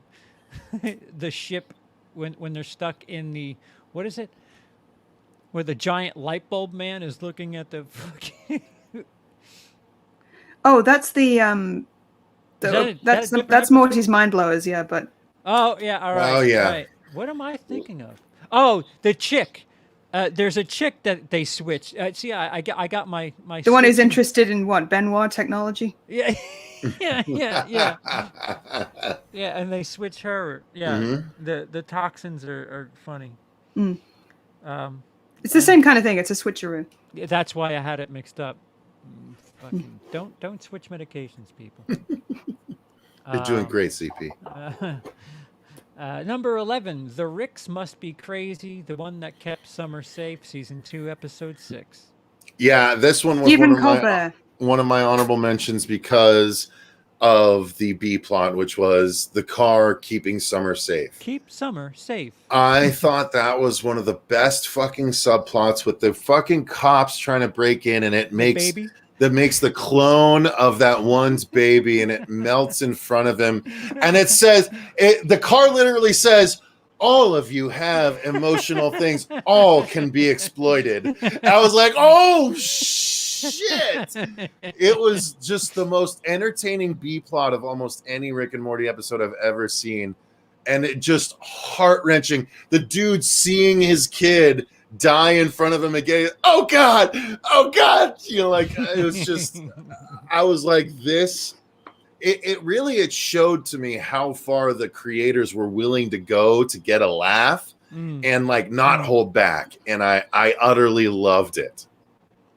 the ship when they're stuck in the, what is it, where the giant light bulb man is looking at the fucking oh, that's that's Morty's mind blowers, yeah, but oh yeah, all right. Oh yeah. Right. What am I thinking of? Oh, the chick. There's a chick that they switch. See, I got my the one who's interested in what, Benoit technology? Yeah. Yeah, and they switch her. Yeah, the toxins are funny. It's the same kind of thing. It's a switcheroo. That's why I had it mixed up. Fucking don't switch medications, people. You're doing great, CP. Number 11, The Ricks Must Be Crazy, the one that kept Summer safe, Season 2, Episode 6. Yeah, this one was one of my honorable mentions because of the B plot, which was the car keeping Summer safe. Keep Summer safe. I thought that was one of the best fucking subplots with the fucking cops trying to break in, and it makes the clone of that one's baby, and it melts in front of him, and it says the car literally says, all of you have emotional things, all can be exploited. I was like, oh shit. It was just the most entertaining B plot of almost any Rick and Morty episode I've ever seen, and it just heart-wrenching. The dude seeing his kid die in front of him again. Oh god, you know, like it was just I was like, this it showed to me how far the creators were willing to go to get a laugh and like not hold back, and I utterly loved it.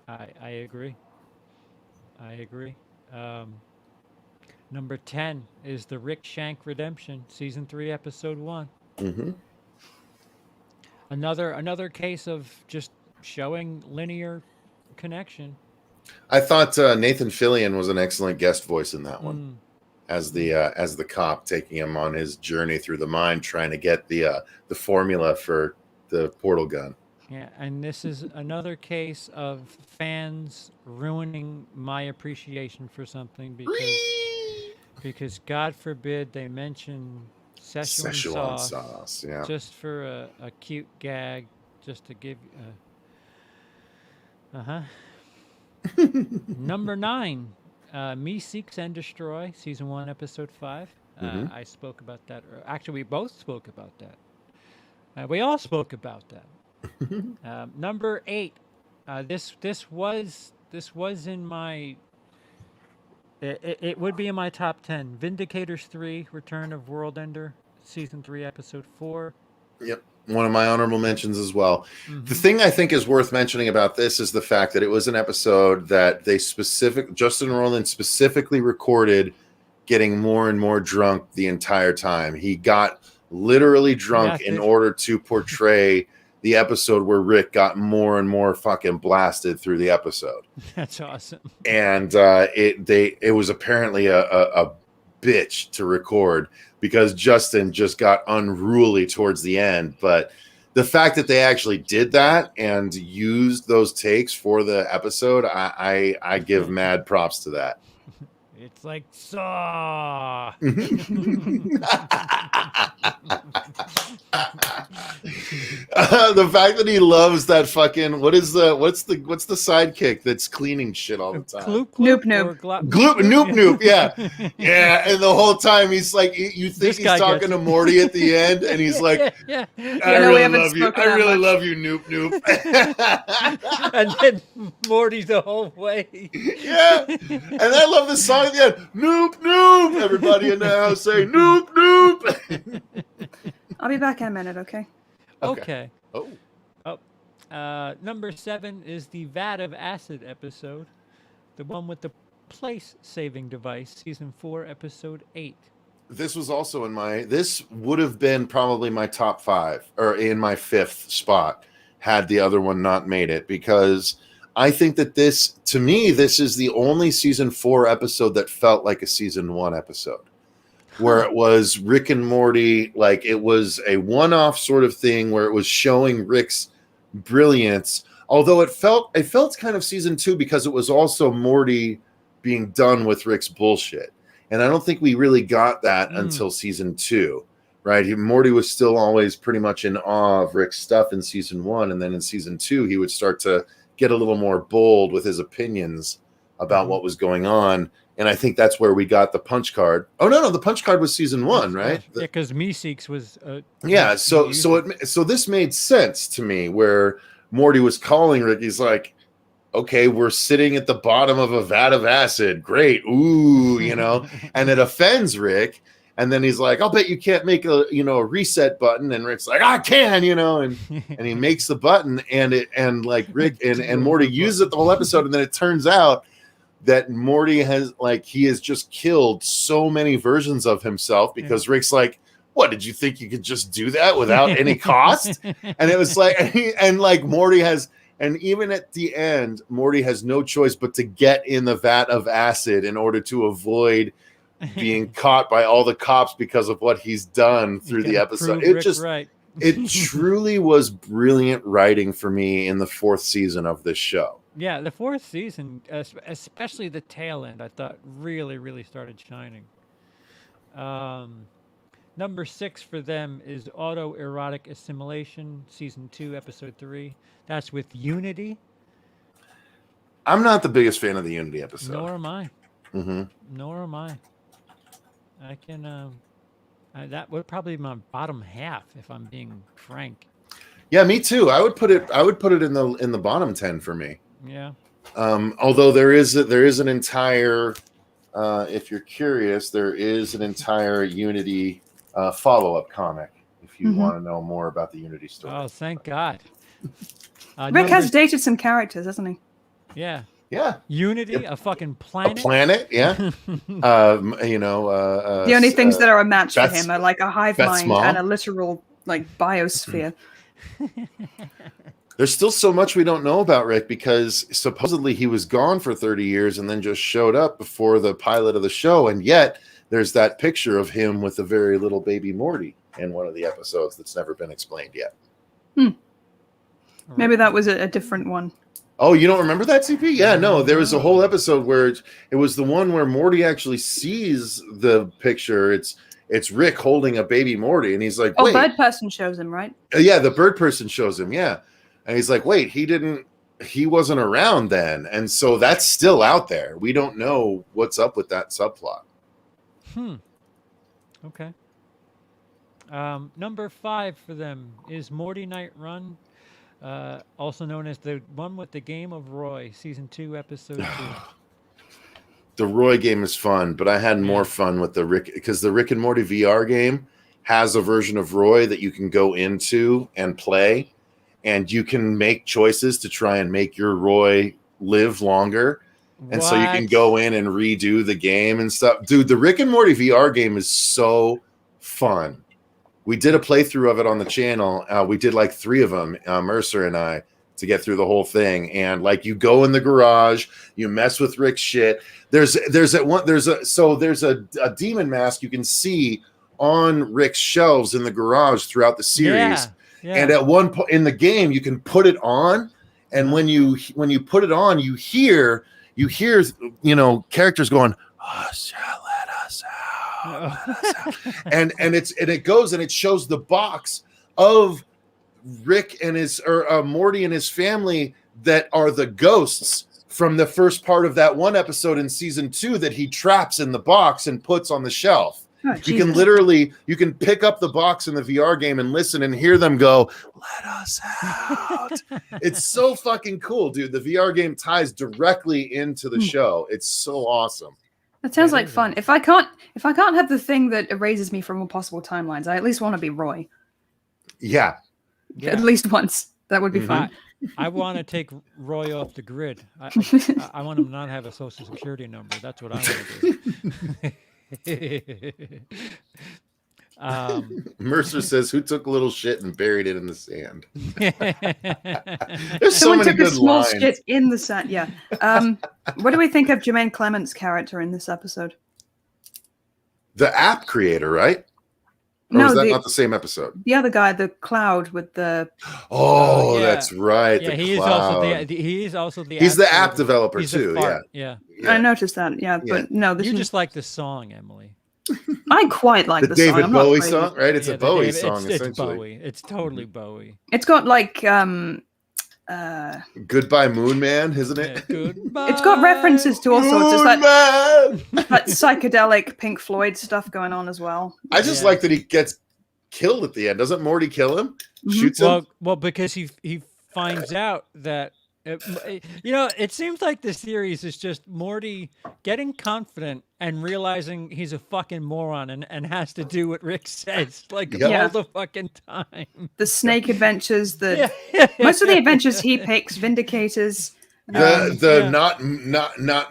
I agree. Number 10 is The Rick Shank Redemption, Season 3, Episode 1. Another case of just showing linear connection. I thought Nathan Fillion was an excellent guest voice in that one, as the cop taking him on his journey through the mind, trying to get the formula for the portal gun. Yeah, and this is another case of fans ruining my appreciation for something because God forbid they mention Szechuan sauce, yeah, just for a cute gag, just to give. Number 9, Me Seeks and Destroy, Season 1, Episode 5. I spoke about that. Actually, we both spoke about that. We all spoke about that. Number 8. This was in my. It would be in my top 10. Vindicators 3, Return of World Ender, season 3, episode 4. Yep. One of my honorable mentions as well. The thing I think is worth mentioning about this is the fact that it was an episode that Justin Roiland specifically recorded getting more and more drunk the entire time. He got literally drunk in order to portray the episode where Rick got more and more fucking blasted through the episode. That's awesome. And it was apparently a bitch to record because Justin just got unruly towards the end. But the fact that they actually did that and used those takes for the episode, I give mad props to that. It's like Saw. The fact that he loves that fucking what's the sidekick that's cleaning shit all the time? Noop Noop. Noop Noop, yeah. Yeah, and the whole time he's like, you think he's talking to Morty at the end, and he's like, yeah. I really love you. I really love you, Noop Noop. And then Morty the whole way. Yeah. And I love the song at the end. Noop Noop. Everybody in the house say Noop Noop. I'll be back in a minute, okay? Okay. Oh. Number 7 is the Vat of Acid episode. The one with the place-saving device, season 4, episode 8. This was also this would have been probably my top 5 or in my 5th spot had the other one not made it, because I think that this is the only season 4 episode that felt like a season 1 episode, where it was Rick and Morty, like it was a one-off sort of thing where it was showing Rick's brilliance. Although it felt kind of season 2 because it was also Morty being done with Rick's bullshit. And I don't think we really got that until season 2, right? Morty was still always pretty much in awe of Rick's stuff in season 1. And then in season 2, he would start to get a little more bold with his opinions about what was going on. And I think that's where we got the punch card. Oh, no, the punch card was season 1, right? Yeah, because Meeseeks was... yeah, so this made sense to me, where Morty was calling Rick. He's like, okay, we're sitting at the bottom of a vat of acid. Great. Ooh, and it offends Rick. And then he's like, I'll bet you can't make a reset button. And Rick's like, I can, and he makes the button, and Rick and Morty use it the whole episode. And then it turns out that Morty has just killed so many versions of himself because Rick's like, what, did you think you could just do that without any cost? And it was like, Morty has, and even at the end, Morty has no choice but to get in the vat of acid in order to avoid being caught by all the cops because of what he's done through the episode. It truly was brilliant writing for me in the 4th season of this show. Yeah, the 4th season, especially the tail end, I thought really, really started shining. Number 6 for them is Autoerotic Assimilation, season 2, episode 3. That's with Unity. I'm not the biggest fan of the Unity episode. Nor am I. Mm-hmm. Nor am I. I can. That would probably be my bottom half, if I'm being frank. Yeah, me too. I would put it in the bottom 10 for me. Yeah. Although there is an entire, if you're curious, there is an entire Unity follow-up comic if you want to know more about the Unity story. Oh, thank God. Rick has dated some characters, hasn't he? Yeah. Yeah. Unity, a fucking planet. A planet, yeah. The only things that are a match for him are like a hive mind mom. and a literal biosphere. There's still so much we don't know about Rick, because supposedly he was gone for 30 years and then just showed up before the pilot of the show. And yet there's that picture of him with a very little baby Morty in one of the episodes that's never been explained yet. Maybe that was a different one. Oh, you don't remember that, CP? Yeah, no. There was a whole episode where it was the one where Morty actually sees the picture. It's Rick holding a baby Morty, and he's like, wait. Bird person shows him, right? Yeah, the bird person shows him, yeah. And he's like, wait, he wasn't around then. And so that's still out there. We don't know what's up with that subplot. Okay. Number 5 for them is Morty Night Run. Also known as the one with the Game of Roy, season 2, episode 2. The Roy game is fun, but I had more fun with the Rick, because the Rick and Morty VR game has a version of Roy that you can go into and play, and you can make choices to try and make your Roy live longer. And so you can go in and redo the game and stuff. Dude, the Rick and Morty VR game is so fun. We did a playthrough of it on the channel. We did like 3 of them, Mercer and I, to get through the whole thing. And like you go in the garage, you mess with Rick's shit. There's a demon mask you can see on Rick's shelves in the garage throughout the series. Yeah. And at one point in the game, you can put it on, and when you put it on, you hear characters going, "Oh, let us out." and it goes and it shows the box of Rick and Morty and his family that are the ghosts from the first part of that one episode in season 2 that he traps in the box and puts on the shelf. Oh, you can pick up the box in the VR game and listen and hear them go, "Let us out." It's so fucking cool, dude. The VR game ties directly into the show. It's so awesome. That sounds like fun. If I can't have the thing that erases me from all possible timelines, I at least want to be Roy. Yeah. At least once. That would be fun. I want to take Roy off the grid. I want him to not have a social security number. That's what I want to do. Mercer says, "Who took a little shit and buried it in the sand?" There's so many good small lines. Shit in the sand. Yeah. What do we think of Jermaine Clement's character in this episode? The app creator, right? Or no, was that not the same episode? The other guy, the cloud with the. Oh, yeah. That's right. Yeah, he's also the. He's the app developer too. Yeah. I noticed that. Yeah, but no, you just like the song, Emily. I quite like the David song. Bowie song, right? It's a Bowie song. It's Bowie. It's totally Bowie. It's got like Goodbye Moon Man, isn't it? Yeah, goodbye. It's got references to all sorts of that psychedelic Pink Floyd stuff going on as well. I just like that he gets killed at the end. Doesn't Morty kill him? Shoots him? Well, because he finds out that it seems like the series is just Morty getting confident and realizing he's a fucking moron and has to do what Rick says all the fucking time. The snake adventures, most of the adventures he picks, Vindicators. Not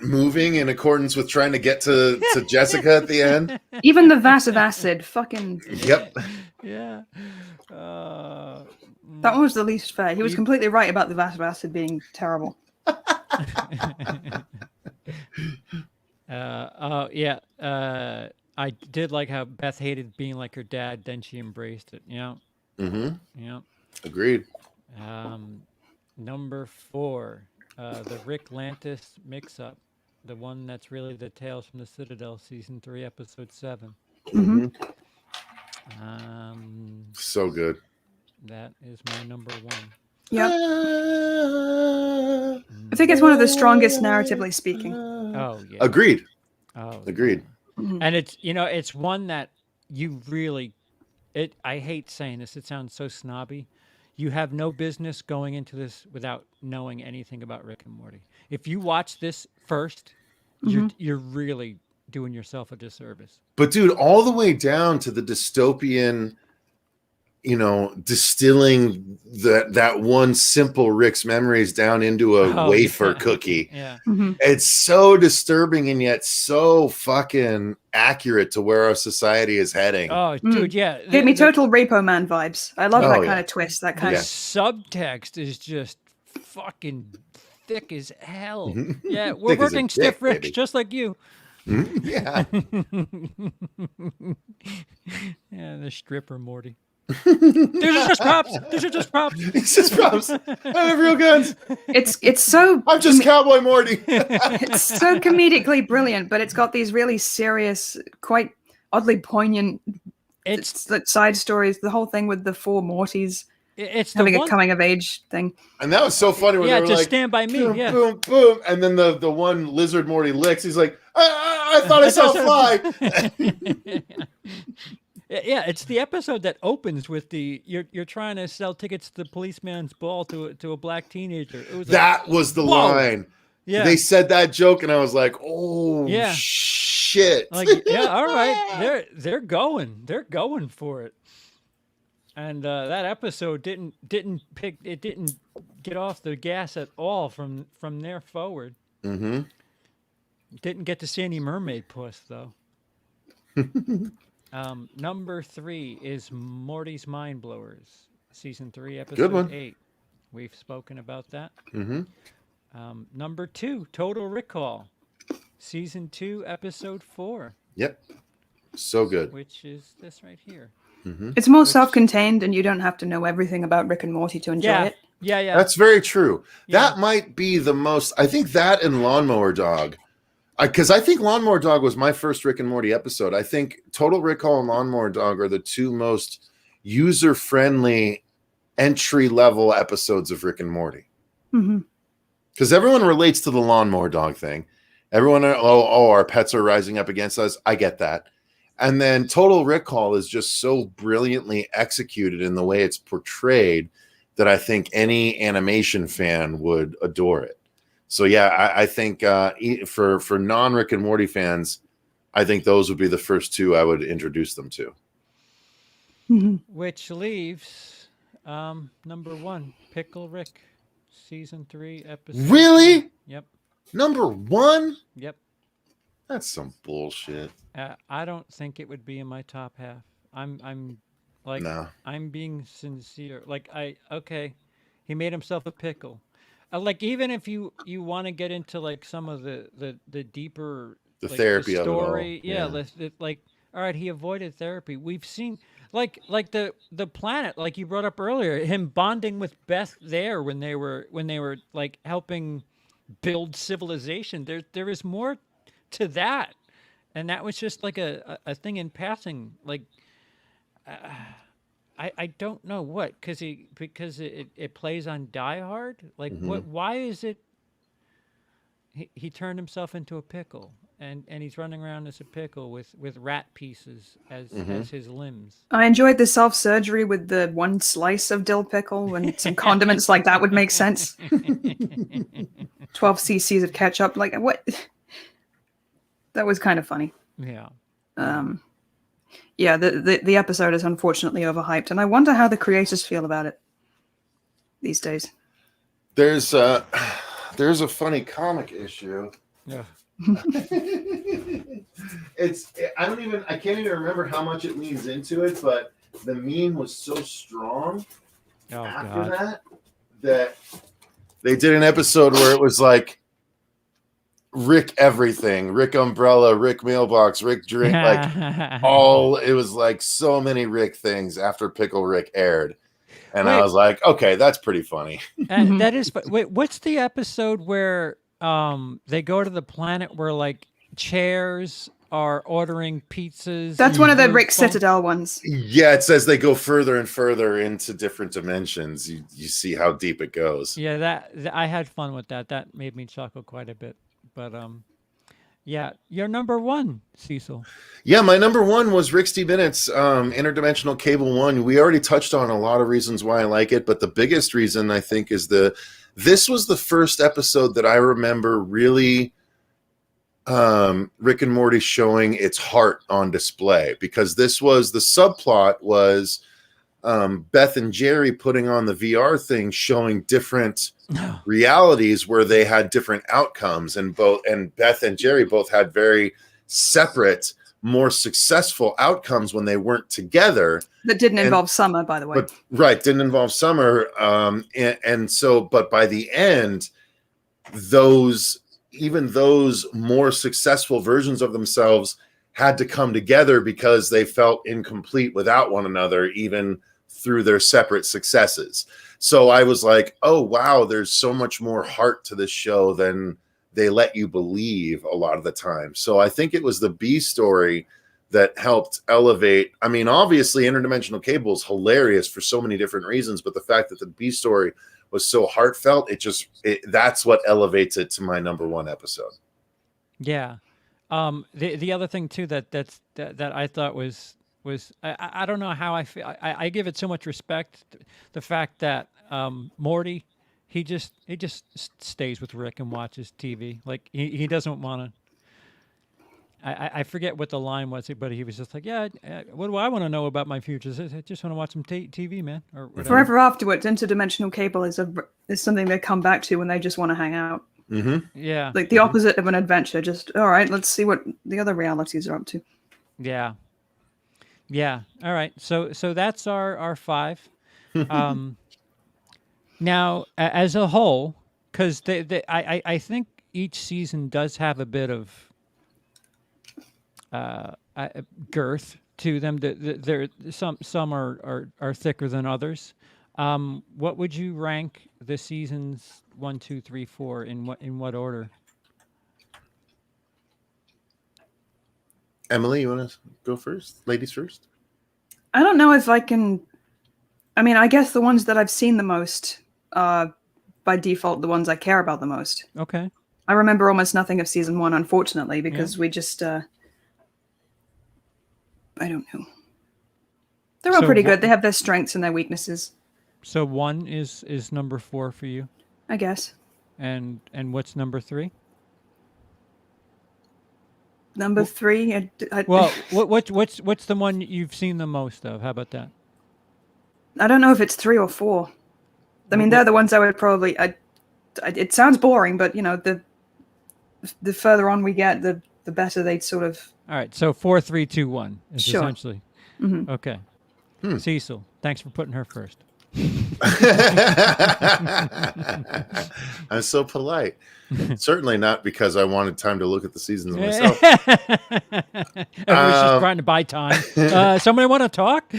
moving in accordance with trying to get to Jessica at the end. Even the vat of acid, fucking. Yep. Yeah. That one was the least fair. He was completely right about the vat of acid being terrible. I did like how Beth hated being like her dad, then she embraced it. Yeah. Yeah. Agreed. Number 4, the Rick Lantis mix-up, the one that's really the Tales from the Citadel, season 3, episode 7. So good. That is my number 1. Yeah. I think it's one of the strongest narratively speaking. Oh, yeah. Agreed. Oh, agreed. And it's one that you really, I hate saying this, it sounds so snobby. You have no business going into this without knowing anything about Rick and Morty. If you watch this first, you're really doing yourself a disservice. But dude, all the way down to the dystopian, distilling that one simple Rick's memories down into a wafer cookie. Yeah. It's so disturbing and yet so fucking accurate to where our society is heading. Oh, dude, yeah. Gave me total Repo Man vibes. I love that kind of twist. That kind of subtext is just fucking thick as hell. Yeah, we're working stiff Ricks baby. Just like you. Yeah. Yeah, the stripper Morty. These are just props. It's just props. I don't have real guns. It's so. I'm just Cowboy Morty. It's so comedically brilliant, but it's got these really serious, quite oddly poignant. It's side stories. The whole thing with the 4 Mortys. It's having a coming of age thing. And that was so funny when they were just like, Stand By Me. Boom, boom, boom. And then the one lizard Morty licks. He's like, I thought I saw a fly. Yeah, it's the episode that opens with you're trying to sell tickets to the policeman's ball to a black teenager. That was the line. Yeah. They said that joke, and I was like, "Oh Yeah. shit!" Like, yeah, all right, they're going for it. And that episode didn't get off the gas at all from there forward. Mm-hmm. Didn't get to see any mermaid puss though. Number 3 is Morty's Mind Blowers, season 3, Good episode one. 8. We've spoken about that. Mm-hmm. Number 2, Total Recall, season 2, episode 4. Yep. So good. Which is this right here. Mm-hmm. It's more self-contained, and you don't have to know everything about Rick and Morty to enjoy it. Yeah. That's very true. Yeah. That might be the most. I think that and Lawnmower Dog. Because I think Lawnmower Dog was my first Rick and Morty episode. I think Total Recall and Lawnmower Dog are the two most user-friendly entry-level episodes of Rick and Morty. Because everyone relates to the Lawnmower Dog thing. Everyone, our pets are rising up against us. I get that. And then Total Recall is just so brilliantly executed in the way it's portrayed that I think any animation fan would adore it. So yeah, I think for non-Rick and Morty fans, I think those would be the first two I would introduce them to. Which leaves number 1, Pickle Rick, season 3, episode. Really? 3. Yep. Number 1? Yep. That's some bullshit. I don't think it would be in my top half. I'm like, No. I'm being sincere. Like, he made himself a pickle. Like, even if you want to get into like some of the deeper therapy the of it all. story, like, all right, he avoided therapy. We've seen like the planet, like you brought up earlier, him bonding with Beth there when they were like helping build civilization. There is more to that, and that was just like a thing in passing. Like, I don't know what, because it plays on Die Hard. Like, what? Why is it? He turned himself into a pickle, and he's running around as a pickle with rat pieces as his limbs. I enjoyed the self-surgery with the one slice of dill pickle, and some condiments like that would make sense. 12 cc's of ketchup, like what? That was kind of funny. Yeah. Yeah, the episode is unfortunately overhyped, and I wonder how the creators feel about it these days. There's a funny comic issue. Yeah. I can't even remember how much it leans into it, but the meme was so strong after that they did an episode where it was like Rick everything, Rick umbrella, Rick mailbox, Rick drink, like it was like so many Rick things after Pickle Rick aired. And I was like, okay, that's pretty funny. And that is, wait, what's the episode where they go to the planet where like chairs are ordering pizzas? That's one of the Rick Citadel ones. Yeah, it says they go further and further into different dimensions. You see how deep it goes. Yeah, that I had fun with that. That made me chuckle quite a bit. But yeah, your number 1, Cecil. Yeah, my number 1 was Rick Steve Bennett's Interdimensional Cable 1. We already touched on a lot of reasons why I like it, but the biggest reason I think is this was the first episode that I remember really Rick and Morty showing its heart on display, because this was the subplot was Beth and Jerry putting on the VR thing, showing different realities where they had different outcomes, and Beth and Jerry both had very separate, more successful outcomes when they weren't together. That didn't involve Summer, by the way. But didn't involve Summer. But by the end, those more successful versions of themselves had to come together because they felt incomplete without one another, even through their separate successes. So I was like, oh, wow, there's so much more heart to this show than they let you believe a lot of the time. So I think it was the B story that helped elevate. I mean, obviously, Interdimensional Cable is hilarious for so many different reasons, but the fact that the B story was so heartfelt, that's what elevates it to my number 1 episode. Yeah. The other thing too that I thought was I don't know how I feel. I give it so much respect. The fact that Morty he just stays with Rick and watches TV. Like he doesn't want to. I forget what the line was, but he was just like, yeah, what do I want to know about my future? I just want to watch some TV, man. Or whatever. Forever Afterwards, interdimensional cable is something they come back to when they just want to hang out. Mm-hmm. Yeah. Like the opposite of an adventure. Just, all right, let's see what the other realities are up to. Yeah. Yeah. All right. So that's our 5. Now, as a whole, because I think each season does have a bit of girth to them. There some are thicker than others. What would you rank the seasons 1, 2, 3, 4 in what order? Emily, you want to go first? Ladies first? I don't know if I can. I mean, I guess the ones that I've seen the most are by default the ones I care about the most. Okay. I remember almost nothing of season 1, unfortunately, because we just. I don't know. They're all pretty good. They have their strengths and their weaknesses. So 1 is number 4 for you, I guess. and what's number 3? Number 3. Well, what's the one you've seen the most of? How about that? I don't know if it's 3 or 4. I mean, they're the ones I would probably. It sounds boring, but you know, the further on we get, the better they'd sort of. All right, so 4, 3, 2, 1 is Sure. essentially okay. Cecil, thanks for putting her first. I'm so polite. Certainly not because I wanted time to look at the seasons myself. Everyone's just trying to buy time. Somebody want to talk?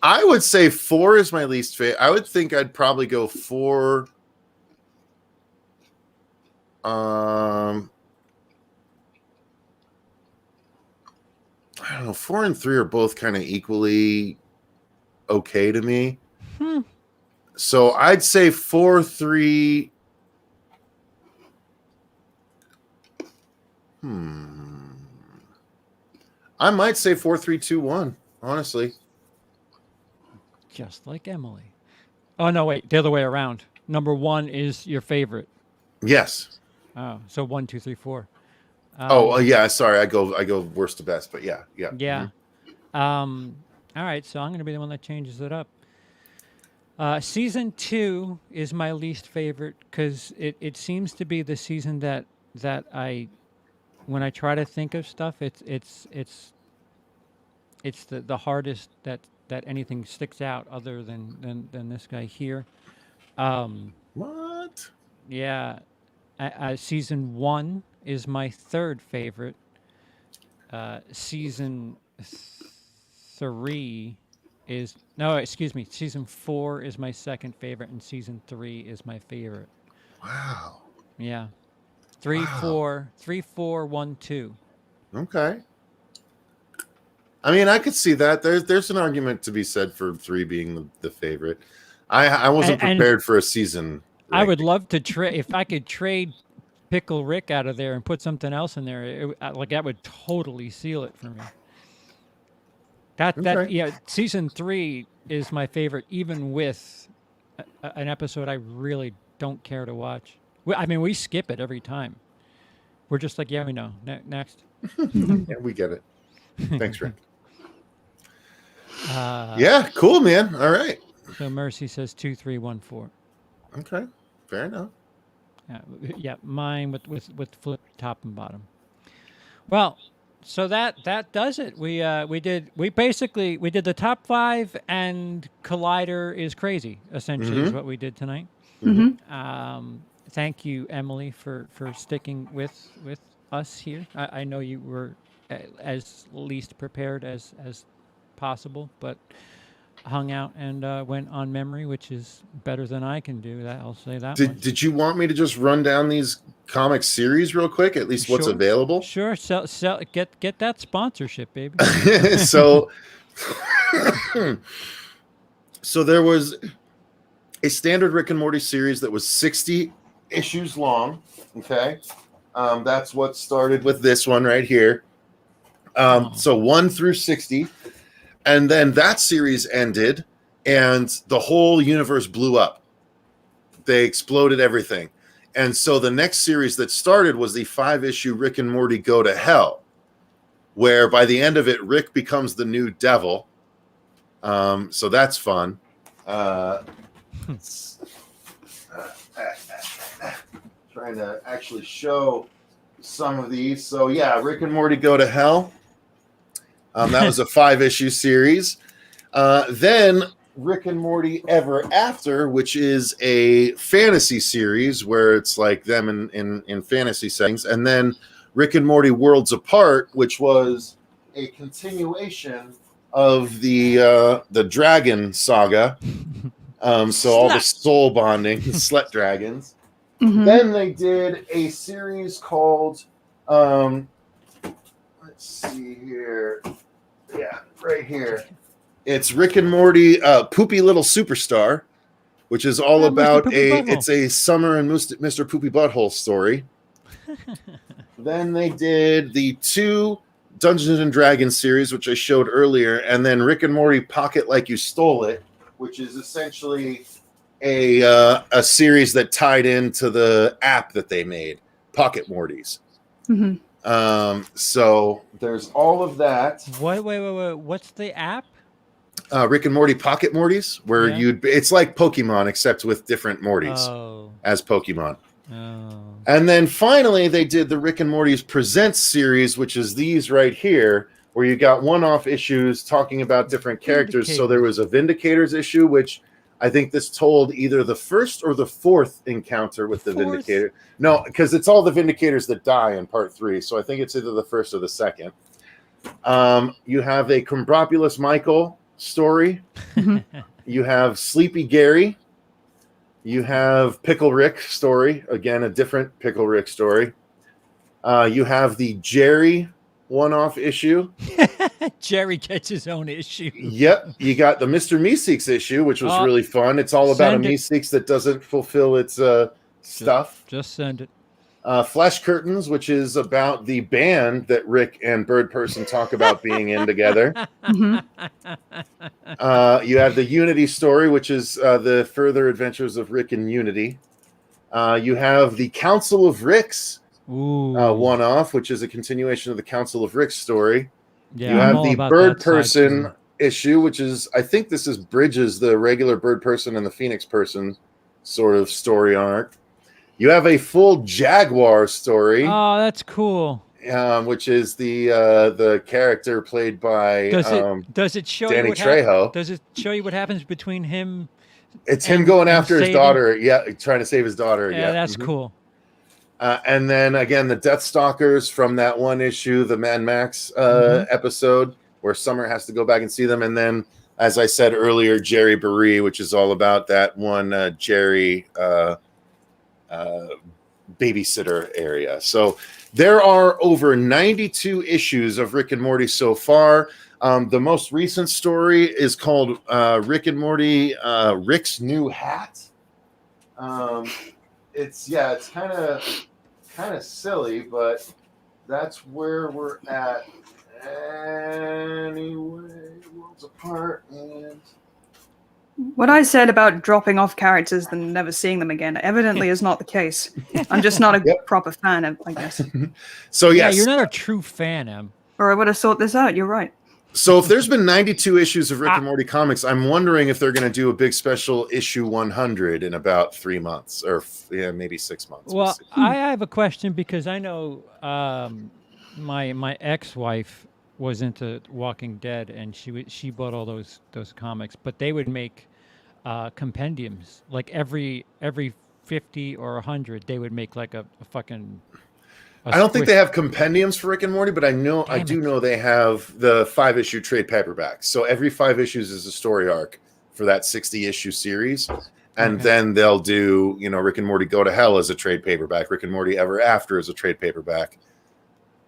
I would say 4 is my least favorite. I would think I'd probably go 4. I don't know. 4 and 3 are both kind of equally okay to me. So I'd say 4, 3. I might say 4, 3, 2, 1. Honestly, Just like Emily. Oh no, wait, the other way around. Number 1 is your favorite. yes. Oh, so 1, 2, 3, 4. Yeah. Sorry, I go worst to best, but yeah. Yeah. All right, so I'm going to be the one that changes it up. Season 2 is my least favorite because it seems to be the season that I, when I try to think of stuff, it's the hardest that anything sticks out other than this guy here. What? Yeah. Season 1 is my 3rd favorite. Season 3 is season 4 is my 2nd favorite, and season 3 is my favorite. Wow. Yeah. 3, 4, 1, 2. Okay. I mean, I could see that. There's an argument to be said for 3 being the favorite. I wasn't prepared for a season. I would love to trade if I could trade Pickle Rick out of there and put something else in there. That would totally seal it for me. Season 3 is my favorite, even with an episode I really don't care to watch. I mean, we skip it every time. We're just like, yeah, we know. Next. Yeah, we get it. Thanks, Rick. Yeah, cool, man. All right. So Mercy says 2, 3, 1, 4. Okay, fair enough. Yeah, mine with flip top and bottom. Well, so that does it. We did the top 5, and Collider is crazy. Essentially, is what we did tonight. Thank you, Emily, for sticking with us here. I know you were as least prepared as possible, but hung out and went on memory, which is better than I can do. That I'll say that. Did you want me to just run down these comic series real quick? At least what's available. Sure, sell. Get that sponsorship, baby. So there was a standard Rick and Morty series that was 60 issues long. Okay, that's what started with this one right here. So 1 through 60. And then that series ended, and the whole universe blew up. they exploded everything. And so the next series that started was the 5-issue Rick and Morty Go to Hell, where by the end of it, Rick becomes the new devil. So that's fun. Trying to actually show some of these. So yeah, Rick and Morty Go to Hell. That was a 5-issue series. Then Rick and Morty Ever After, which is a fantasy series where it's like them in fantasy settings. And then Rick and Morty Worlds Apart, which was a continuation of the dragon saga. So all the soul bonding, the slut dragons. Mm-hmm. Then they did a series called, let's see here. Yeah, right here. It's Rick and Morty, Poopy Little Superstar, which is all about it's a Summer and Mr. Poopy Butthole story. Then they did the 2 Dungeons and Dragons series, which I showed earlier, and then Rick and Morty Pocket Like You Stole It, which is essentially a series that tied into the app that they made, Pocket Mortys. Mm-hmm. So there's all of that. Wait. What's the app? Rick and Morty Pocket Mortys, where it's like Pokemon except with different Mortys as Pokemon. Oh. And then finally they did the Rick and Morty's Presents series, which is these right here, where you got one-off issues talking about different characters. So there was a Vindicators issue, which I think this told either the first or the 4th encounter with the Vindicator. No, because it's all the Vindicators that die in part 3. So I think it's either the first or the second. You have a Combropulus Michael story. You have Sleepy Gary. You have Pickle Rick story. Again, a different Pickle Rick story. You have the Jerry one-off issue. Jerry gets his own issue. Yep. You got the Mr. Meeseeks issue, which was really fun. It's all about a Meeseeks that doesn't fulfill its stuff. Just send it. Flesh Curtains, which is about the band that Rick and Bird Person talk about being in together. You have the Unity story, which is the further adventures of Rick and Unity. You have the Council of Ricks one-off, which is a continuation of the Council of Ricks story. Yeah, you have the Bird Person issue, which is, I think this is bridges the regular Bird Person and the Phoenix Person sort of story arc. You have a full Jaguar story. Oh, that's cool. Which is the character played by does it show Danny you Trejo. Does it show you what happens between him? It's him going after his daughter. Yeah, trying to save his daughter. Yeah, that's cool. And then again, the Deathstalkers from that one issue, the Mad Max episode, where Summer has to go back and see them. And then, as I said earlier, Jerry Baree, which is all about that one Jerry babysitter area. So there are over 92 issues of Rick and Morty so far. The most recent story is called Rick and Morty Rick's New Hat. It's kind of silly, but that's where we're at. Anyway, Worlds Apart and what I said about dropping off characters and never seeing them again evidently is not the case. I'm just not a proper fan of, I guess. So yes. Yeah, you're not a true fan, Em. Or I would have thought this out. You're right. So if there's been 92 issues of Rick and Morty comics, I'm wondering if they're going to do a big special issue 100 in about 3 months or maybe 6 months. Well, I have a question because I know my ex-wife was into Walking Dead, and she bought all those comics, but they would make compendiums like every 50 or 100 they would make like a fucking I don't think they have compendiums for Rick and Morty, but I do know they have the 5-issue trade paperbacks. So every 5 issues is a story arc for that 60-issue series. And then they'll do, Rick and Morty Go to Hell as a trade paperback. Rick and Morty Ever After as a trade paperback.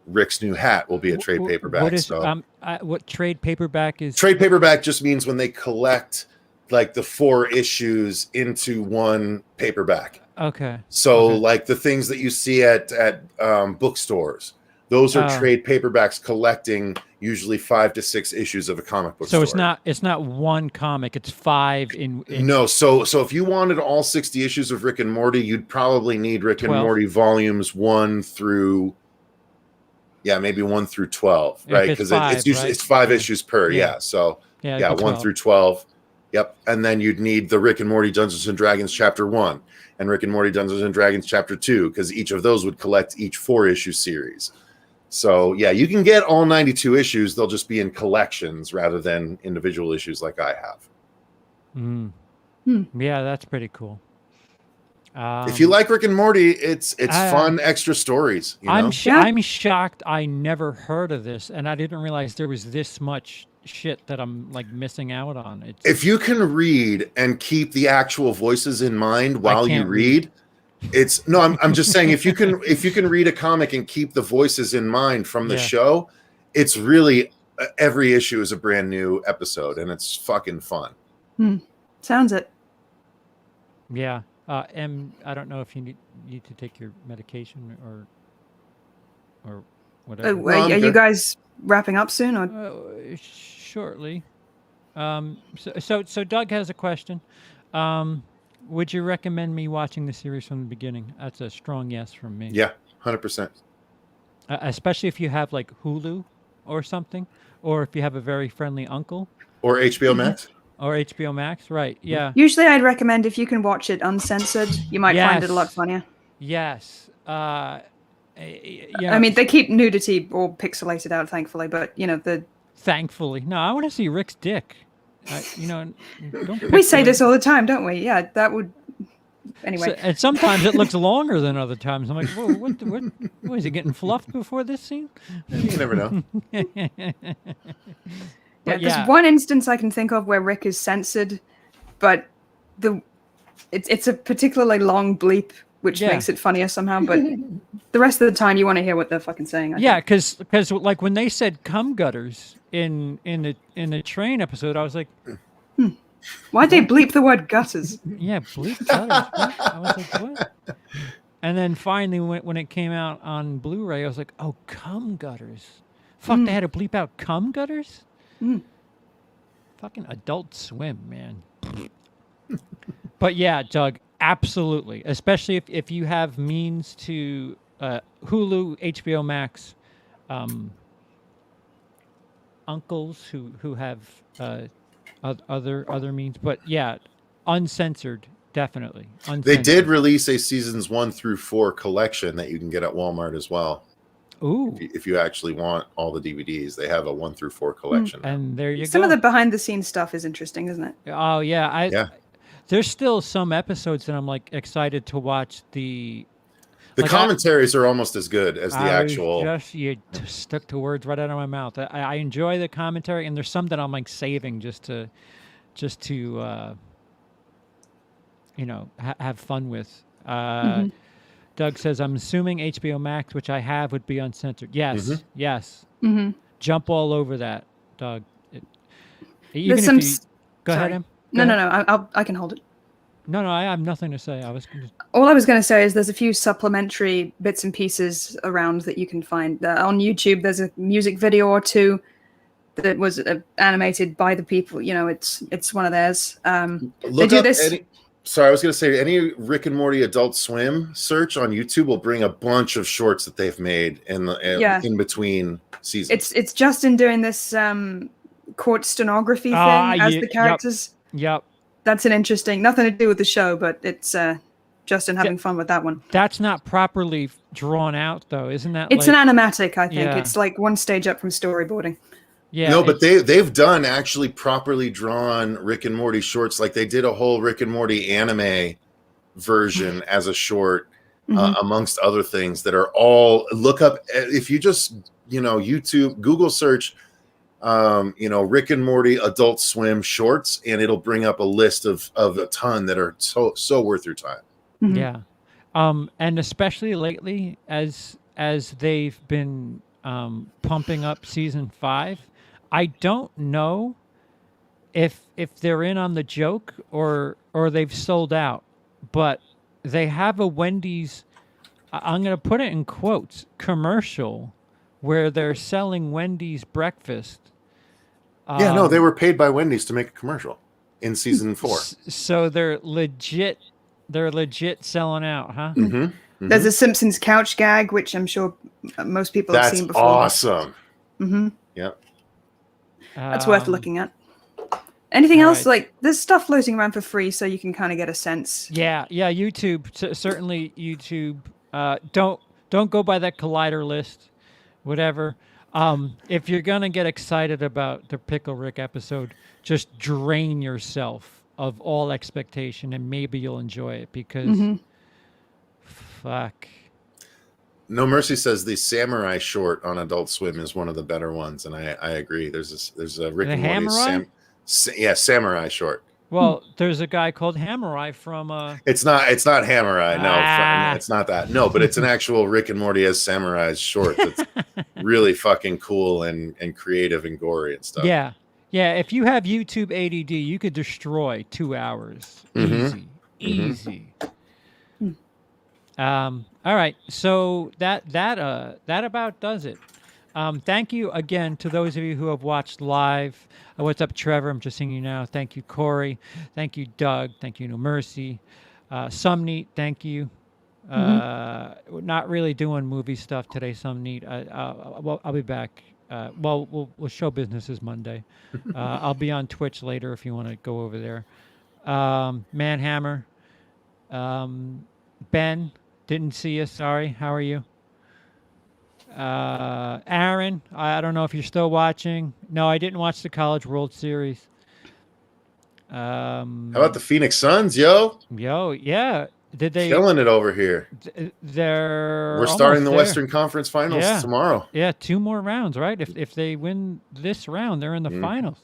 Rick's New Hat will be a trade paperback. What trade paperback is? Trade paperback just means when they collect like the 4 issues into one paperback. Okay. So like the things that you see at bookstores Those are trade paperbacks collecting usually 5 to 6 issues of a comic book story. So it's not one comic, it's 5 in No, so if you wanted all 60 issues of Rick and Morty, you'd probably need Rick 12. and Morty volumes 1 through maybe 1 through 12, right? Because it's usually it's 5 issues per, So 1 through 12. Yep. And then you'd need the Rick and Morty Dungeons and Dragons chapter 1 and Rick and Morty Dungeons and Dragons chapter 2, because each of those would collect each 4-issue series. So you can get all 92 issues. They'll just be in collections rather than individual issues like I have. Yeah, that's pretty cool. If you like Rick and Morty, it's fun extra stories. You know? I'm shocked I never heard of this, and I didn't realize there was this much shit that I'm like missing out on. If you can read and keep the actual voices in mind while you read. I'm just saying if you can read a comic and keep the voices in mind from the show, it's really every issue is a brand new episode and it's fucking fun. Sounds it. Yeah. And I don't know if you need to take your medication or whatever. Are you guys wrapping up soon or shortly? So Doug has a question. Would you recommend me watching the series from the beginning? That's a strong yes from me. Yeah, 100%. Especially if you have like Hulu or something, or if you have a very friendly uncle. Or HBO Max. Or HBO Max, right? Yeah. Usually I'd recommend if you can watch it uncensored, you might find it a lot funnier. Yes. I mean, they keep nudity all pixelated out, thankfully, but Thankfully. No, I want to see Rick's dick. We say this all the time, don't we? Yeah, that would. Anyway, and sometimes it looks longer than other times. I'm like, whoa, what is he getting fluffed before this scene? You never know. There's one instance I can think of where Rick is censored, but it's a particularly long bleep, which makes it funnier somehow. But the rest of the time, you want to hear what they're fucking saying. I think. Because like when they said cum gutters in the train episode, I was like, why'd they bleep the word gutters? Yeah, bleep gutters. What? I was like, what? And then finally, when it came out on Blu-ray, I was like, oh, cum gutters. Fuck, they had to bleep out cum gutters? Fucking Adult Swim, man. But yeah, Doug, absolutely. Especially if you have means to Hulu, HBO Max, uncles who have other means. But yeah, uncensored, definitely. Uncensored. They did release a seasons 1 through 4 collection that you can get at Walmart as well. Ooh. If you actually want all the DVDs, they have a 1 through 4 collection. And there you go. Some of the behind the scenes stuff is interesting, isn't it? Oh yeah, there's still some episodes that I'm like excited to watch. The commentaries are almost as good as the actual. You stuck to words right out of my mouth. I enjoy the commentary, and there's some that I'm like saving just to have fun with. Doug says, I'm assuming HBO Max, which I have, would be uncensored. Yes, yes. Jump all over that, Doug. Go ahead, Em. No, I can hold it. No, I have nothing to say. All I was going to say is there's a few supplementary bits and pieces around that you can find. On YouTube, there's a music video or two that was animated by the people. It's one of theirs. They do this. Sorry, I was going to say any Rick and Morty Adult Swim search on YouTube will bring a bunch of shorts that they've made in between seasons. It's Justin doing this court stenography thing as the characters. Yep. That's an interesting, nothing to do with the show, but it's Justin having fun with that one. That's not properly drawn out, though, isn't that? It's an animatic, I think. Yeah. It's like one stage up from storyboarding. Yeah, no, but they've done actually properly drawn Rick and Morty shorts. Like they did a whole Rick and Morty anime version as a short, amongst other things that are all look up. If you just YouTube, Google search, Rick and Morty Adult Swim shorts, and it'll bring up a list of a ton that are so worth your time. Yeah, and especially lately as they've been pumping up season 5. I don't know if they're in on the joke or they've sold out, but they have a Wendy's, I'm going to put it in quotes, commercial where they're selling Wendy's breakfast. Yeah, no, they were paid by Wendy's to make a commercial in season 4. So they're legit selling out, huh? There's a Simpsons couch gag, which I'm sure most people have seen before. That's awesome. Yeah. That's worth looking at. Anything else? Like, there's stuff floating around for free, so you can kind of get a sense. Yeah, YouTube, certainly YouTube. Don't go by that Collider list, whatever. If you're gonna get excited about the Pickle Rick episode, just drain yourself of all expectation, and maybe you'll enjoy it because, fuck. No Mercy says the Samurai short on Adult Swim is one of the better ones, and I agree. There's a Rick and Morty Samurai short. Well, there's a guy called Hammerai from. It's not Hammerai. No, it's not that. No, but it's an actual Rick and Morty as samurais short. That's really fucking cool and creative and gory and stuff. Yeah. If you have YouTube ADD, you could destroy 2 hours. Easy. All right, so that about does it. Thank you again to those of you who have watched live. What's up, Trevor? I'm just seeing you now. Thank you, Corey. Thank you, Doug. Thank you, No Mercy. Some thank you. Not really doing movie stuff today, Some I'll be back. We'll show business is Monday. I'll be on Twitch later if you want to go over there. Manhammer. Ben, didn't see you. Sorry. How are you? Aaron, I don't know if you're still watching. No, I didn't watch the College World Series. How about the Phoenix Suns, yo? Yeah. Did they killing it over here? We're starting the Western Conference Finals tomorrow. Yeah, 2 more rounds, right? If they win this round, they're in the finals.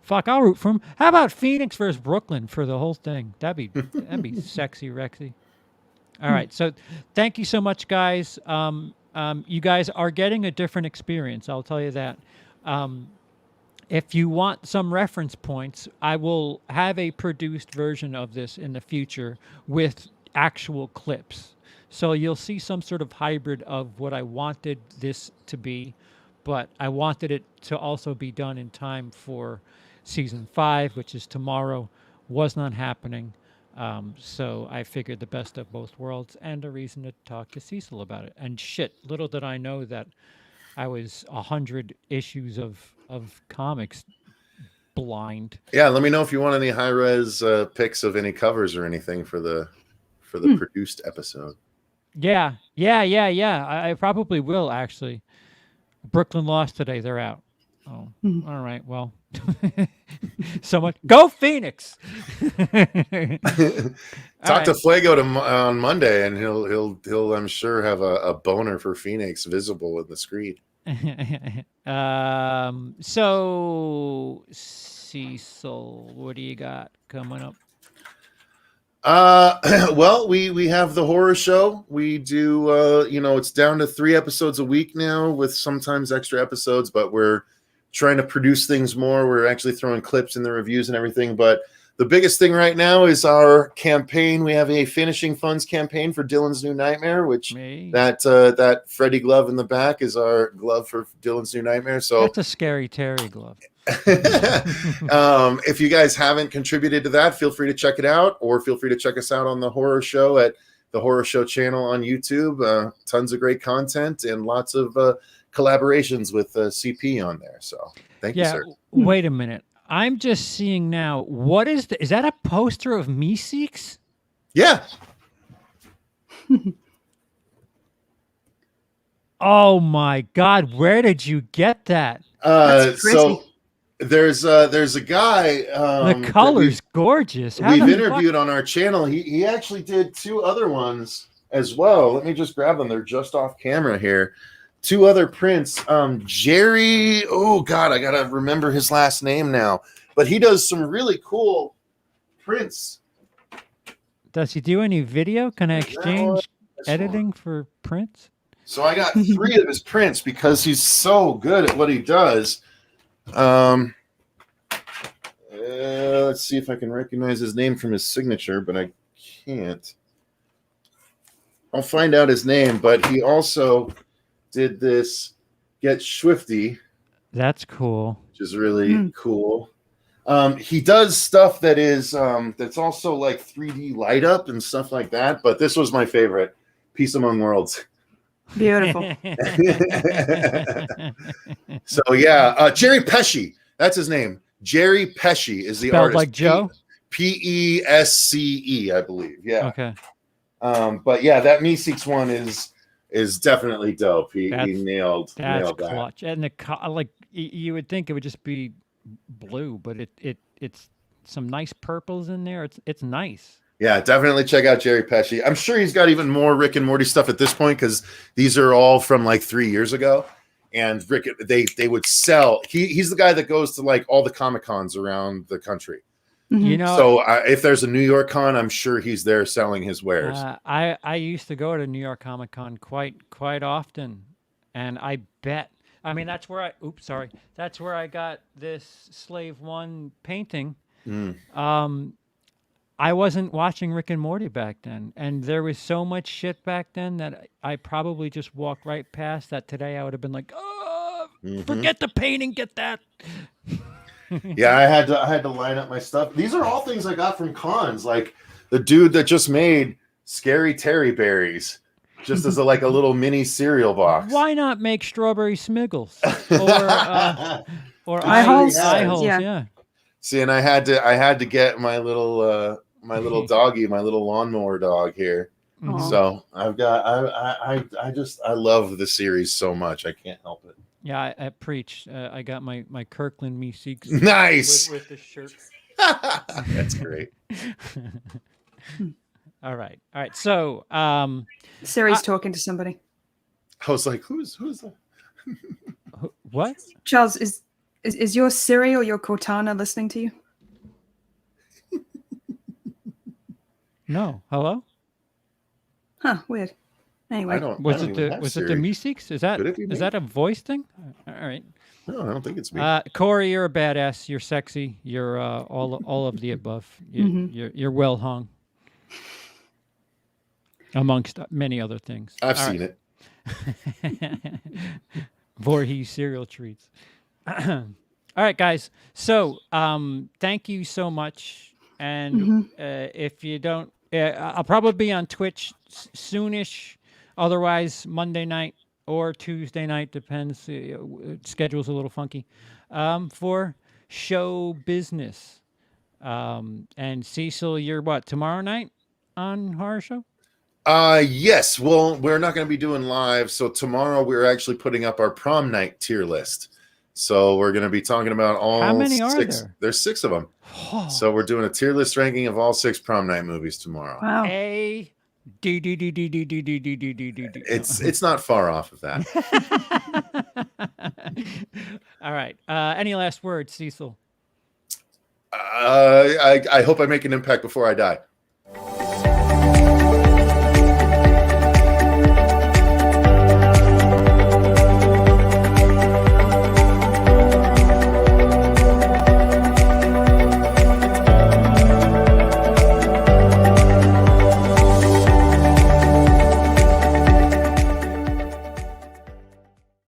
Fuck, I'll root for them. How about Phoenix versus Brooklyn for the whole thing? That'd be sexy, Rexy. All right, so thank you so much, guys. You guys are getting a different experience, I'll tell you that. If you want some reference points, I will have a produced version of this in the future with actual clips. So you'll see some sort of hybrid of what I wanted this to be, but I wanted it to also be done in time for season 5, which is tomorrow. Was not happening. So I figured the best of both worlds and a reason to talk to Cecil about it. And shit, little did I know that I was 100 issues of comics blind. Yeah, let me know if you want any high-res pics of any covers or anything for the produced episode. Yeah. I probably will, actually. Brooklyn lost today. They're out. Oh, all right. Well, someone go Phoenix. Talk to Fuego on Monday, and he'll I'm sure have a boner for Phoenix visible in the screen. So Cecil, what do you got coming up? Well, we have the horror show. We do it's down to 3 episodes a week now, with sometimes extra episodes, but we're trying to produce things more. We're actually throwing clips in the reviews and everything, but the biggest thing right now is our campaign. We have a finishing funds campaign for Dylan's New Nightmare, which that Freddy glove in the back is our glove for Dylan's New Nightmare. So that's a scary Terry glove. If you guys haven't contributed to that, feel free to check it out, or feel free to check us out on the horror show at the Horror Show channel on YouTube. Tons of great content and lots of collaborations with CP on there. So thank you, sir. Wait a minute. I'm just seeing now. What is that a poster of Meeseeks? Yeah. Oh my God. Where did you get that? So there's a guy. The color's gorgeous. We've interviewed on our channel. He actually did 2 other ones as well. Let me just grab them. They're just off camera here. 2 other prints. Jerry, oh God, I gotta remember his last name now. But he does some really cool prints. Does he do any video? Can I exchange editing for prints? So I got 3 of his prints because he's so good at what he does. Let's see if I can recognize his name from his signature, but I can't. I'll find out his name, but he also did this get Swifty, That's cool. which is really cool. He does stuff that is that's also like 3D light up and stuff like that. But this was my favorite, Peace Among Worlds. Beautiful. So yeah, Jerry Pesci. That's his name. Jerry Pesci is the Spelled artist. like Joe? Pesce, I believe. Yeah. Okay. But yeah, that Meeseeks one is definitely dope. He nailed that. Clutch. And like you would think it would just be blue, but it's some nice purples in there. It's nice. Yeah, definitely check out Jerry Pesci. I'm sure he's got even more Rick and Morty stuff at this point because these are all from like 3 years ago. And Rick, they would sell. He's the guy that goes to like all the Comic-Cons around the country. You know, so if there's a New York con, I'm sure he's there selling his wares. I used to go to New York Comic Con quite often, and I bet. I mean, that's where that's where I got this Slave One painting. I wasn't watching Rick and Morty back then, and there was so much shit back then that I probably just walked right past that. Today I would have been like, oh, forget the painting, get that. Yeah, I had to line up my stuff. These are all things I got from cons, like the dude that just made Scary Terry Berries, just as a little mini cereal box. Why not make strawberry smiggles or eye holes? Yeah. See, and I had to get my little doggy, my little lawnmower dog here. So I've got I love the series so much. I can't help it. Yeah, I preach. I got my Kirkland Meeseeks. Nice with the shirt. That's great. All right. So, Siri's talking to somebody. I was like, who's that? What? Charles, is your Siri or your Cortana listening to you? No. Hello? Huh, weird. Anyway. Was it the Meeseeks? Is that a voice thing? All right. No, I don't think it's me. Corey, you're a badass. You're sexy. You're all of the above. You're well hung. Amongst many other things. I've seen it. Voorhees cereal treats. All right, guys. So, thank you so much. And if you don't, I'll probably be on Twitch soonish. Otherwise, Monday night or Tuesday night, depends. Schedule's a little funky. For show business. And Cecil, you're what, tomorrow night on Horror Show? Yes. Well, we're not going to be doing live. So tomorrow we're actually putting up our prom night tier list. So we're going to be talking about all How many 6. are there? There's 6 of them. So we're doing a tier list ranking of all 6 prom night movies tomorrow. Wow. It's not far off of that. All right. Any last words, Cecil? I hope I make an impact before I die.